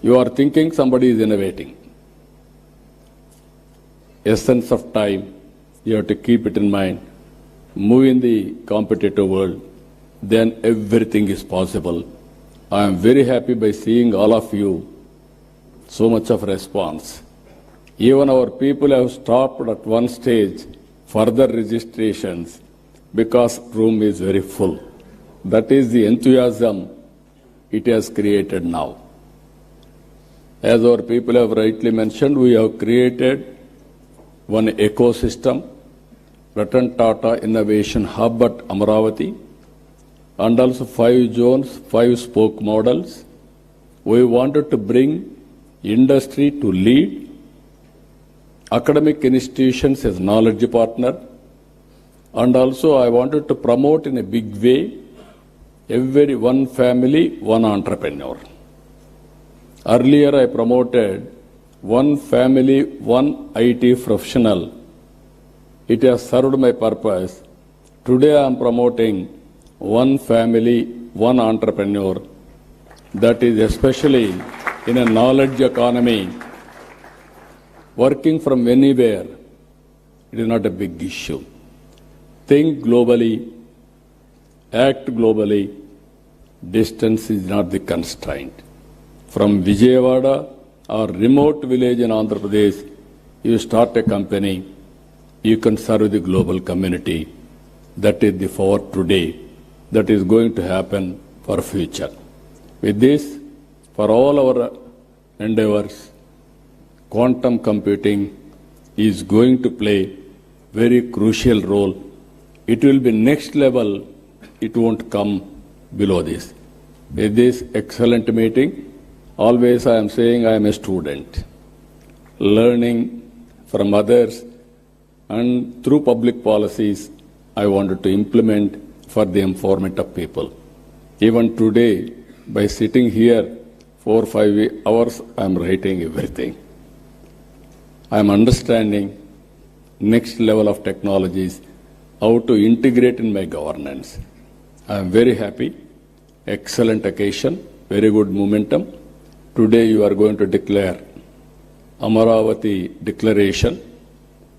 You are thinking somebody is innovating. Essence of time, you have to keep it in mind. Move in the competitive world, then everything is possible. I am very happy by seeing all of you, so much of response. Even our people have stopped at one stage further registrations because room is very full. That is the enthusiasm it has created now. As our people have rightly mentioned, we have created one ecosystem, Ratan Tata Innovation Hub at Amaravati, and also 5 zones, 5 spoke models. We wanted to bring industry to lead, academic institutions as knowledge partner, and also I wanted to promote in a big way every one family, one entrepreneur. Earlier I promoted one family, one IT professional. It has served my purpose. Today I am promoting one family, one entrepreneur, that is especially in a knowledge economy, working from anywhere, it is not a big issue. Think globally, act globally, distance is not the constraint. From Vijayawada or remote village in Andhra Pradesh, you start a company, you can serve the global community. That is the for today. That is going to happen for future. With this, for all our endeavors, quantum computing is going to play very crucial role. It will be next level. It won't come below this. With this excellent meeting, always I am saying I am a student, learning from others, and through public policies, I wanted to implement for the empowerment of people. Even today, by sitting here 4 or 5 hours, I am writing everything. I am understanding next level of technologies, how to integrate in my governance. I am very happy. Excellent occasion, very good momentum. Today you are going to declare Amaravati declaration.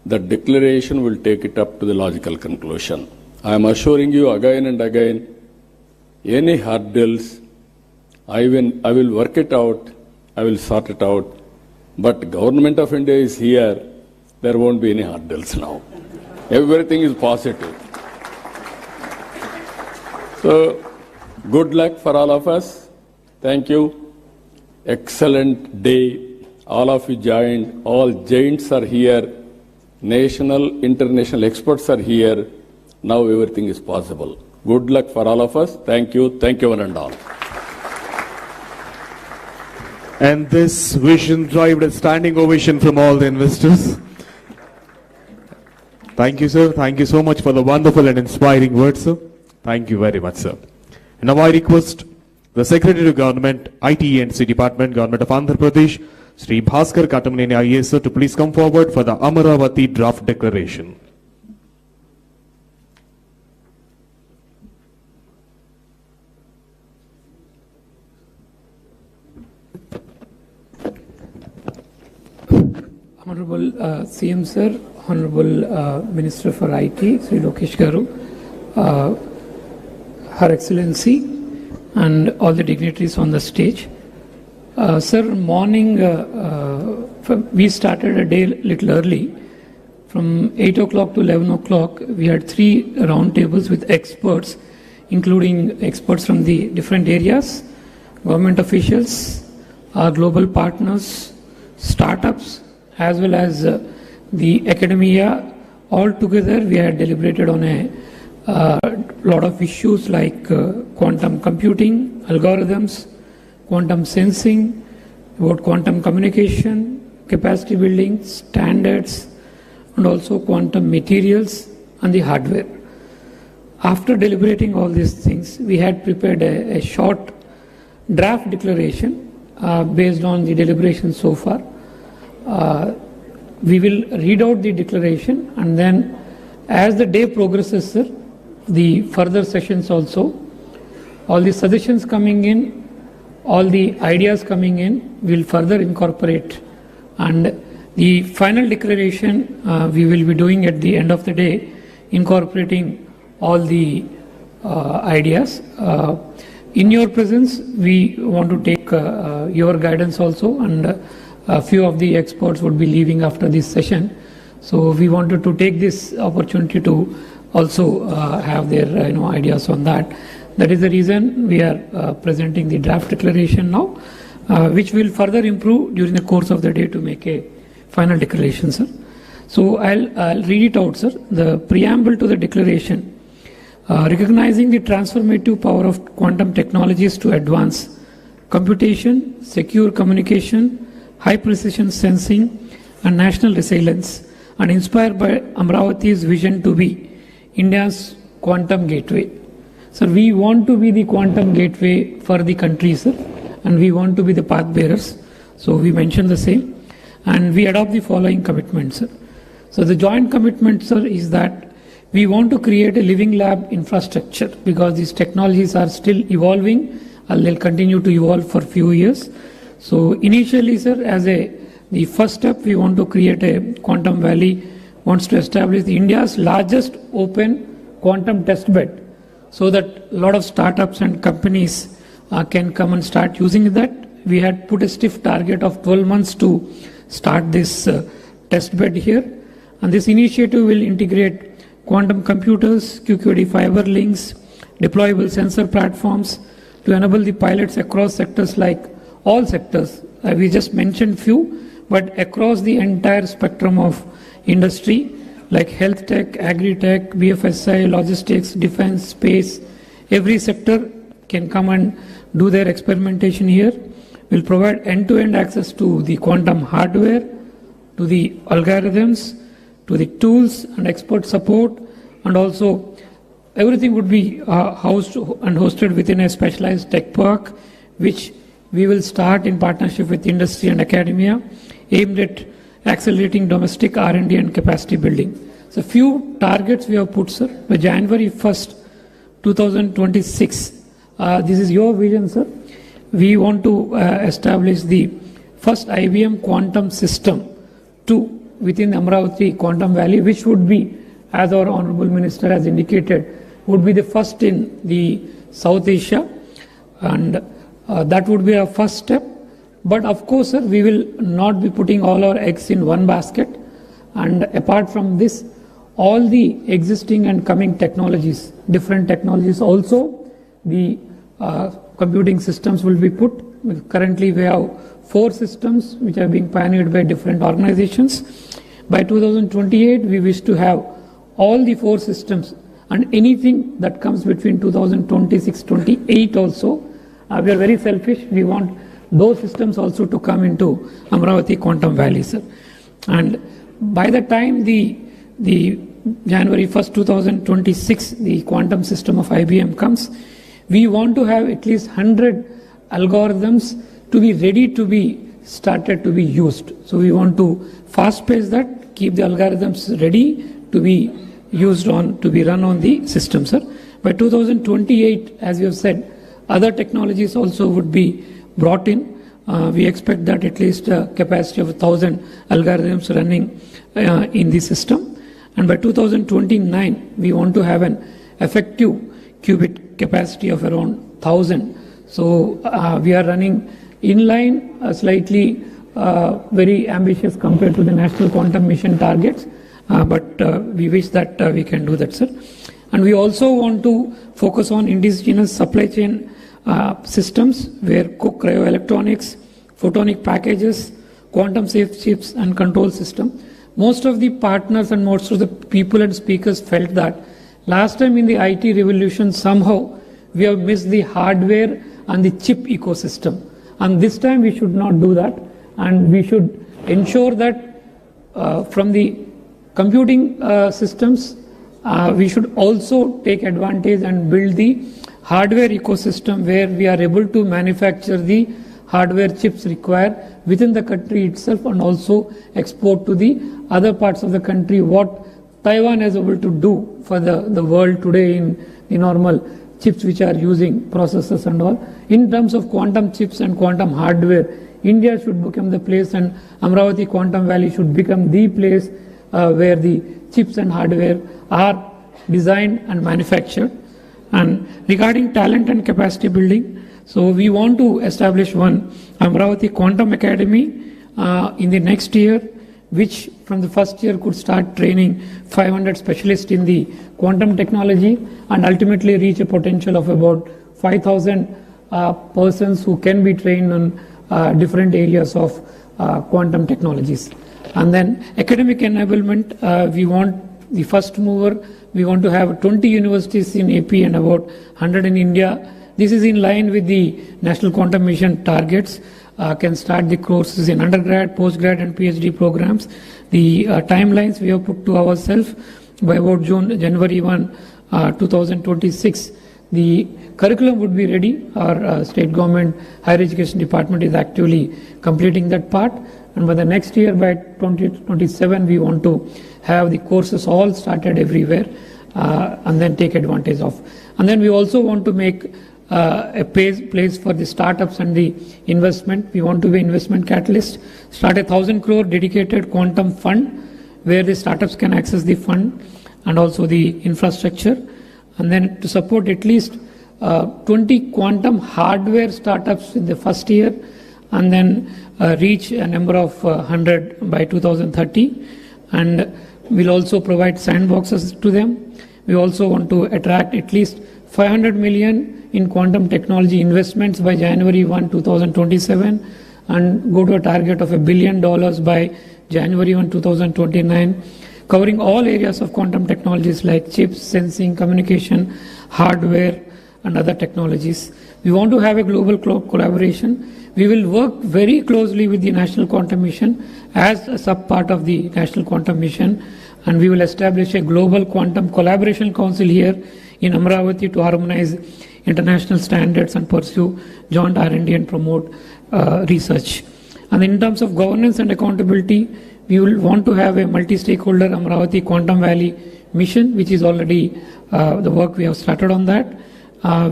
That declaration will take it up to the logical conclusion. I am assuring you again and again, any hurdles, I will work it out, I will sort it out. But Government of India is here, there won't be any hurdles now. Everything is positive. So, good luck for all of us. Thank you. Excellent day. All of you joined. All giants are here. National, international experts are here. Now everything is possible. Good luck for all of us. Thank you. Thank you one and all. And this vision derived a standing ovation from all the investors. Thank you, sir. Thank you so much for the wonderful and inspiring words, sir. Thank you very much, sir. And now I request the Secretary of Government, IT and C Department, Government of Andhra Pradesh, Sri Bhaskar Katamaneni IAS, sir, to please come forward for the Amaravati draft declaration. Honorable CM Sir, Honorable Minister for IT, Sri Lokesh Garu, Her Excellency, and all the dignitaries on the stage. Sir, morning, we started a day a little early. From 8 o'clock to 11 o'clock, we had 3 roundtables with experts, including experts from the different areas, government officials, our global partners, startups, as well as the academia. All together, we had deliberated on a lot of issues like quantum computing, algorithms, quantum sensing, about quantum communication, capacity building, standards, and also quantum materials and the hardware. After deliberating all these things, we had prepared a short draft declaration based on the deliberation so far. We will read out the declaration, and then as the day progresses, sir, the further sessions also, all the suggestions coming in, all the ideas coming in, will further incorporate, and the final declaration we will be doing at the end of the day, incorporating all the ideas. In your presence, we want to take your guidance also, and a few of the experts would be leaving after this session. So we wanted to take this opportunity to also have their ideas on that. That is the reason we are presenting the draft declaration now, which will further improve during the course of the day to make a final declaration, sir. So I'll read it out, sir. The preamble to the declaration, recognizing the transformative power of quantum technologies to advance computation, secure communication, high precision sensing, and national resilience, and inspired by Amaravati's vision to be India's quantum gateway. Sir, we want to be the quantum gateway for the country, sir, and we want to be the path bearers. So we mentioned the same, and we adopt the following commitments, sir. So the joint commitment, sir, is that we want to create a living lab infrastructure because these technologies are still evolving and they'll continue to evolve for a few years. So initially, sir, the first step, we want to create a Quantum Valley, wants to establish India's largest open quantum test bed so that a lot of startups and companies can come and start using that. We had put a stiff target of 12 months to start this test bed here. And this initiative will integrate quantum computers, QQD fiber links, deployable sensor platforms to enable the pilots across sectors like all sectors. We just mentioned few, but across the entire spectrum of industry like health tech, agri-tech, BFSI, logistics, defense, space, every sector can come and do their experimentation here. We'll provide end-to-end access to the quantum hardware, to the algorithms, to the tools and expert support, and also everything would be housed and hosted within a specialized tech park, which we will start in partnership with industry and academia, aimed at accelerating domestic R&D and capacity building. So few targets we have put, sir. By January 1st, 2026, this is your vision, sir. We want to establish the first IBM quantum system within Amaravati Quantum Valley, which would be, as our Honorable Minister has indicated, would be the first in the South Asia, and that would be our first step. But of course, sir, we will not be putting all our eggs in one basket, and apart from this, all the existing and coming technologies, different technologies also, the computing systems will be put. Currently we have 4 systems which are being pioneered by different organizations. By 2028 we wish to have all the 4 systems, and anything that comes between 2026-28 also, we are very selfish, we want those systems also to come into Amaravati Quantum Valley, sir. And by the time the January 1st, 2026, the quantum system of IBM comes, we want to have at least 100 algorithms to be ready to be started to be used. So we want to fast pace that, keep the algorithms ready to be used on, to be run on the system, sir. By 2028, as you have said, other technologies also would be brought in. We expect that at least a capacity of 1,000 algorithms running in the system. And by 2029, we want to have an effective qubit capacity of around 1,000. So we are running in line, slightly very ambitious compared to the National Quantum Mission targets, but we wish that we can do that, sir. And we also want to focus on indigenous supply chain systems where cryoelectronics, photonic packages, quantum safe chips and control system. Most of the partners and most of the people and speakers felt that last time in the IT revolution somehow we have missed the hardware and the chip ecosystem, and this time we should not do that, and we should ensure that from the computing systems we should also take advantage and build the hardware ecosystem where we are able to manufacture the hardware chips required within the country itself and also export to the other parts of the country, what Taiwan is able to do for the world today in the normal chips which are using processors and all. In terms of quantum chips and quantum hardware, India should become the place, and Amaravati Quantum Valley should become the place where the chips and hardware are designed and manufactured. And regarding talent and capacity building, so we want to establish one Amaravati Quantum Academy in the next year, which from the first year could start training 500 specialists in the quantum technology and ultimately reach a potential of about 5,000 persons who can be trained on different areas of quantum technologies. And then academic enablement, we want the first mover, we want to have 20 universities in AP and about 100 in India. This is in line with the National Quantum Mission targets. Can start the courses in undergrad, postgrad and PhD programs. The timelines we have put to ourselves by about January 1, 2026. The curriculum would be ready. Our state government higher education department is actively completing that part. And by the next year, by 2027, we want to have the courses all started everywhere. and then take advantage of. And then we also want to make a place for the startups and the investment. We want to be investment catalyst, start 1,000 crore dedicated quantum fund where the startups can access the fund and also the infrastructure, and then to support at least 20 quantum hardware startups in the first year, and then reach a number of 100 by 2030. And we'll also provide sandboxes to them. We also want to attract at least 500 million in quantum technology investments by January 1, 2027, and go to a target of $1 billion by January 1, 2029, covering all areas of quantum technologies like chips, sensing, communication, hardware, and other technologies. We want to have a global collaboration. We will work very closely with the National Quantum Mission as a sub-part of the National Quantum Mission, and we will establish a global quantum collaboration council here in Amaravati to harmonize international standards and pursue joint R&D and promote research. And in terms of governance and accountability, we will want to have a multi-stakeholder Amaravati Quantum Valley mission, which is already the work we have started on that,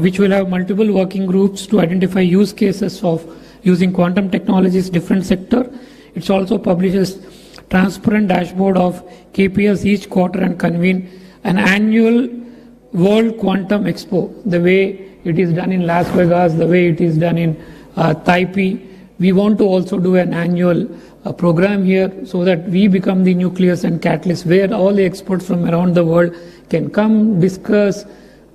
which will have multiple working groups to identify use cases of using quantum technologies, different sector. It also publishes transparent dashboard of KPIs each quarter and convene an annual World Quantum Expo, the way it is done in Las Vegas, the way it is done in Taipei. We want to also do an annual program here so that we become the nucleus and catalyst where all the experts from around the world can come, discuss,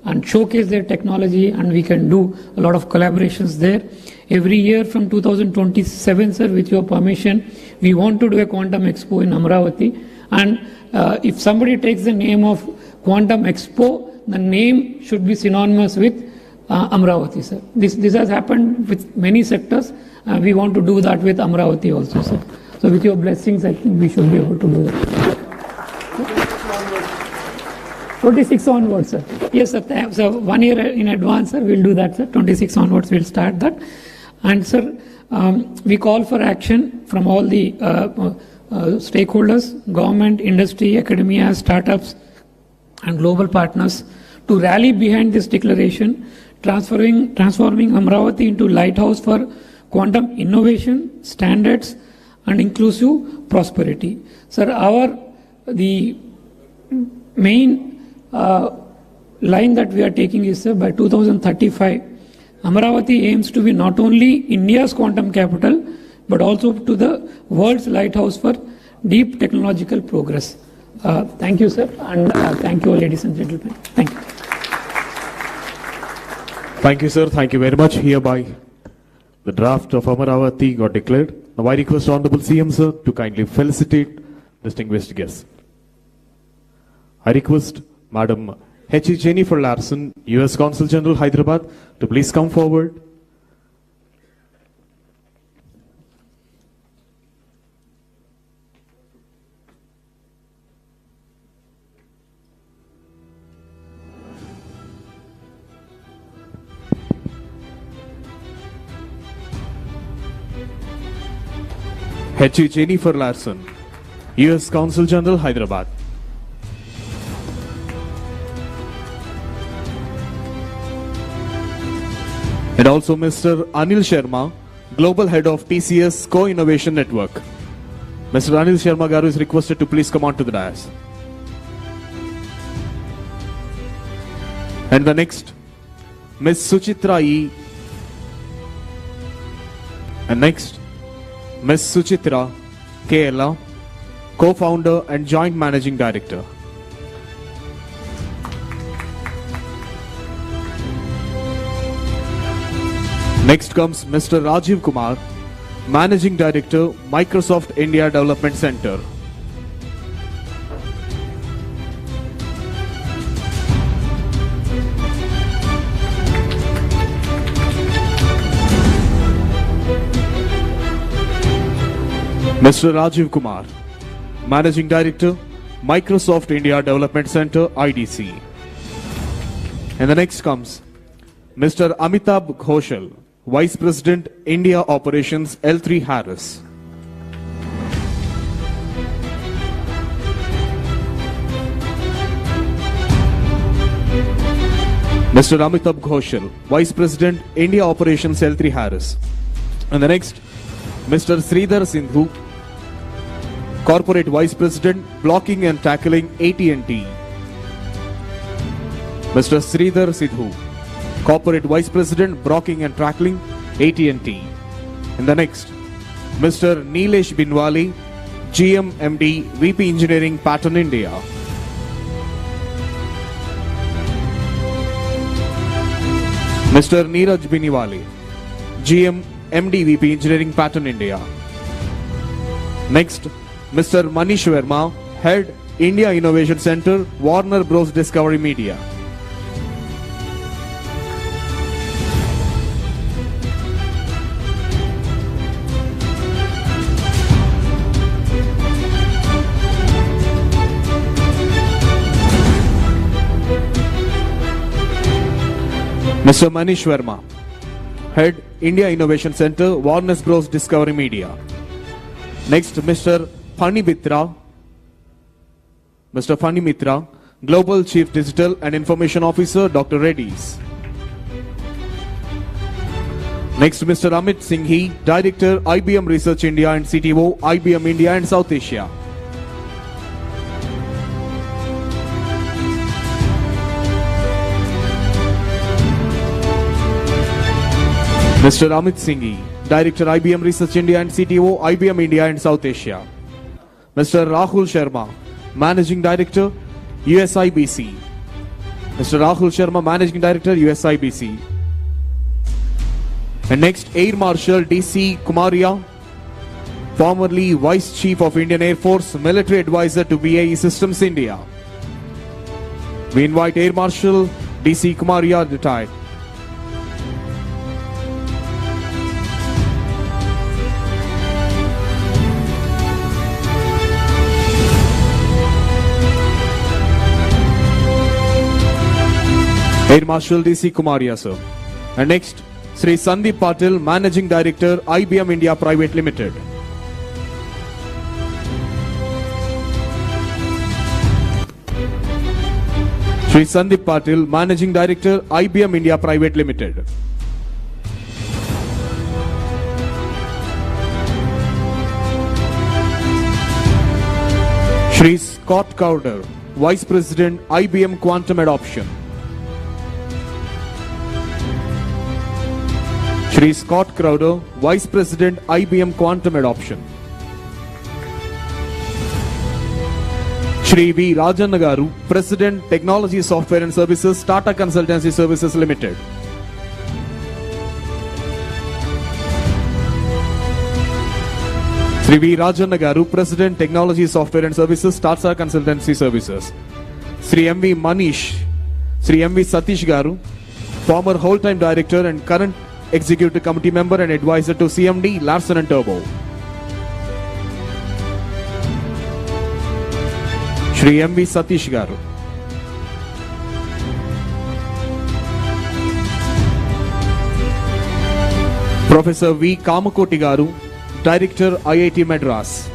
and showcase their technology, and we can do a lot of collaborations there. Every year from 2027, sir, with your permission, we want to do a Quantum Expo in Amaravati. And if somebody takes the name of Quantum Expo, the name should be synonymous with Amaravati, sir. This has happened with many sectors. We want to do that with Amaravati also, sir. So with your blessings, I think we should be able to do that. 26 onwards, sir. Yes, sir. So 1 year in advance, sir, we'll do that, sir. 26 onwards, we'll start that. And, sir, we call for action from all the stakeholders, government, industry, academia, startups, and global partners to rally behind this declaration, transforming Amaravati into lighthouse for quantum innovation, standards, and inclusive prosperity. Sir, the main line that we are taking is, sir, by 2035, Amaravati aims to be not only India's quantum capital, but also to the world's lighthouse for deep technological progress. Thank you, sir, and thank you, ladies and gentlemen. Thank you. Thank you, sir. Thank you very much. Hereby, the draft of Amaravati got declared. Now I request Honorable CM, sir, to kindly felicitate distinguished guests. I request Madam H.E. Jennifer Larson, U.S. Consul General, Hyderabad, to please come forward. H.E. Jennifer Larson, U.S. Consul General, Hyderabad. And also Mr. Anil Sharma, Global Head of TCS Co-Innovation Network. Mr. Anil Sharma Garu is requested to please come on to the dais. And the next, Ms. Suchitra E. And next, Ms. Suchitra K. Co-founder and Joint Managing Director. Next comes Mr. Rajiv Kumar, Managing Director, Microsoft India Development Center. Mr. Rajiv Kumar, Managing Director, Microsoft India Development Center, IDC. And the next comes Mr. Amitabh Ghoshal, Vice President, India Operations, L3 Harris. Mr. Amitabh Ghoshal, Vice President, India Operations L3 Harris. And the next, Mr. Sridhar Sindhu, Corporate Vice President, Blocking and Tackling, AT&T. Mr. Sridhar Sindhu, Corporate Vice President, Blocking and Tackling, AT&T. And the next, Mr. Nilesh Binwali, GM MD, VP Engineering, Pattern India. Mr. Neeraj Biniwali, GM MD, VP Engineering, Pattern India. Next, Mr. Manish Verma, Head, India Innovation Center, Warner Bros. Discovery Media. Mr. Manish Verma, Head, India Innovation Center, Warner Bros. Discovery Media. Next, Mr. Phani Mitra, Global Chief Digital and Information Officer, Dr. Reddy's. Next, Mr. Amit Singhi, Director, IBM Research India and CTO, IBM India and South Asia. Mr. Amit Singhi, Director, IBM Research India and CTO, IBM India and South Asia. Mr. Rahul Sharma, Managing Director, USIBC. Mr. Rahul Sharma, Managing Director, USIBC. And next, Air Marshal DC Kumaria, formerly Vice Chief of Indian Air Force, Military Advisor to BAE Systems India. We invite Air Marshal DC Kumaria, retired. Air Marshal DC Kumaria, sir. And next, Sri Sandeep Patil, Managing Director, IBM India Private Limited. Sri Sandeep Patil, Managing Director, IBM India Private Limited. Sri Scott Cowder, Vice President, IBM Quantum Adoption. Sri Scott Crowder, Vice President, IBM Quantum Adoption. Sri V. Rajanagaru, President, Technology Software and Services, Tata Consultancy Services Limited. Sri V. Rajanagaru, President, Technology Software and Services, Tata Consultancy Services. Sri M. V. Manish, Sri M. V. Satish Garu, former whole-time Director and current Executive Committee Member and Advisor to CMD, Larsen & Toubro. Shri M.V. Satish Garu. Professor V. Kamakoti Garu, Director, IIT Madras.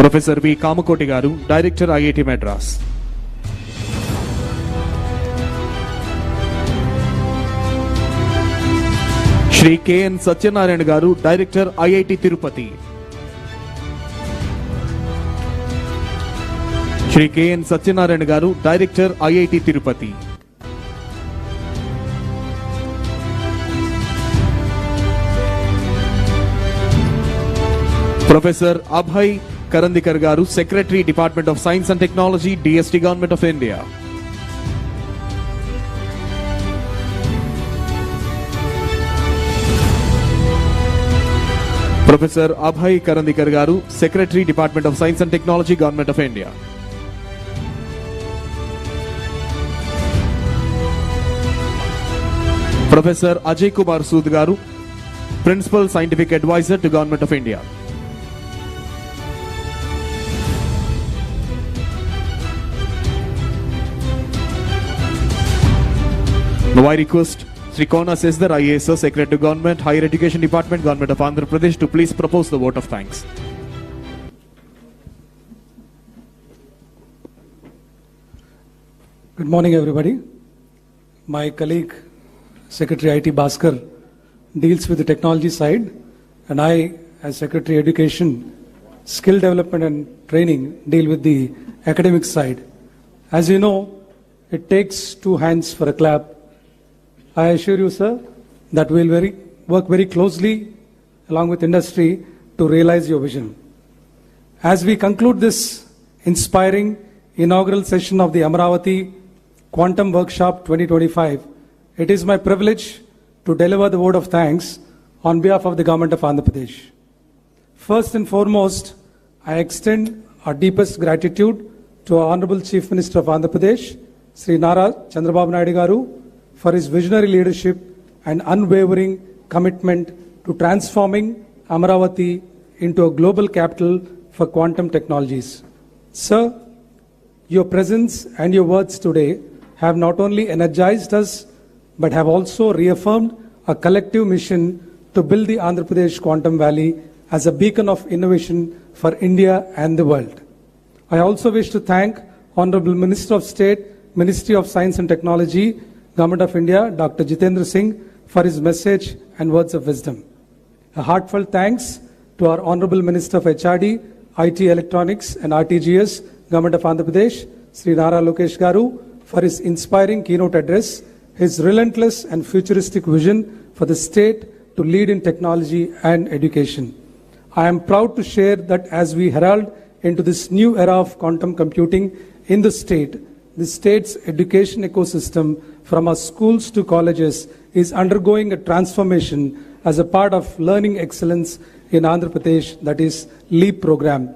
Professor V. Kamakoti Garu, Director, IIT Madras. Shri K.N. Satyanarayan Garu, Director, IIT Tirupati. Shri K.N. Satyanarayan Garu, Director, IIT Tirupati. Professor Abhay Karandikar Garu, Secretary, Department of Science and Technology, DST, Government of India. Professor Abhay Karandikar Garu, Secretary, Department of Science and Technology, Government of India. Professor Ajay Kumar Sood Garu, Principal Scientific Advisor to Government of India. Now I request Sri Kona Sesdar, IAS, Secretary to Government, Higher Education Department, Government of Andhra Pradesh, to please propose the vote of thanks. Good morning, everybody. My colleague, Secretary IT Bhaskar, deals with the technology side, and I, as Secretary Education, Skill Development and Training, deal with the academic side. As you know, it takes two hands for a clap. I assure you, sir, that we'll work very closely along with industry to realize your vision. As we conclude this inspiring inaugural session of the Amaravati Quantum Workshop 2025, it is my privilege to deliver the word of thanks on behalf of the Government of Andhra Pradesh. First and foremost, I extend our deepest gratitude to our Honorable Chief Minister of Andhra Pradesh, Sri Nara Chandrababu Naidu garu, for his visionary leadership and unwavering commitment to transforming Amaravati into a global capital for quantum technologies. Sir, your presence and your words today have not only energized us, but have also reaffirmed a collective mission to build the Andhra Pradesh Quantum Valley as a beacon of innovation for India and the world. I also wish to thank Honorable Minister of State, Ministry of Science and Technology, Government of India, Dr. Jitendra Singh, for his message and words of wisdom. A heartfelt thanks to our Honorable Minister of HRD, IT Electronics and RTGS, Government of Andhra Pradesh, Sri Nara Lokesh garu, for his inspiring keynote address, his relentless and futuristic vision for the state to lead in technology and education. I am proud to share that as we herald into this new era of quantum computing in the state's education ecosystem from our schools to colleges is undergoing a transformation as a part of learning excellence in Andhra Pradesh, that is LEAP program.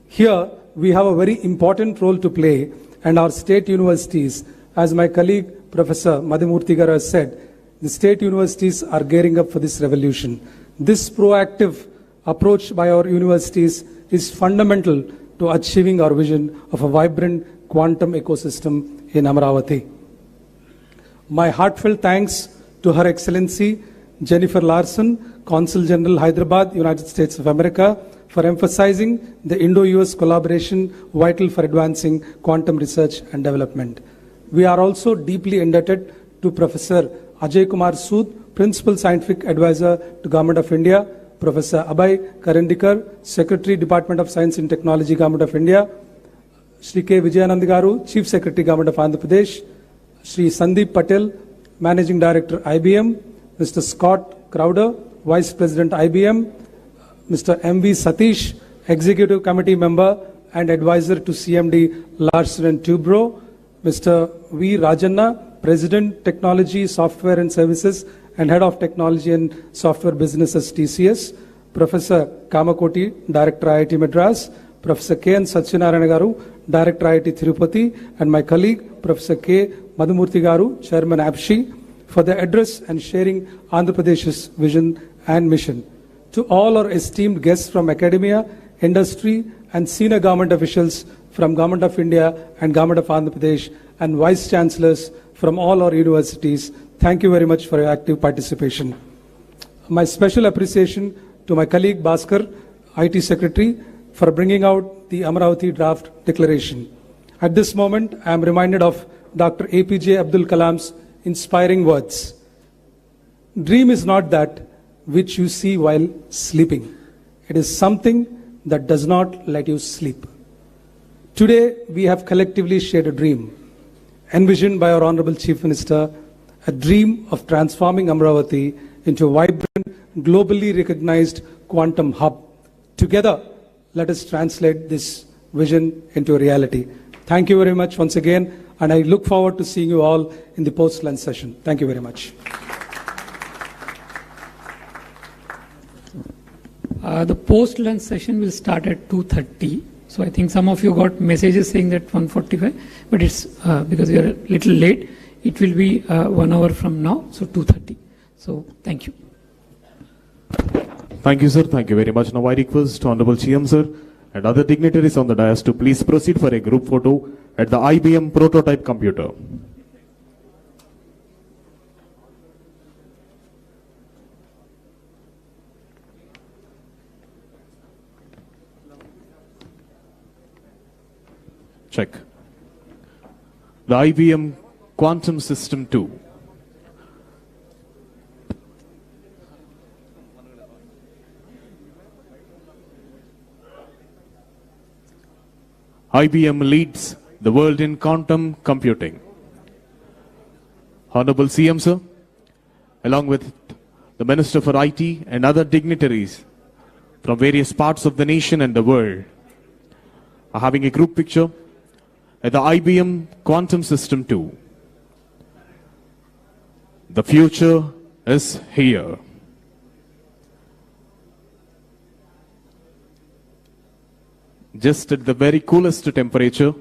Here, we have a very important role to play, and our state universities, as my colleague Professor Madhumurthy garu has said, the state universities are gearing up for this revolution. This proactive approach by our universities is fundamental to achieving our vision of a vibrant quantum ecosystem in Amaravati. My heartfelt thanks to Her Excellency Jennifer Larson, Consul General Hyderabad, United States of America, for emphasizing the Indo-US collaboration vital for advancing quantum research and development. We are also deeply indebted to Professor Ajay Kumar Sood, Principal Scientific Advisor to Government of India, Professor Abhay Karandikar, Secretary, Department of Science and Technology, Government of India, Shri K. Vijayanand garu, Chief Secretary, Government of Andhra Pradesh, Shri Sandeep Patel, Managing Director, IBM, Mr. Scott Crowder, Vice President, IBM, Mr. M.V. Satish, Executive Committee Member and Advisor to CMD Larsen & Toubro, Mr. V. Rajanna, President, Technology, Software and Services and Head of Technology and Software Businesses, TCS, Professor Kamakoti, Director, IIT Madras, Professor K.N. Satyanarayana garu, Director, IIT Tirupati, and my colleague, Professor K. Madhumurthy garu, Chairman, APSHI, for the address and sharing Andhra Pradesh's vision and mission. To all our esteemed guests from academia, industry, and senior government officials from Government of India and Government of Andhra Pradesh, and Vice Chancellors from all our universities, thank you very much for your active participation. My special appreciation to my colleague Bhaskar, IT Secretary, for bringing out the Amaravati Draft Declaration. At this moment, I am reminded of Dr. APJ Abdul Kalam's inspiring words. Dream is not that which you see while sleeping. It is something that does not let you sleep. Today, we have collectively shared a dream, envisioned by our Honorable Chief Minister, a dream of transforming Amaravati into a vibrant, globally recognized quantum hub. Together, let us translate this vision into a reality. Thank you very much once again, and I look forward to seeing you all in the post-lunch session. Thank you very much. The post-lunch session will start at 2:30. So I think some of you got messages saying that 1:45, but it's because we are a little late. It will be 1 hour from now, so 2:30. So thank you. Thank you, sir. Thank you very much. Now I request Honorable CM, sir, and other dignitaries on the dais to please proceed for a group photo at the IBM prototype computer. Check. The IBM Quantum System 2. IBM leads the world in quantum computing. Honorable CM, sir, along with the Minister for IT and other dignitaries from various parts of the nation and the world, are having a group picture at the IBM Quantum System 2. The future is here. Just at the very coolest temperature,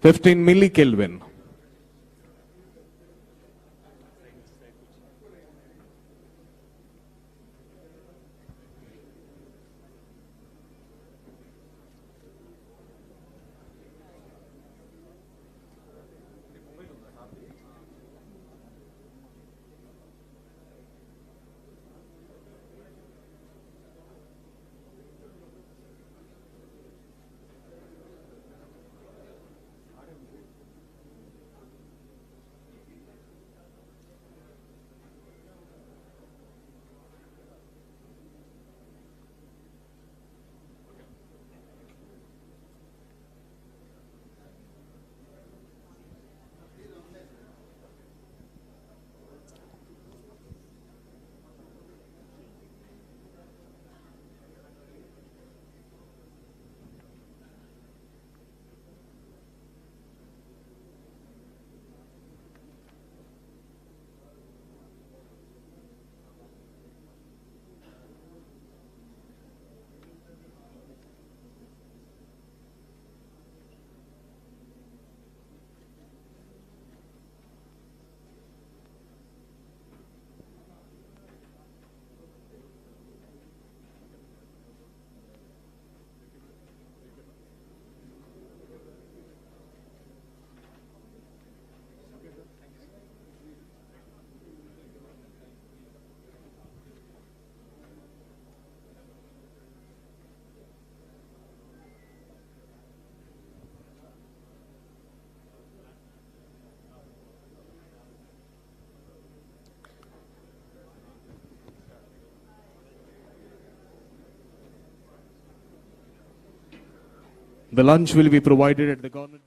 15 millikelvin. The lunch will be provided at the government.